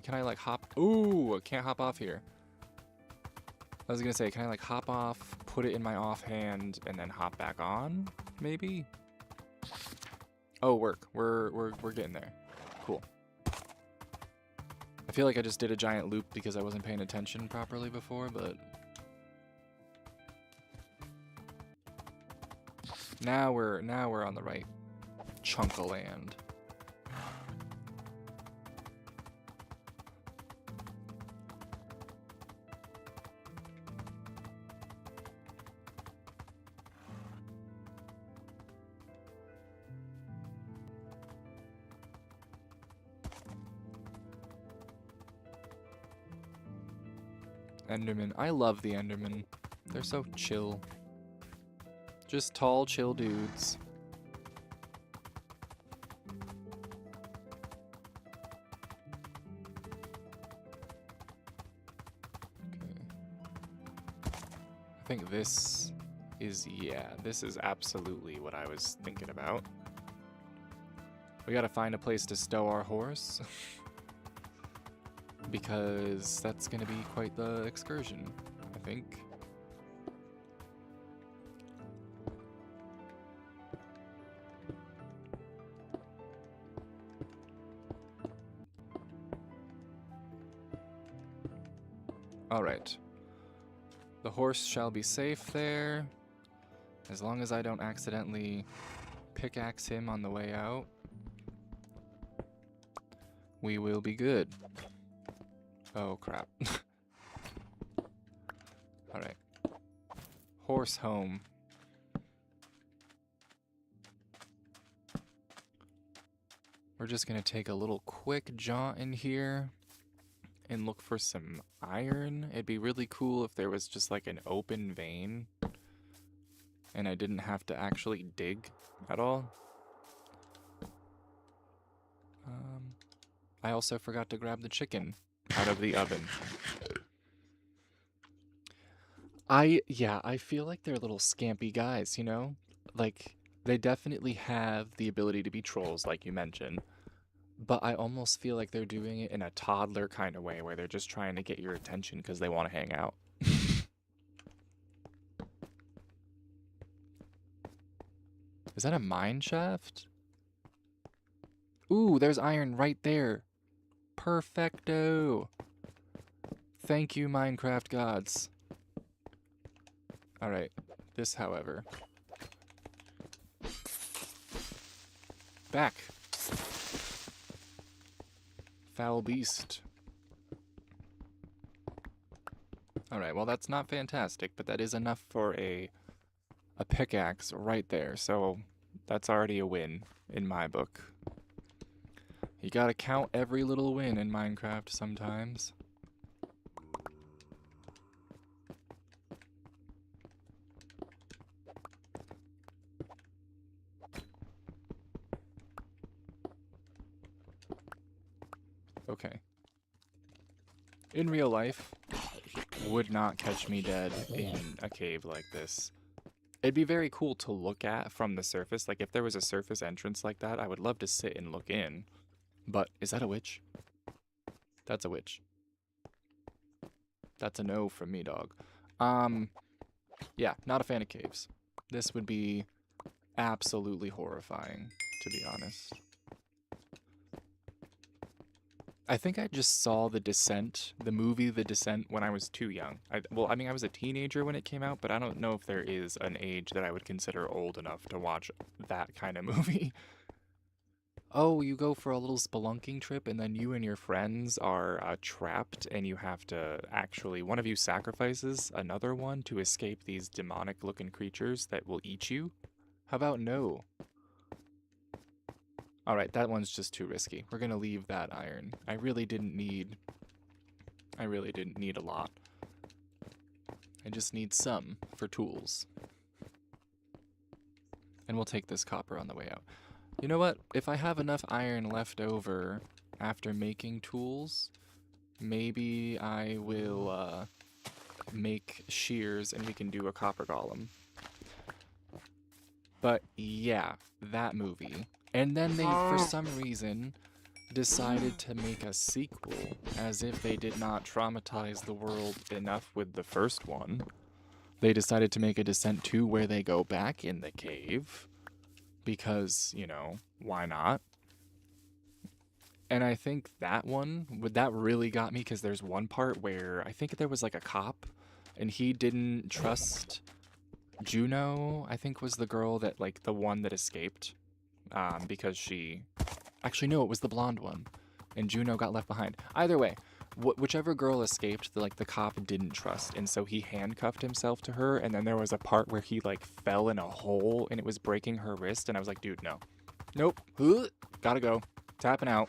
Can I like hop... Ooh, I can't hop off here. I was gonna say, can I like hop off, put it in my offhand, and then hop back on? Maybe? Oh, work. We're getting there. Cool. I feel like I just did a giant loop because I wasn't paying attention properly before, but... Now we're on the right chunk of land. Enderman. I love the Enderman. They're so chill. Just tall, chill dudes. Okay. I think this is, yeah, this is absolutely what I was thinking about. We gotta find a place to stow our horse. Because that's gonna be quite the excursion, I think. Alright. The horse shall be safe there, as long as I don't accidentally pickaxe him on the way out. We will be good. Oh, crap. Alright. Horse home. We're just gonna take a little quick jaunt in here and look for some iron. It'd be really cool if there was just like an open vein and I didn't have to actually dig at all. I also forgot to grab the chicken out of the oven. I feel like they're little scampy guys, you know? Like, they definitely have the ability to be trolls, like you mentioned. But I almost feel like they're doing it in a toddler kind of way, where they're just trying to get your attention because they want to hang out. Is that a mine shaft? Ooh, there's iron right there. Perfecto. Thank you, Minecraft gods. Alright, this, however. Back. Foul beast. Alright, well that's not fantastic, but that is enough for a pickaxe right there, so that's already a win in my book. You gotta count every little win in Minecraft sometimes. Okay. In real life, would not catch me dead in a cave like this. It'd be very cool to look at from the surface. Like, if there was a surface entrance like that, I would love to sit and look in. But, is that a witch? That's a witch. That's a no from me, dog. Yeah, not a fan of caves. This would be absolutely horrifying, to be honest. I think I just saw The Descent, the movie The Descent, when I was too young. I was a teenager when it came out, but I don't know if there is an age that I would consider old enough to watch that kind of movie. Oh, you go for a little spelunking trip, and then you and your friends are trapped, and you have to actually, one of you sacrifices another one to escape these demonic-looking creatures that will eat you? How about no? Alright, that one's just too risky. We're gonna leave that iron. I really didn't need a lot. I just need some for tools. And we'll take this copper on the way out. You know what? If I have enough iron left over after making tools, maybe I will make shears and we can do a copper golem. But yeah, that movie. And then they, for some reason, decided to make a sequel, as if they did not traumatize the world enough with the first one. They decided to make a Descent 2 where they go back in the cave, because, you know, why not? And I think that really got me, because there's one part where I think there was like a cop, and he didn't trust Juno, I think was the girl that, like, the one that escaped. Because she... Actually, no, it was the blonde one. And Juno got left behind. Either way, whichever girl escaped, the cop didn't trust. And so he handcuffed himself to her. And then there was a part where he, like, fell in a hole and it was breaking her wrist. And I was like, dude, no. Nope. Gotta go. Tapping out.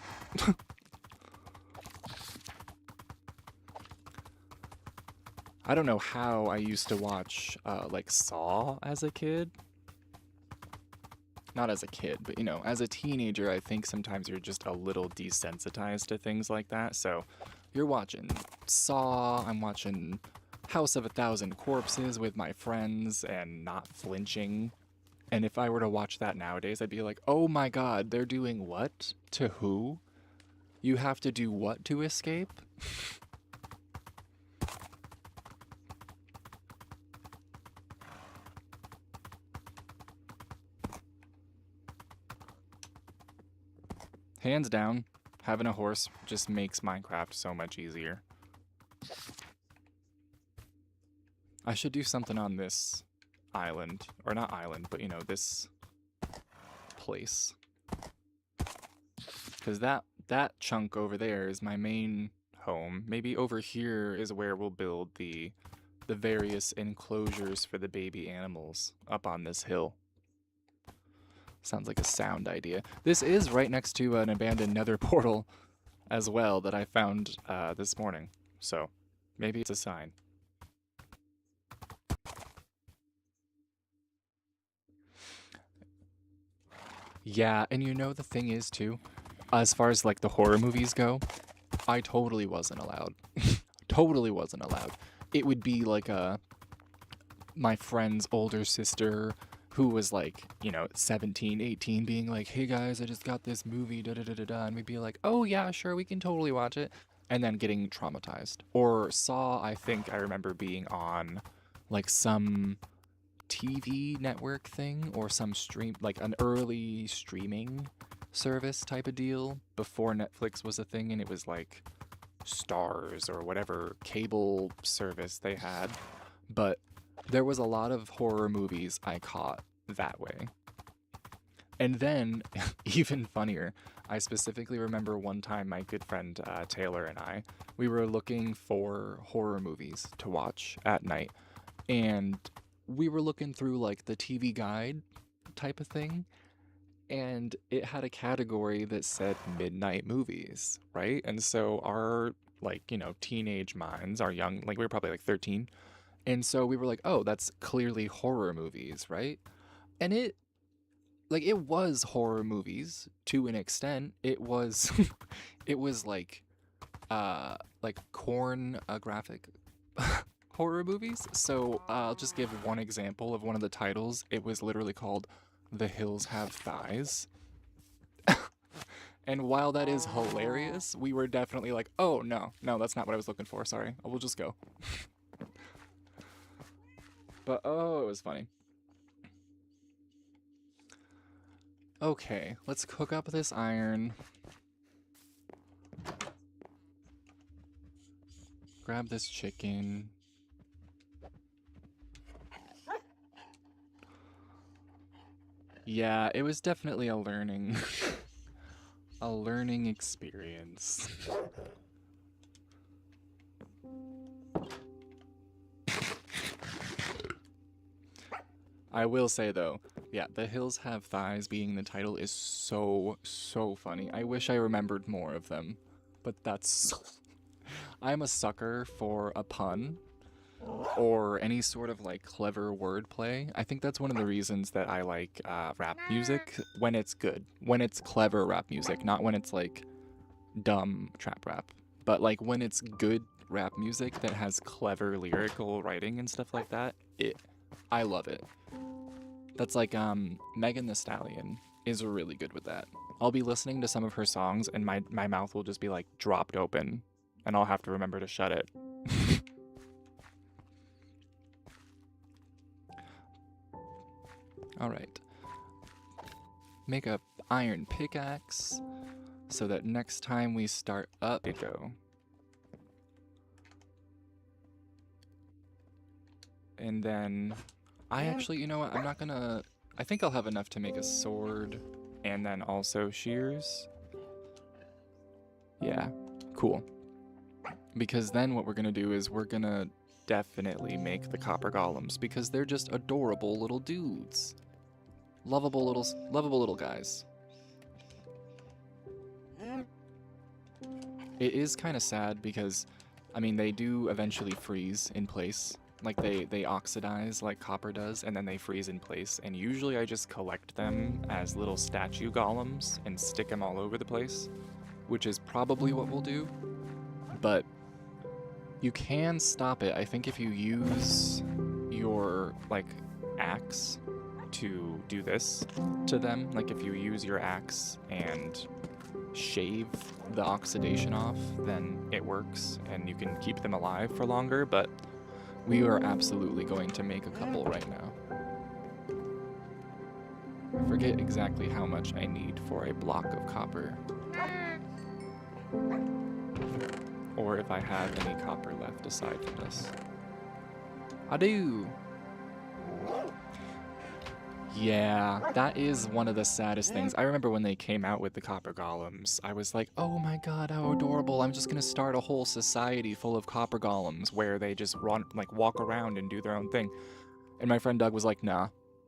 I don't know how I used to watch, like, Saw as a kid. Not as a kid, but, you know, as a teenager, I think sometimes you're just a little desensitized to things like that. So you're watching Saw, I'm watching House of a Thousand Corpses with my friends and not flinching. And if I were to watch that nowadays, I'd be like, oh my god, they're doing what? To who? You have to do what to escape? Hands down, having a horse just makes Minecraft so much easier. I should do something on this island. Or not island, but, you know, this place. Because that chunk over there is my main home. Maybe over here is where we'll build the various enclosures for the baby animals up on this hill. Sounds like a sound idea. This is right next to an abandoned nether portal as well that I found this morning. So maybe it's a sign. Yeah, and you know the thing is too, as far as like the horror movies go, I totally wasn't allowed. Totally wasn't allowed. It would be like my friend's older sister who was like, 17, 18, being like, hey guys, I just got this movie, da da da da da. And we'd be like, oh yeah, sure, we can totally watch it. And then getting traumatized. Or Saw, I think I remember being on like some TV network thing or some stream, like an early streaming service type of deal before Netflix was a thing, and it was like Stars or whatever cable service they had. But there was a lot of horror movies I caught that way. And then, even funnier, I specifically remember one time my good friend Taylor and I, we were looking for horror movies to watch at night. And we were looking through like the TV guide type of thing. And it had a category that said midnight movies, right? And so our, like, teenage minds, our young, like, we were probably like 13. And so we were like, oh, that's clearly horror movies, right? And it was horror movies to an extent. It was, it was like corn graphic horror movies. So I'll just give one example of one of the titles. It was literally called The Hills Have Thighs. And while that is hilarious, we were definitely like, oh, no, that's not what I was looking for. Sorry. We'll just go. But, oh, it was funny. Okay, let's cook up this iron. Grab this chicken. Yeah, it was definitely a learning a learning experience. I will say though, yeah, The Hills Have Thighs being the title is so funny. I wish I remembered more of them, but that's I'm a sucker for a pun or any sort of like clever wordplay. I think that's one of the reasons that I like rap music when it's good, when it's clever rap music, not when it's like dumb trap rap, but like when it's good rap music that has clever lyrical writing and stuff like that. I love it. That's like Megan Thee Stallion is really good with that. I'll be listening to some of her songs and my mouth will just be like dropped open and I'll have to remember to shut it. All right. Make a iron pickaxe so that next time we start up, it go. And then I actually, you know what? I'm not gonna. I think I'll have enough to make a sword and then also shears. Yeah, cool. Because then what we're gonna do is we're gonna definitely make the copper golems because they're just adorable little dudes. Lovable little guys. It is kind of sad because, I mean, they do eventually freeze in place. Like they oxidize like copper does, and then they freeze in place. And usually I just collect them as little statue golems and stick them all over the place, which is probably what we'll do. But you can stop it, I think, if you use your like axe to do this to them. Like if you use your axe and shave the oxidation off, then it works and you can keep them alive for longer. But we are absolutely going to make a couple right now. I forget exactly how much I need for a block of copper. Or if I have any copper left aside from this. I do! Yeah, that is one of the saddest things. I remember when they came out with the copper golems, I was like, oh my god, how adorable. I'm just gonna start a whole society full of copper golems where they just run, like walk around and do their own thing. And my friend Doug was like, nah,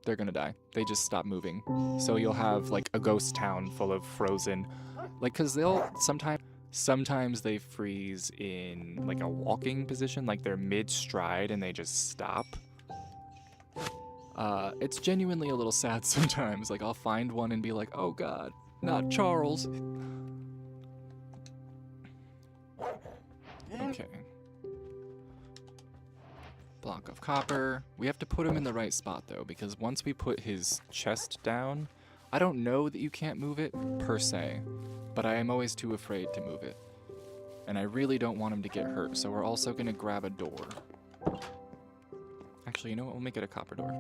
they're gonna die. They just stop moving. So you'll have like a ghost town full of frozen, like, cause they'll sometimes they freeze in like a walking position, like they're mid-stride and they just stop. It's genuinely a little sad sometimes. Like I'll find one and be like, oh God, not Charles. Okay. Block of copper. We have to put him in the right spot though, because once we put his chest down, I don't know that you can't move it per se, but I am always too afraid to move it. And I really don't want him to get hurt, so we're also gonna grab a door. Actually, you know what? We'll make it a copper door.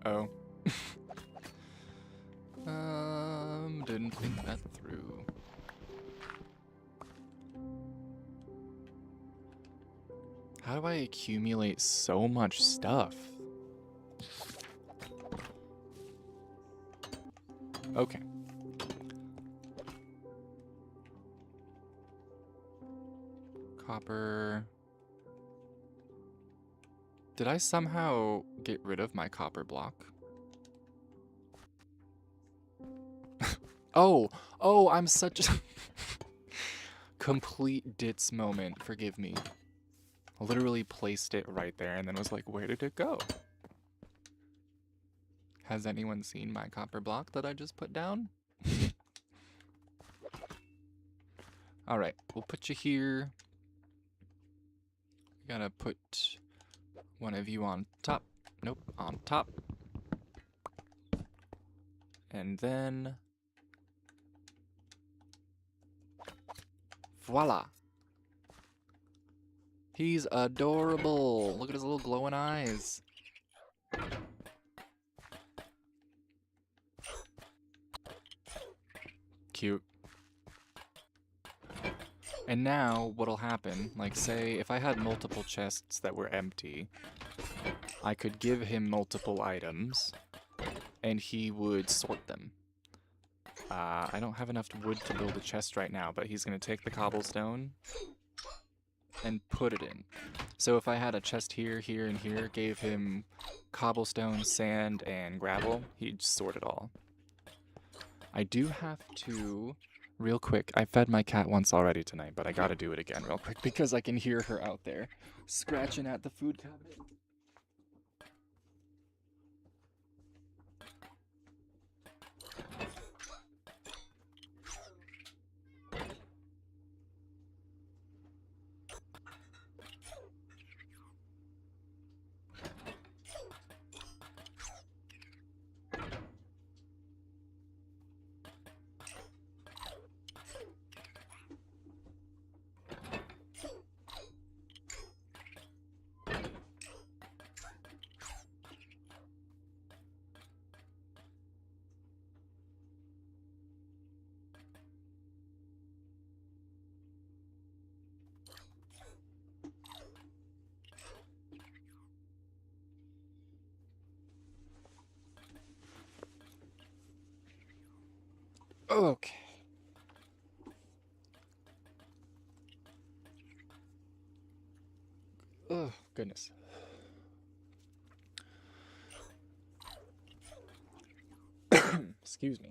Oh. Didn't think that through. How do I accumulate so much stuff? Okay. Copper. Did I somehow get rid of my copper block? Oh, I'm such a complete ditz moment. Forgive me. I literally placed it right there and then was like, where did it go? Has anyone seen my copper block that I just put down? Alright, we'll put you here. Gotta put one of you on top. Nope, on top. And then... voila! He's adorable! Look at his little glowing eyes. Cute. And now, what'll happen, like say, if I had multiple chests that were empty, I could give him multiple items, and he would sort them. I don't have enough wood to build a chest right now, but he's gonna take the cobblestone and put it in. So if I had a chest here, here, and here, gave him cobblestone, sand, and gravel, he'd sort it all. I do have to... real quick, I fed my cat once already tonight, but I gotta do it again real quick because I can hear her out there scratching at the food cabinet. Okay. Oh, goodness. Excuse me.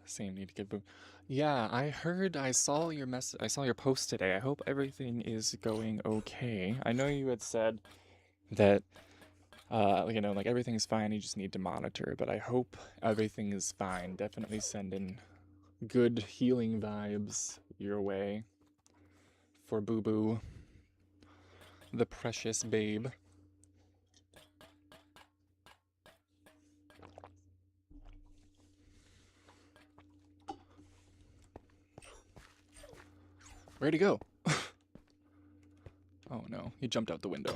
Same need to get boo. Yeah, I saw your I saw your post today. I hope everything is going okay. I know you had said that you know, like everything's fine, you just need to monitor, but I hope everything is fine. Definitely sending good healing vibes your way for Boo Boo, the precious babe. Where'd he go? Oh no, he jumped out the window.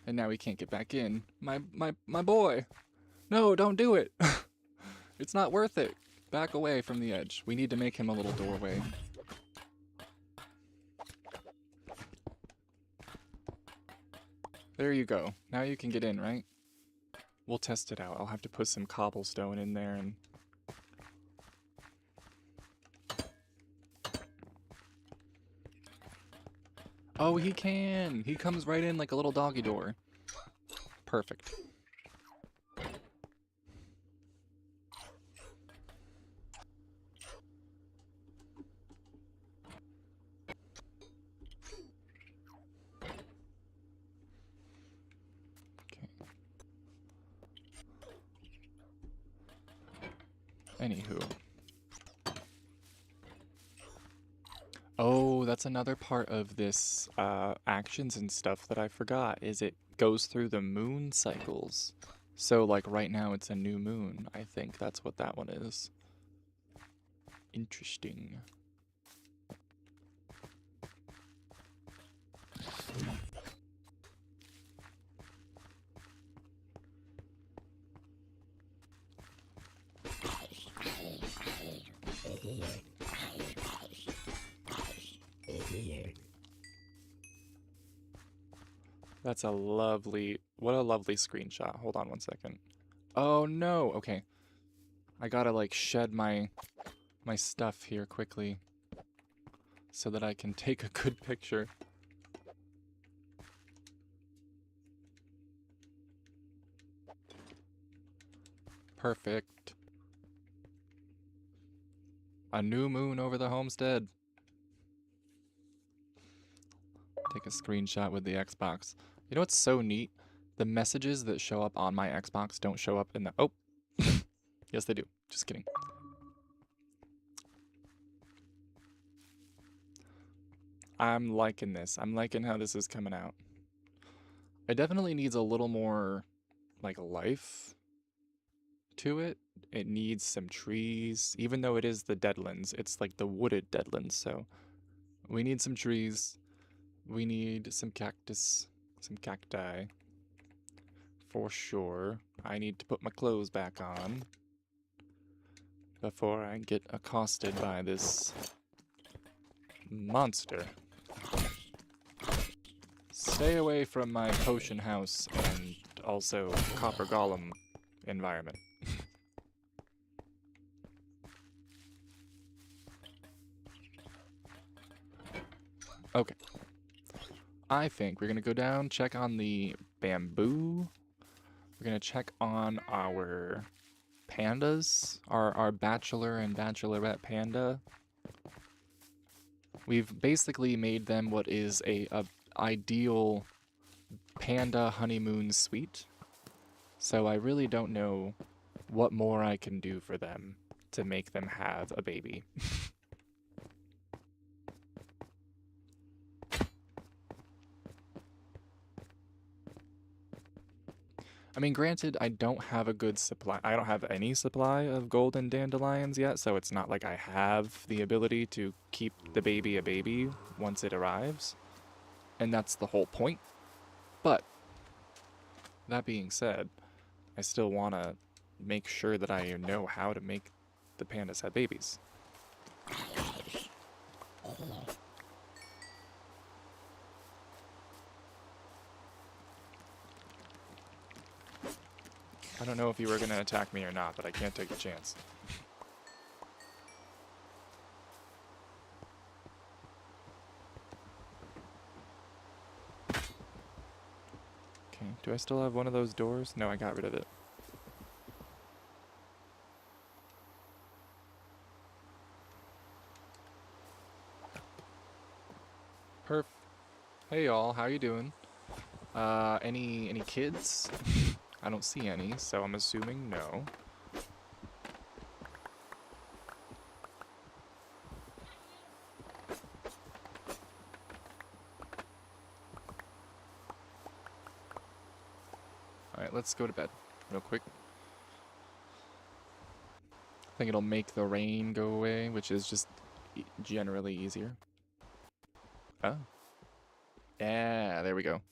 And now he can't get back in. My boy! No, don't do it! It's not worth it. Back away from the edge. We need to make him a little doorway. There you go. Now you can get in, right? We'll test it out. I'll have to put some cobblestone in there and... Oh, he can! He comes right in like a little doggy door. Perfect. Anywho. Oh, that's another part of this actions and stuff that I forgot, is it goes through the moon cycles. So like right now it's a new moon. I think that's what that one is. Interesting. That's a lovely, what a lovely screenshot. Hold on one second. Oh no, okay. I gotta like shed my stuff here quickly so that I can take a good picture. Perfect. A new moon over the homestead. Take a screenshot with the Xbox. You know what's so neat? The messages that show up on my Xbox don't show up in the... Oh! Yes, they do. Just kidding. I'm liking this. I'm liking how this is coming out. It definitely needs a little more, like, life to it. It needs some trees. Even though it is the Deadlands, it's like the wooded Deadlands, so... We need some trees. We need some cactus. Some cacti. For sure. I need to put my clothes back on before I get accosted by this monster. Stay away from my potion house and also copper golem environment. Okay. I think we're gonna go down, check on the bamboo. We're gonna check on our pandas, our bachelor and bachelorette panda. We've basically made them what is a ideal panda honeymoon suite. So I really don't know what more I can do for them to make them have a baby. I mean, granted, I don't have a good supply. I don't have any supply of golden dandelions yet, so it's not like I have the ability to keep the baby a baby once it arrives. And that's the whole point. But, that being said, I still want to make sure that I know how to make the pandas have babies. I don't know if you were going to attack me or not, but I can't take the chance. Okay, do I still have one of those doors? No, I got rid of it. Perf. Hey y'all, how you doing? Any kids? I don't see any, so I'm assuming no. Alright, let's go to bed real quick. I think it'll make the rain go away, which is just generally easier. Oh. Yeah, there we go.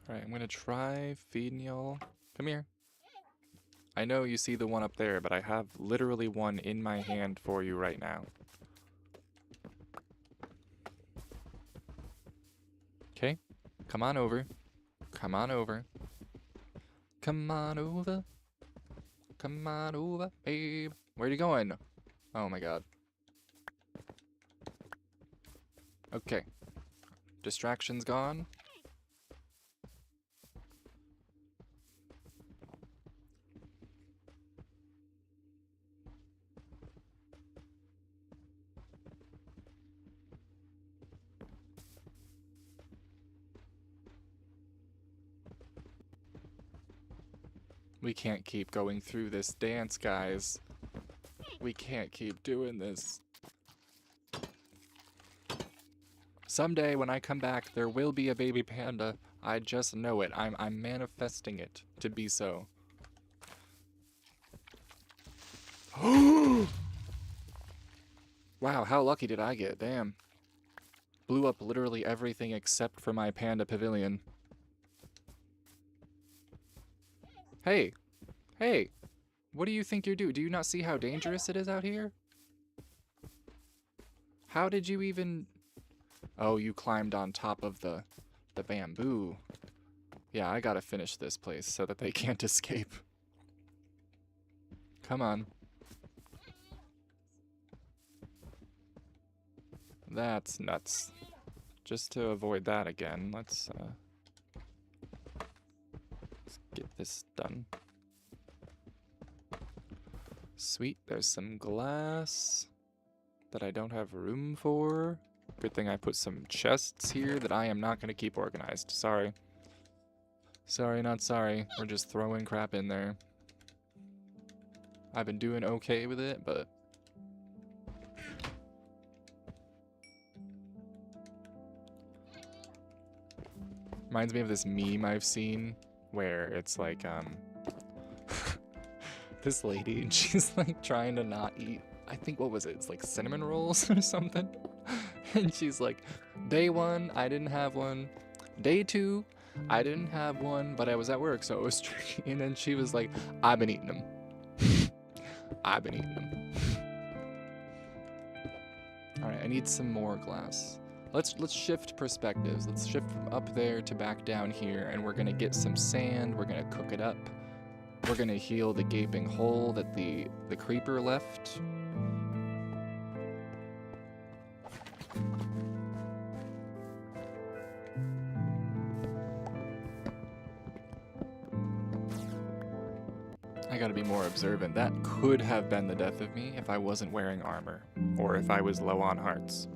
Alright, I'm gonna try feeding y'all. Come here. I know you see the one up there, but I have literally one in my hand for you right now. Come on over. Come on over. Come on over. Come on over, babe. Where are you going? Oh my god. Okay. Distraction's gone. We can't keep going through this dance, guys. We can't keep doing this. Someday when I come back, there will be a baby panda. I just know it. I'm manifesting it to be so. Wow, how lucky did I get? Damn. Blew up literally everything except for my panda pavilion. Hey! Hey! What do you think you're doing? Do you not see how dangerous it is out here? How did you even... Oh, you climbed on top of the bamboo. Yeah, I gotta finish this place so that they can't escape. Come on. That's nuts. Just to avoid that again, let's get this done. Sweet, there's some glass that I don't have room for. Good thing I put some chests here that I am not going to keep organized. Sorry. Sorry, not sorry. We're just throwing crap in there. I've been doing okay with it, but... Reminds me of this meme I've seen where it's like, this lady, and she's like trying to not eat, I think, what was it? It's like cinnamon rolls or something. And she's like, day 1, I didn't have one. Day 2, I didn't have one, but I was at work, so it was tricky. And then she was like, I've been eating them. I've been eating them. All right, I need some more glass. Let's shift perspectives. Let's shift from up there to back down here, and we're gonna get some sand. We're gonna cook it up. We're gonna heal the gaping hole that the creeper left. I gotta be more observant. That could have been the death of me if I wasn't wearing armor, or if I was low on hearts.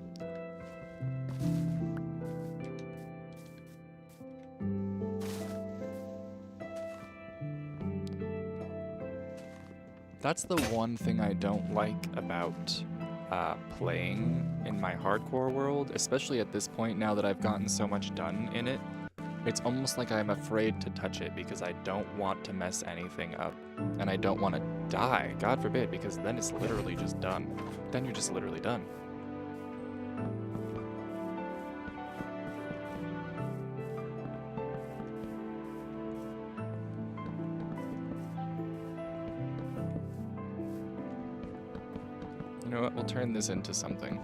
That's the one thing I don't like about playing in my hardcore world, especially at this point now that I've gotten so much done in it. It's almost like I'm afraid to touch it because I don't want to mess anything up. And I don't want to die, God forbid, because then it's literally just done. Then you're just literally done. You know what, we'll turn this into something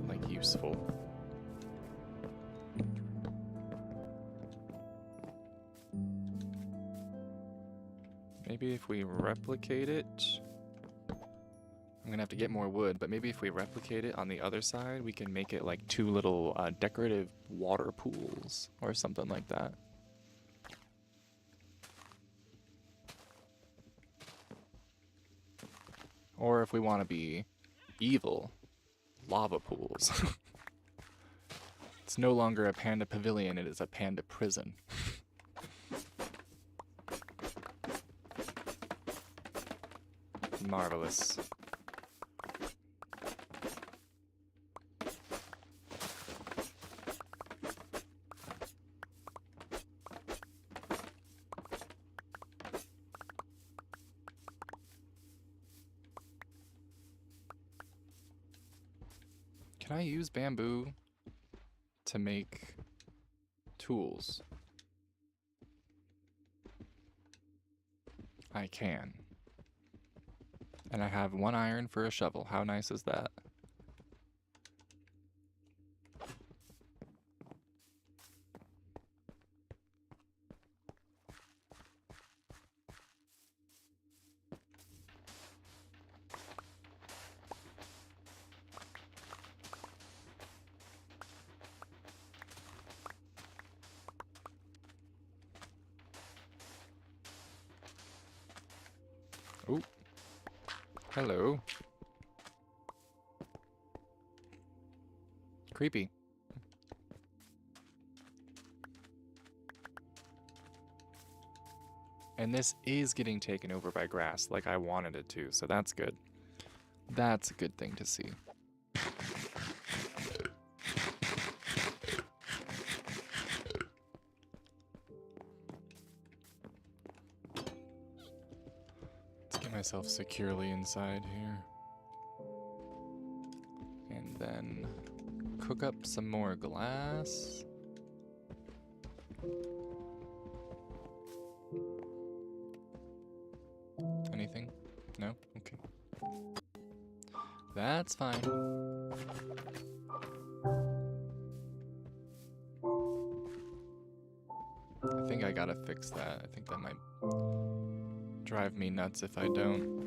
like useful. Maybe if we replicate it, I'm gonna have to get more wood, but maybe if we replicate it on the other side, we can make it like 2 little decorative water pools or something like that. Or if we want to be evil, lava pools. It's no longer a panda pavilion, it is a panda prison. Marvelous. Can I use bamboo to make tools? I can. And I have 1 iron for a shovel. How nice is that? Oh, hello. Creepy. And this is getting taken over by grass like I wanted it to, so that's good. That's a good thing to see. Let's get myself securely inside here. And then cook up some more glass. Anything? No? Okay. That's fine. I think I gotta fix that. I think that might drive me nuts if I don't.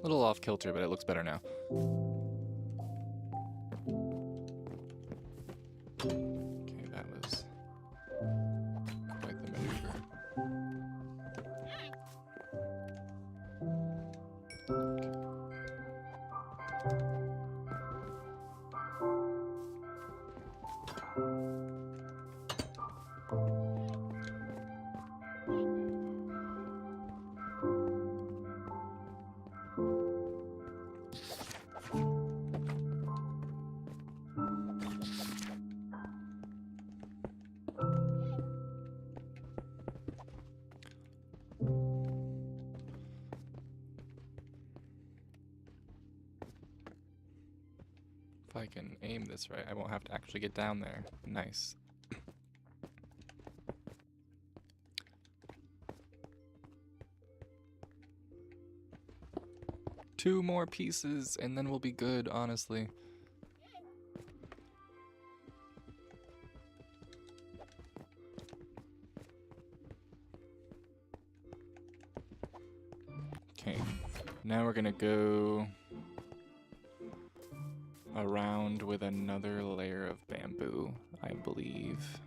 A little off kilter, but it looks better now. Okay, that was quite the maneuver. If I can aim this right, I won't have to actually get down there. Nice. Two more pieces, and then we'll be good, honestly. Okay, now we're gonna go around with another layer of bamboo, I believe.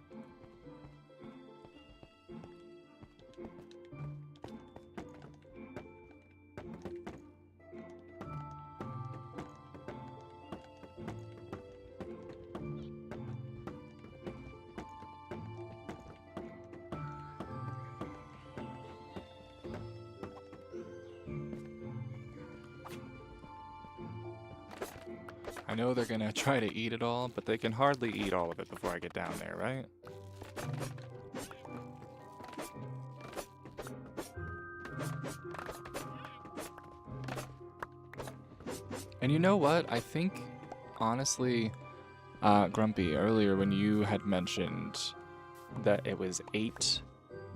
I know they're gonna try to eat it all, but they can hardly eat all of it before I get down there, right? And you know what? I think, honestly, Grumpy, earlier when you had mentioned that it was 8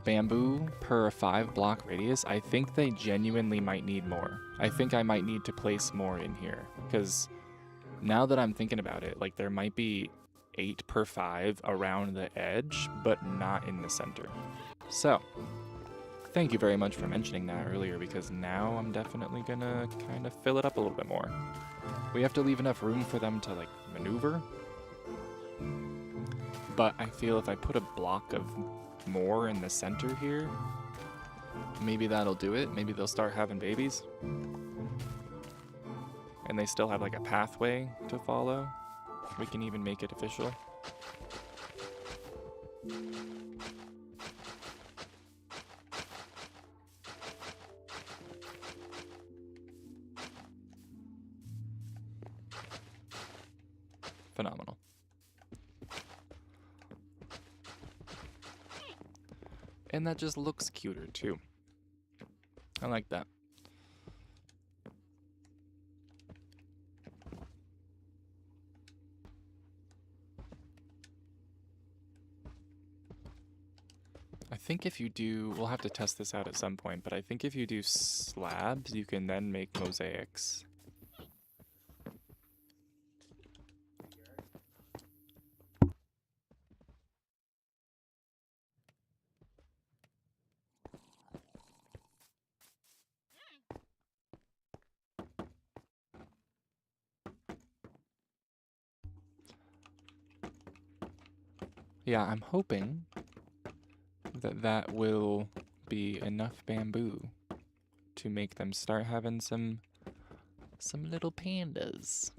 bamboo per 5 block radius, I think they genuinely might need more. I think I might need to place more in here, because now that I'm thinking about it, like there might be 8 per 5 around the edge, but not in the center. So, thank you very much for mentioning that earlier, because now I'm definitely gonna kind of fill it up a little bit more. We have to leave enough room for them to like maneuver. But I feel if I put a block of more in the center here, maybe that'll do it. Maybe they'll start having babies. And they still have like a pathway to follow. We can even make it official. Phenomenal. And that just looks cuter too. I like that. I think if you do, we'll have to test this out at some point, but I think if you do slabs, you can then make mosaics. Yeah, I'm hoping that that will be enough bamboo to make them start having some little pandas.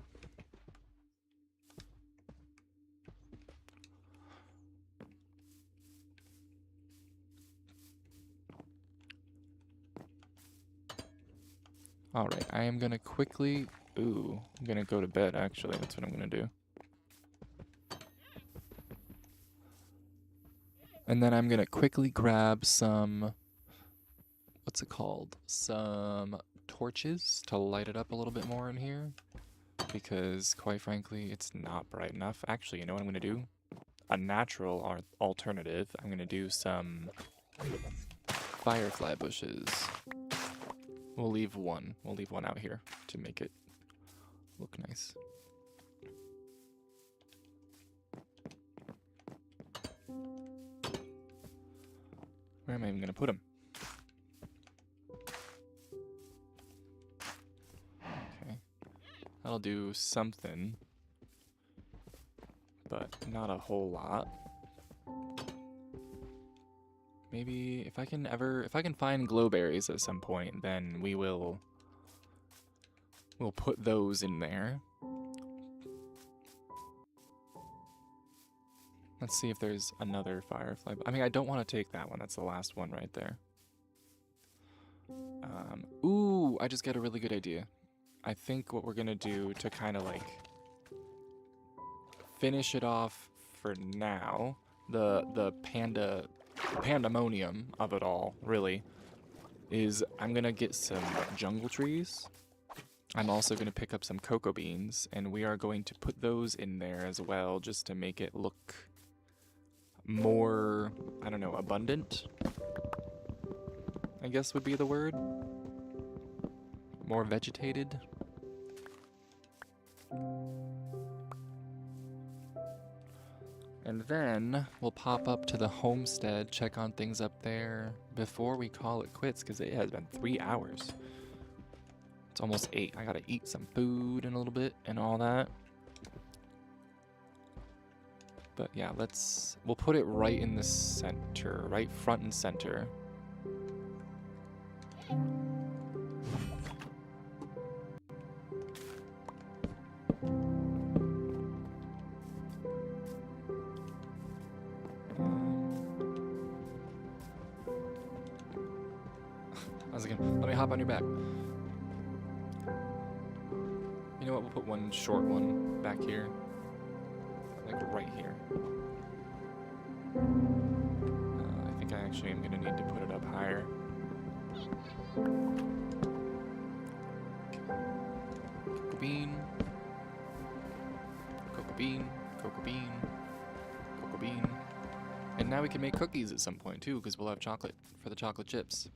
Alright, I am gonna quickly... Ooh, I'm gonna go to bed, actually. That's what I'm gonna do. And then I'm gonna quickly grab some... What's it called? Some torches to light it up a little bit more in here. Because, quite frankly, it's not bright enough. Actually, you know what I'm gonna do? A natural alternative. I'm gonna do some firefly bushes. We'll leave one. We'll leave one out here to make it look nice. Where am I even gonna put them? Okay. That'll do something, but not a whole lot. Maybe if I can find glowberries at some point, then we'll put those in there. Let's see if there's another firefly. I mean, I don't want to take that one. That's the last one right there. Ooh, I just got a really good idea. I think what we're gonna do to kind of like finish it off for now, the pandemonium of it all, really, is I'm gonna get some jungle trees. I'm also gonna pick up some cocoa beans, and we are going to put those in there as well, just to make it look more, I don't know, abundant, I guess would be the word. More vegetated. And then we'll pop up to the homestead, check on things up there before we call it quits, because it has been 3 hours. It's almost 8. I gotta eat some food in a little bit and all that. But yeah, we'll put it right in the center, right front and center. Let me hop on your back. You know what? We'll put one short one back here. Like right here. I think I actually am going to need to put it up higher. Cocoa bean. Cocoa bean. Cocoa bean. Cocoa bean. And now we can make cookies at some point too, because we'll have chocolate for the chocolate chips.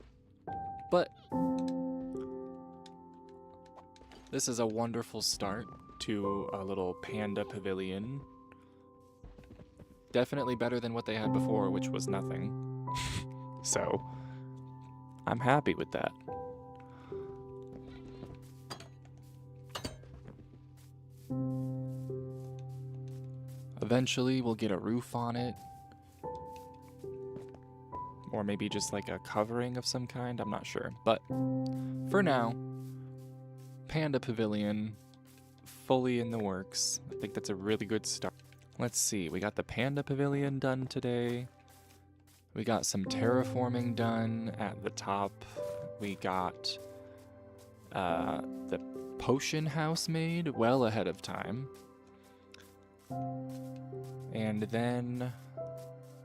But this is a wonderful start to a little panda pavilion. Definitely better than what they had before, which was nothing. So, I'm happy with that. Eventually, we'll get a roof on it. Or maybe just like a covering of some kind, I'm not sure. But for now, Panda Pavilion, fully in the works. I think that's a really good start. Let's see, we got the Panda Pavilion done today. We got some terraforming done at the top. We got the potion house made well ahead of time. And then,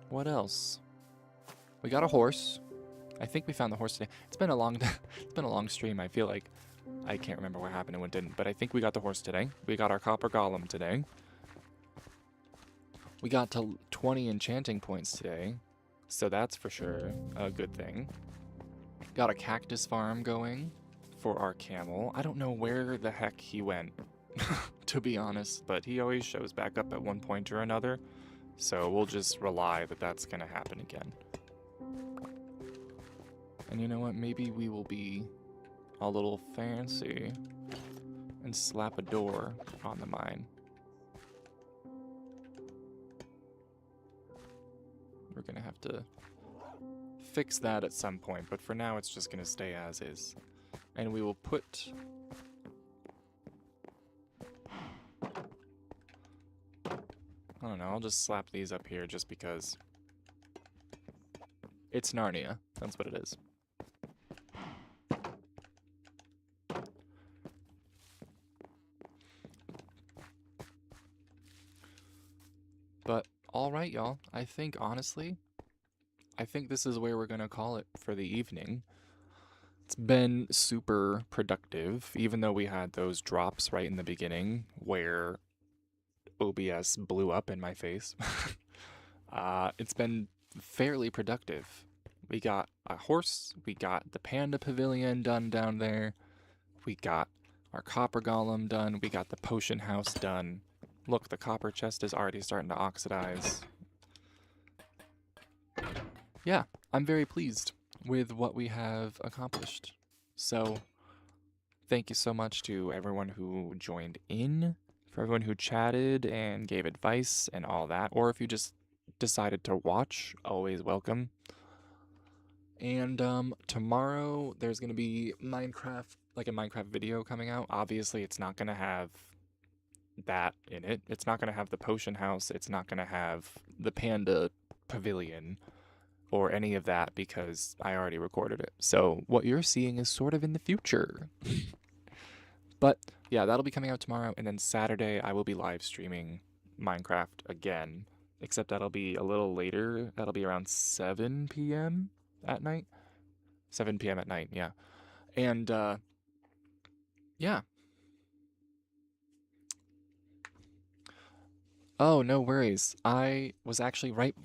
what else? We got a horse. I think we found the horse today. It's been a long stream. I feel like I can't remember what happened and what didn't, but I think we got the horse today. We got our copper golem today. We got to 20 enchanting points today. So that's for sure a good thing. Got a cactus farm going for our camel. I don't know where the heck he went, to be honest, but he always shows back up at one point or another. So we'll just rely that that's going to happen again. And you know what? Maybe we will be a little fancy and slap a door on the mine. We're going to have to fix that at some point, but for now it's just going to stay as is. And we will put... I don't know, I'll just slap these up here just because it's Narnia. That's what it is. But, alright y'all, I think honestly, this is where we're gonna call it for the evening. It's been super productive, even though we had those drops right in the beginning where OBS blew up in my face. It's been fairly productive. We got a horse, we got the Panda Pavilion done down there, we got our copper golem done, we got the potion house done. Look, the copper chest is already starting to oxidize. Yeah, I'm very pleased with what we have accomplished. So, thank you so much to everyone who joined in, for everyone who chatted and gave advice and all that, or if you just decided to watch, always welcome. And tomorrow there's going to be Minecraft, like a Minecraft video coming out. Obviously, it's not going to have that in it. It's not going to have the potion house. It's not going to have the Panda Pavilion or any of that because I already recorded it. So what you're seeing is sort of in the future. But yeah, that'll be coming out tomorrow. And then Saturday, I will be live streaming Minecraft again, except that'll be a little later. That'll be around 7 p.m. at night. 7 p.m. at night, yeah. And yeah. Oh, no worries. I was actually when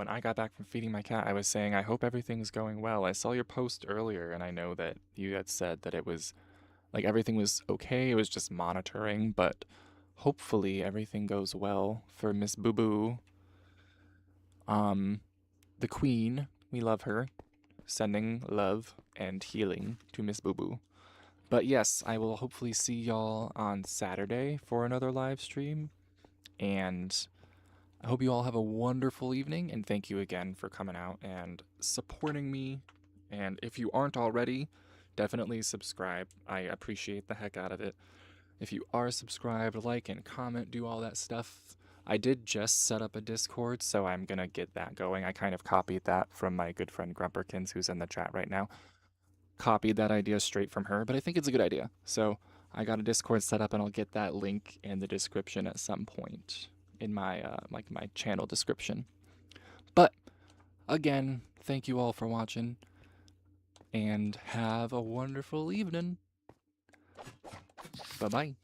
I got back from feeding my cat, I was saying, I hope everything's going well. I saw your post earlier, and I know that you had said that it was, like, everything was okay. It was just monitoring, but hopefully everything goes well for Miss Boo Boo. The Queen, we love her. Sending love and healing to Miss Boo Boo. But yes, I will hopefully see y'all on Saturday for another live stream. And I hope you all have a wonderful evening, and thank you again for coming out and supporting me. And if you aren't already, definitely subscribe. I appreciate the heck out of it. If you are subscribed, like and comment, do all that stuff. I did just set up a Discord, so I'm gonna get that going. I kind of copied that from my good friend Grumperkins, who's in the chat right now. Copied that idea straight from her, but I think it's a good idea. So I got a Discord set up, and I'll get that link in the description at some point in my my channel description. But again, thank you all for watching, and have a wonderful evening. Bye-bye.